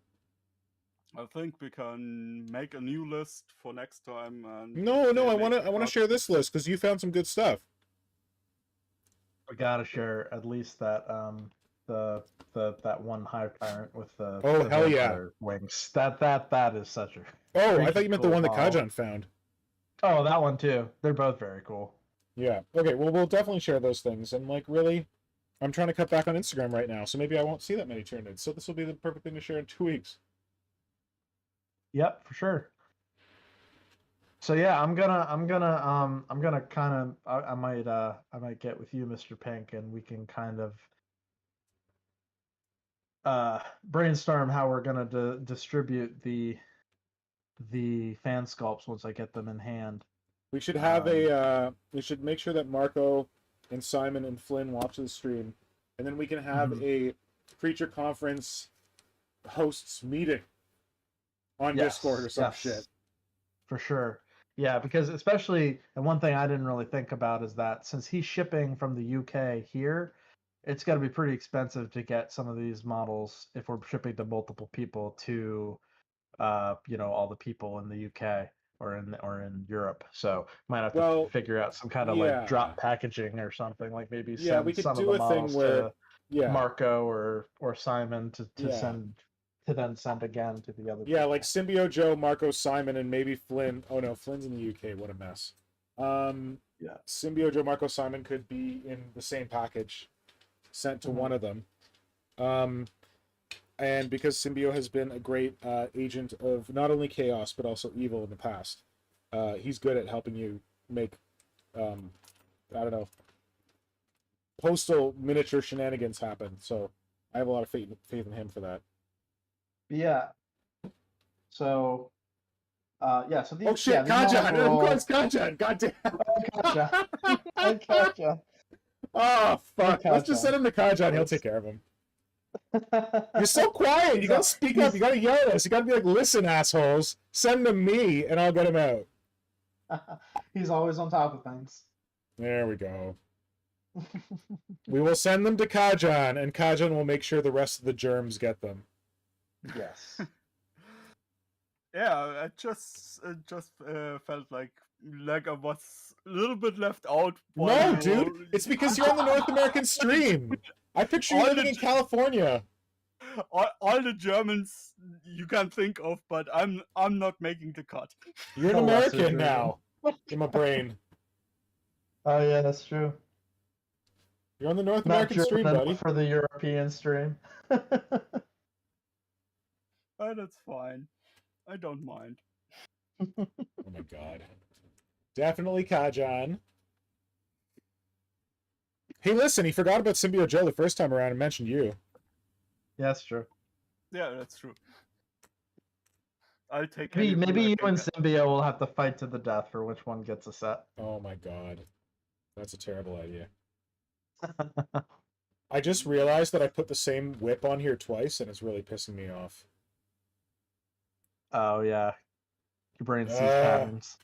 I think we can make a new list for next time. And no, I wanna share this list because you found some good stuff. We gotta share at least that that one hive tyrant with the hell yeah wings. That is such a I thought you meant cool the one that model. Kajan found. Oh, that one too. They're both very cool. Yeah. Okay. Well, we'll definitely share those things. And like, really, I'm trying to cut back on Instagram right now, so maybe I won't see that many Tyranids. So this will be the perfect thing to share in 2 weeks. Yep, for sure. So yeah, I'm gonna kind of I might get with you, Mr. Pink, and we can kind of brainstorm how we're gonna distribute the Fansculpts once I get them in hand. We should have we should make sure that Marco and Simon and Flynn watch the stream, and then we can have a Creature Conference hosts meeting on Discord or some shit. For sure. Yeah, because especially, and one thing I didn't really think about is that since he's shipping from the UK here, it's got to be pretty expensive to get some of these models if we're shipping to multiple people to, all the people in the UK or in Europe. So might have to figure out some kind of like drop packaging or something, like maybe send we could some do of the a thing models where to Marco or Simon to send. To then send again to the other people. Like Symbio Joe, Marco, Simon, and maybe Flynn. Oh no, Flynn's in the UK. What a mess. Symbio Joe, Marco, Simon could be in the same package sent to one of them. And because Symbio has been a great agent of not only chaos but also evil in the past, he's good at helping you make I don't know, postal miniature shenanigans happen. So I have a lot of faith in him for that. Yeah. So, So these. Oh shit, Kajan! Of course, Kajan. Goddamn. Kajan. Oh fuck! Let's just send him to Kajan. He'll take care of him. You're so quiet. You gotta speak up. You gotta yell at us. You gotta be like, "Listen, assholes, send them me, and I'll get him out." He's always on top of things. There we go. We will send them to Kajan, and Kajan will make sure the rest of the germs get them. Yes. Yeah, I just felt like I was a little bit left out. No, dude, it's because you're on the North American stream. I picture you living in California. all the Germans you can think of, but I'm not making the cut. You're an The lesser American German. now. In my brain. Oh yeah, that's true. You're on the North Not American German stream, enough buddy. for the European stream. Oh, that's fine. I don't mind. Oh my god. Definitely Kajan. Hey, listen, he forgot about Symbiote Joe the first time around and mentioned you. Yeah, that's true. Yeah, that's true. I'll take Maybe any you I and can get. Symbio will have to fight to the death for which one gets a set. Oh my god. That's a terrible idea. I just realized that I put the same whip on here twice and it's really pissing me off. Oh yeah. Your brain sees patterns.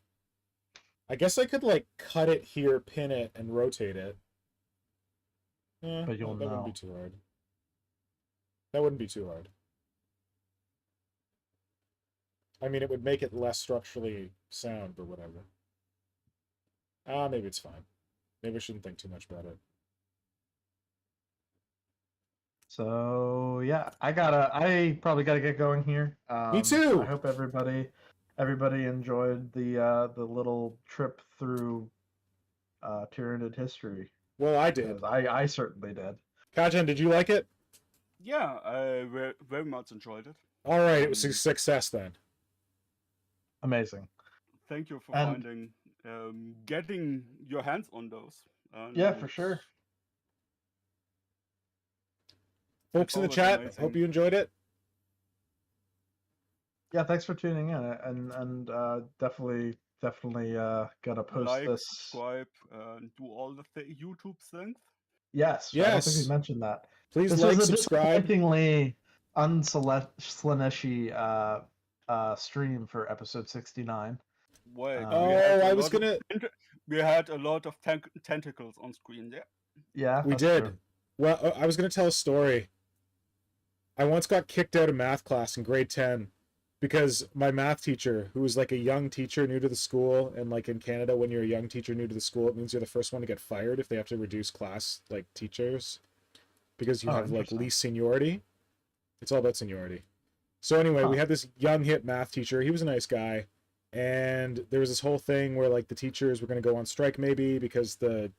I guess I could like cut it here, pin it, and rotate it. Yeah, But you'll that wouldn't be know. too hard. That wouldn't be too hard. I mean, it would make it less structurally sound, but whatever. Maybe it's fine. Maybe I shouldn't think too much about it. So yeah, I probably gotta get going here. Me too! I hope everybody enjoyed the little trip through Tyranid history. Well, I did. 'Cause I certainly did. Kajan, did you like it? Yeah, I very much enjoyed it. All right, it was a success then. Amazing. Thank you for And- finding, getting your hands on those. Yeah, for sure. Folks in the always chat, amazing. hope you enjoyed it. Yeah, thanks for tuning in, and definitely gonna post Like, this. subscribe, and do all the YouTube things. Yes, I don't think Yes. we mentioned that. Please This like, was a subscribe. disappointingly unslinishy stream for episode 69. Wait, Oh, we had a lot of tentacles on screen. Yeah. Yeah, We that's did. true. Well, I was going to tell a story. I once got kicked out of math class in grade 10 because my math teacher, who was like a young teacher new to the school, and like in Canada, when you're a young teacher new to the school, it means you're the first one to get fired if they have to reduce class, like teachers, because you Oh, have like interesting. least seniority. It's all about seniority. So anyway, we Huh. had this young hip math teacher. He was a nice guy. And there was this whole thing where like the teachers were going to go on strike maybe because the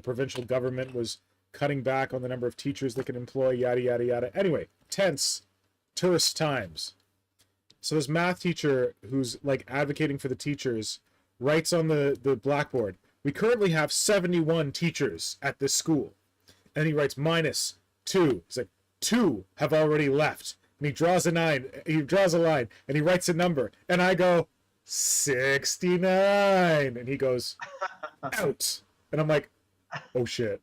provincial government was cutting back on the number of teachers they could employ, yada, yada, yada. Anyway, tense tourist times. So this math teacher who's like advocating for the teachers writes on the blackboard, we currently have 71 teachers at this school. And he writes -2. He's like, 2 have already left. And he draws a line, and he writes a number. And I go, 69. And he goes, out. And I'm like, oh shit.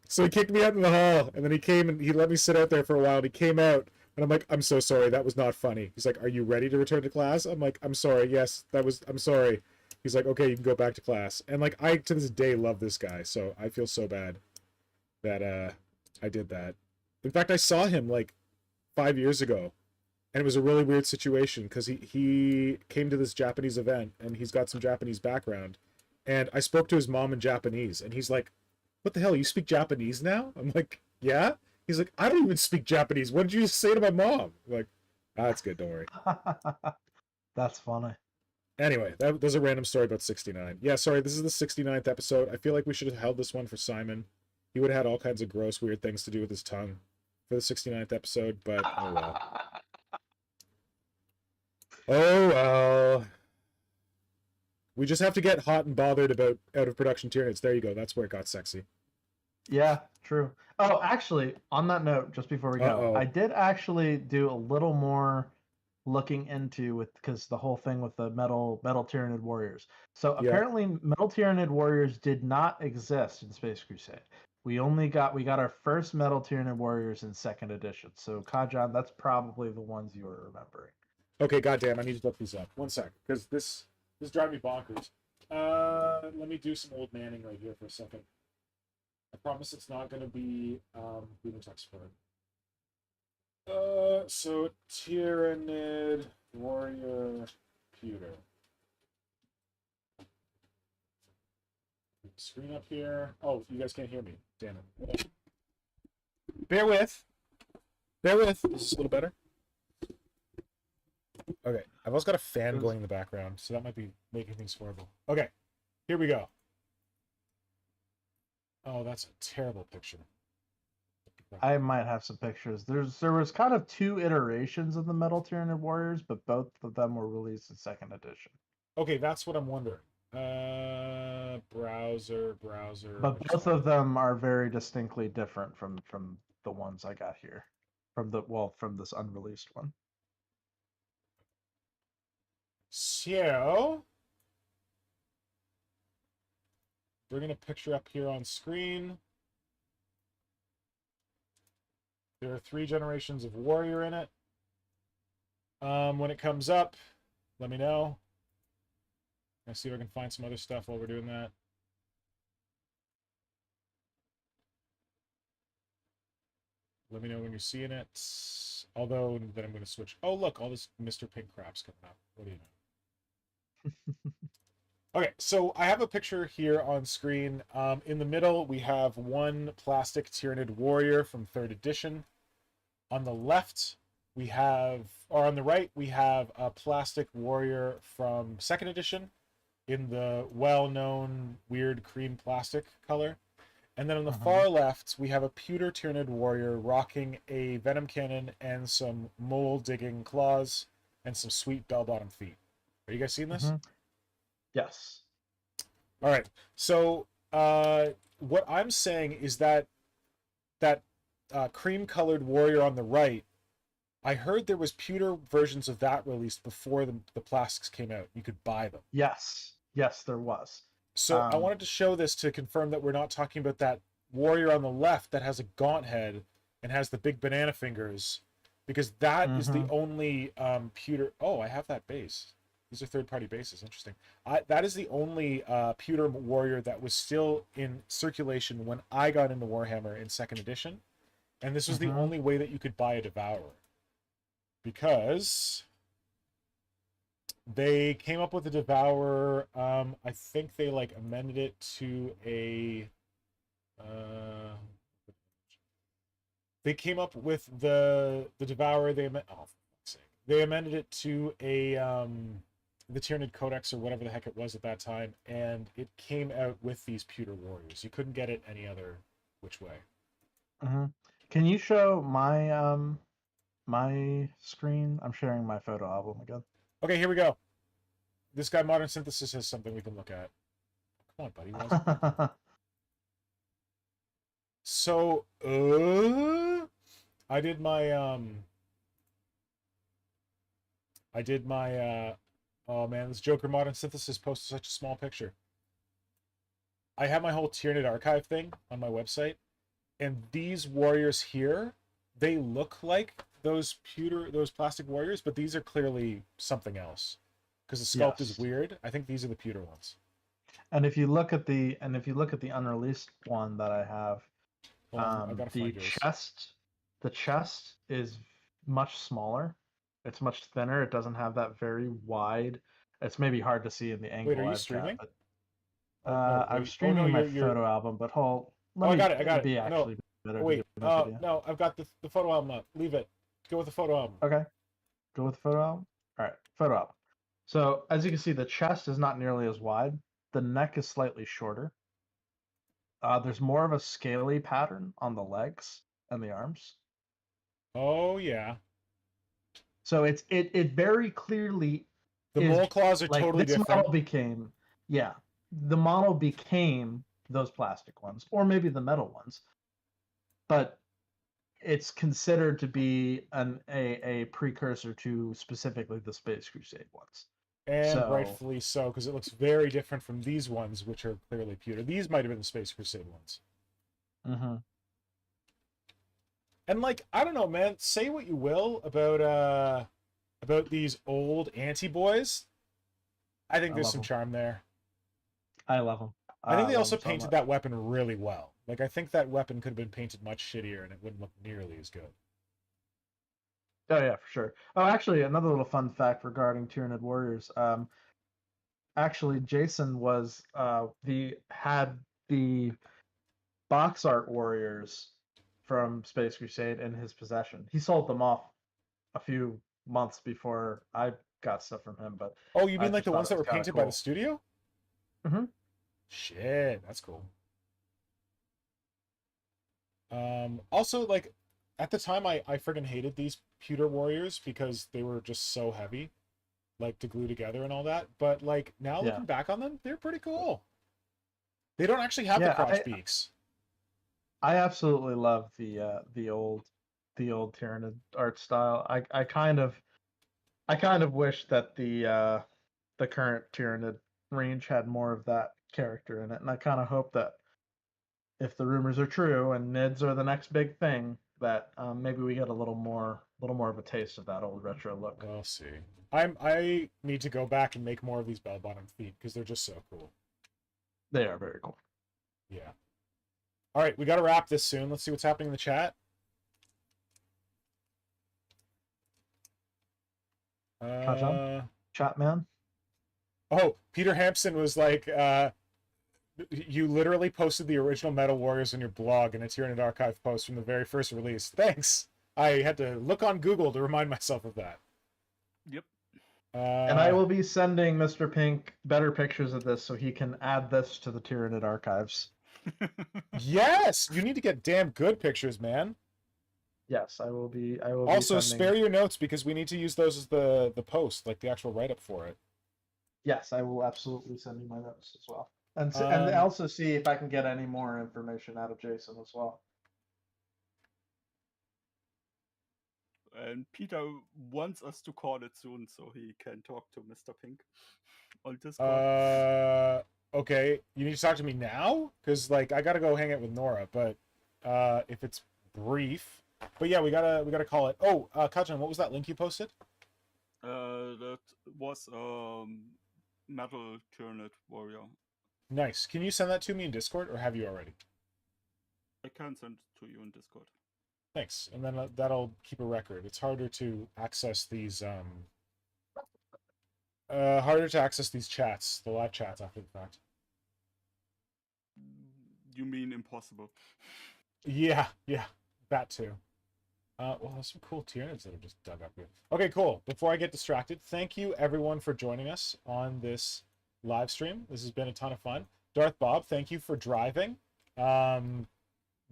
So he kicked me out in the hall, and then he came and he let me sit out there for a while, and he came out, and I'm like, I'm so sorry, that was not funny. He's like, are you ready to return to class? I'm like, I'm sorry, yes, I'm sorry. He's like, okay, you can go back to class. And like, I to this day love this guy, so I feel so bad that I did that. In fact, I saw him like 5 years ago, and it was a really weird situation because he came to this Japanese event, and he's got some Japanese background, and I spoke to his mom in Japanese, and he's like, what the hell, you speak Japanese now? I'm like, yeah. He's like, I don't even speak Japanese. What did you say to my mom? I'm like, that's good, don't worry. That's funny. Anyway, there's a random story about 69. Yeah, sorry, this is the 69th episode. I feel like we should have held this one for Simon. He would have had all kinds of gross, weird things to do with his tongue for the 69th episode, but oh well. Oh well. We just have to get hot and bothered about out of production Tyranids. There you go. That's where it got sexy. Yeah, true. Oh, actually, on that note, just before we go, Uh-oh. I did actually do a little more looking into because the whole thing with the metal Tyranid warriors. So Yeah. apparently, metal Tyranid warriors did not exist in Space Crusade. We got our first metal Tyranid warriors in 2nd edition. So Kajan, that's probably the ones you were remembering. Okay, goddamn, I need to look these up. 1 sec, because this drives me bonkers. Let me do some old manning right here for a second. I promise it's not going to be Luna's expert. So Tyranid warrior computer. Screen up here. Oh, you guys can't hear me. Damn it. Bear with. Bear with. Is this a little better? Okay. I've also got a fan going in the background, so that might be making things horrible. Okay. Here we go. Oh, that's a terrible picture. I might have some pictures. There was kind of two iterations of the Metal Tyranid Warriors, but both of them were released in second edition. Okay, that's what I'm wondering. Browser. But both of them are very distinctly different from the ones I got here. From this unreleased one. So, bringing a picture up here on screen. There are 3 generations of warrior in it. When it comes up, let me know. I'll see if I can find some other stuff while we're doing that. Let me know when you're seeing it. Although, then I'm going to switch. Oh, look, all this Mr. Pink crap's coming up. What do you know? Okay, so I have a picture here on screen. In the middle, we have one plastic Tyranid warrior from 3rd edition. On the left, we have, or on the right, we have a plastic warrior from 2nd edition in the well-known weird cream plastic color. And then on the far left, we have a pewter Tyranid warrior rocking a venom cannon and some mole-digging claws and some sweet bell-bottom feet. Are you guys seeing this? Yes. All right. So what I'm saying is that cream-colored warrior on the right, I heard there was pewter versions of that released before the plastics came out. You could buy them. Yes, there was. So I wanted to show this to confirm that we're not talking about that warrior on the left that has a gaunt head and has the big banana fingers, because that is the only pewter. Oh, I have that base. These are third-party bases. Interesting. That is the only pewter warrior that was still in circulation when I got into Warhammer in 2nd edition, and this was the only way that you could buy a Devourer, because they came up with a Devourer. I think they like amended it to a. They came up with the Devourer. They amended it to a the Tyranid Codex or whatever the heck it was at that time, and it came out with these pewter warriors. You couldn't get it any other which way. Can you show my my screen? I'm sharing my photo album again. Okay, here we go. This guy, Modern Synthesis, has something we can look at. Come on, buddy. So, I did my, oh man, this Joker Modern Synthesis posted such a small picture. I have my whole Tyranid archive thing on my website, and these warriors here, they look like those plastic warriors, but these are clearly something else. Because the sculpt is weird. I think these are the pewter ones. And if you look at the unreleased one that I have, the chest is much smaller. It's much thinner. It doesn't have that very wide. It's maybe hard to see in the angle. Wait, are you streaming? I'm streaming my photo album, but I got it. Be actually better. Wait, no, I've got the photo album up. Leave it. Go with the photo album. Okay. Go with the photo album? All right, photo album. So, as you can see, the chest is not nearly as wide. The neck is slightly shorter. There's more of a scaly pattern on the legs and the arms. Oh, yeah. So, it very clearly... The mole claws are totally different. The model became those plastic ones, or maybe the metal ones. But it's considered to be a precursor to specifically the Space Crusade ones. And rightfully so, because it looks very different from these ones, which are clearly pewter. These might have been the Space Crusade ones. And like, I don't know, man. Say what you will about these old anti-boys. I think there's some charm there. I love them. I think they also painted that weapon really well. Like, I think that weapon could have been painted much shittier, and it wouldn't look nearly as good. Oh yeah, for sure. Oh, actually, another little fun fact regarding Tyranid Warriors. Actually, Jason had the box art warriors from Space Crusade in his possession. He sold them off a few months before I got stuff from him, but Oh, you I mean like just the thought ones it that was were kinda painted by the cool. studio? Mhm. Shit, that's cool. Also, like, at the time, I friggin' hated these pewter warriors because they were just so heavy, like, to glue together and all that. But, like, now Yeah. looking back on them, they're pretty cool. They don't actually have the Yeah, crotch beaks. I absolutely love the old Tyranid art style. I kind of wish that the current Tyranid range had more of that character in it, and I kind of hope that if the rumors are true and Nids are the next big thing, that maybe we get a little more of a taste of that old retro look. We'll see. I need to go back and make more of these bell-bottom feet because they're just so cool. They are very cool. Yeah. All right, we got to wrap this soon. Let's see what's happening in the chat. Kajan? Chat man? Oh, Peter Hampson was like, you literally posted the original Metal Warriors on your blog, and it's here in an archive post from the very first release. Thanks. I had to look on Google to remind myself of that. Yep. And I will be sending Mr. Pink better pictures of this so he can add this to the Tyranid archives. Yes, you need to get damn good pictures, man. Yes, I will be. Also, be sending... spare your notes because we need to use those as the post, like the actual write-up for it. Yes, I will absolutely send you my notes as well, and also see if I can get any more information out of Jason as well. And Peter wants us to call it soon so he can talk to Mr. Pink on Discord. Okay, you need to talk to me now because like I gotta go hang out with Nora, but if it's brief, but yeah, we gotta call it. Oh, Kajan, what was that link you posted? That was Metal Tyranid Warrior. Nice. Can you send that to me in Discord, or have you already? I can send it to you in Discord. Thanks, and then that'll keep a record. It's harder to access these chats, the live chats after the fact. You mean impossible? Yeah, that too. Well, there's some cool Tyranids that are just dug up here. Okay, cool. Before I get distracted, thank you everyone for joining us on this live stream. This has been a ton of fun. Darth Bob, thank you for driving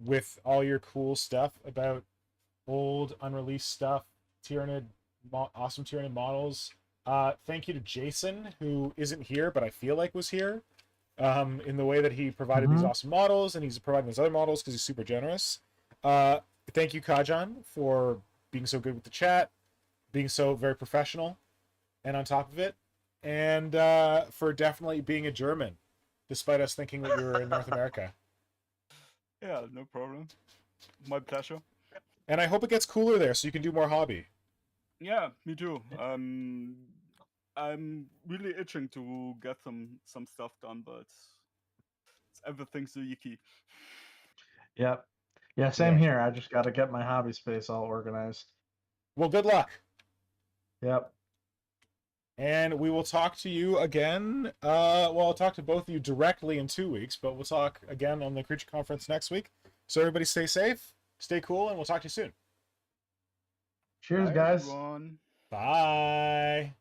with all your cool stuff about old unreleased stuff, awesome Tyranid models. Thank you to Jason, who isn't here, but I feel like was here, in the way that he provided these awesome models, and he's providing those other models because he's super generous. Thank you, Kajan, for being so good with the chat, being so very professional and on top of it, and for definitely being a German, despite us thinking that you were in North America. Yeah, no problem. My pleasure. And I hope it gets cooler there so you can do more hobby. Yeah, me too. I'm really itching to get some stuff done, but everything's so yucky. Yep. Yeah, same here. I just got to get my hobby space all organized. Well, good luck. Yep. And we will talk to you again. Well, I'll talk to both of you directly in 2 weeks, but we'll talk again on the Creature Conference next week. So everybody stay safe, stay cool, and we'll talk to you soon. Cheers, guys. Everyone. Bye.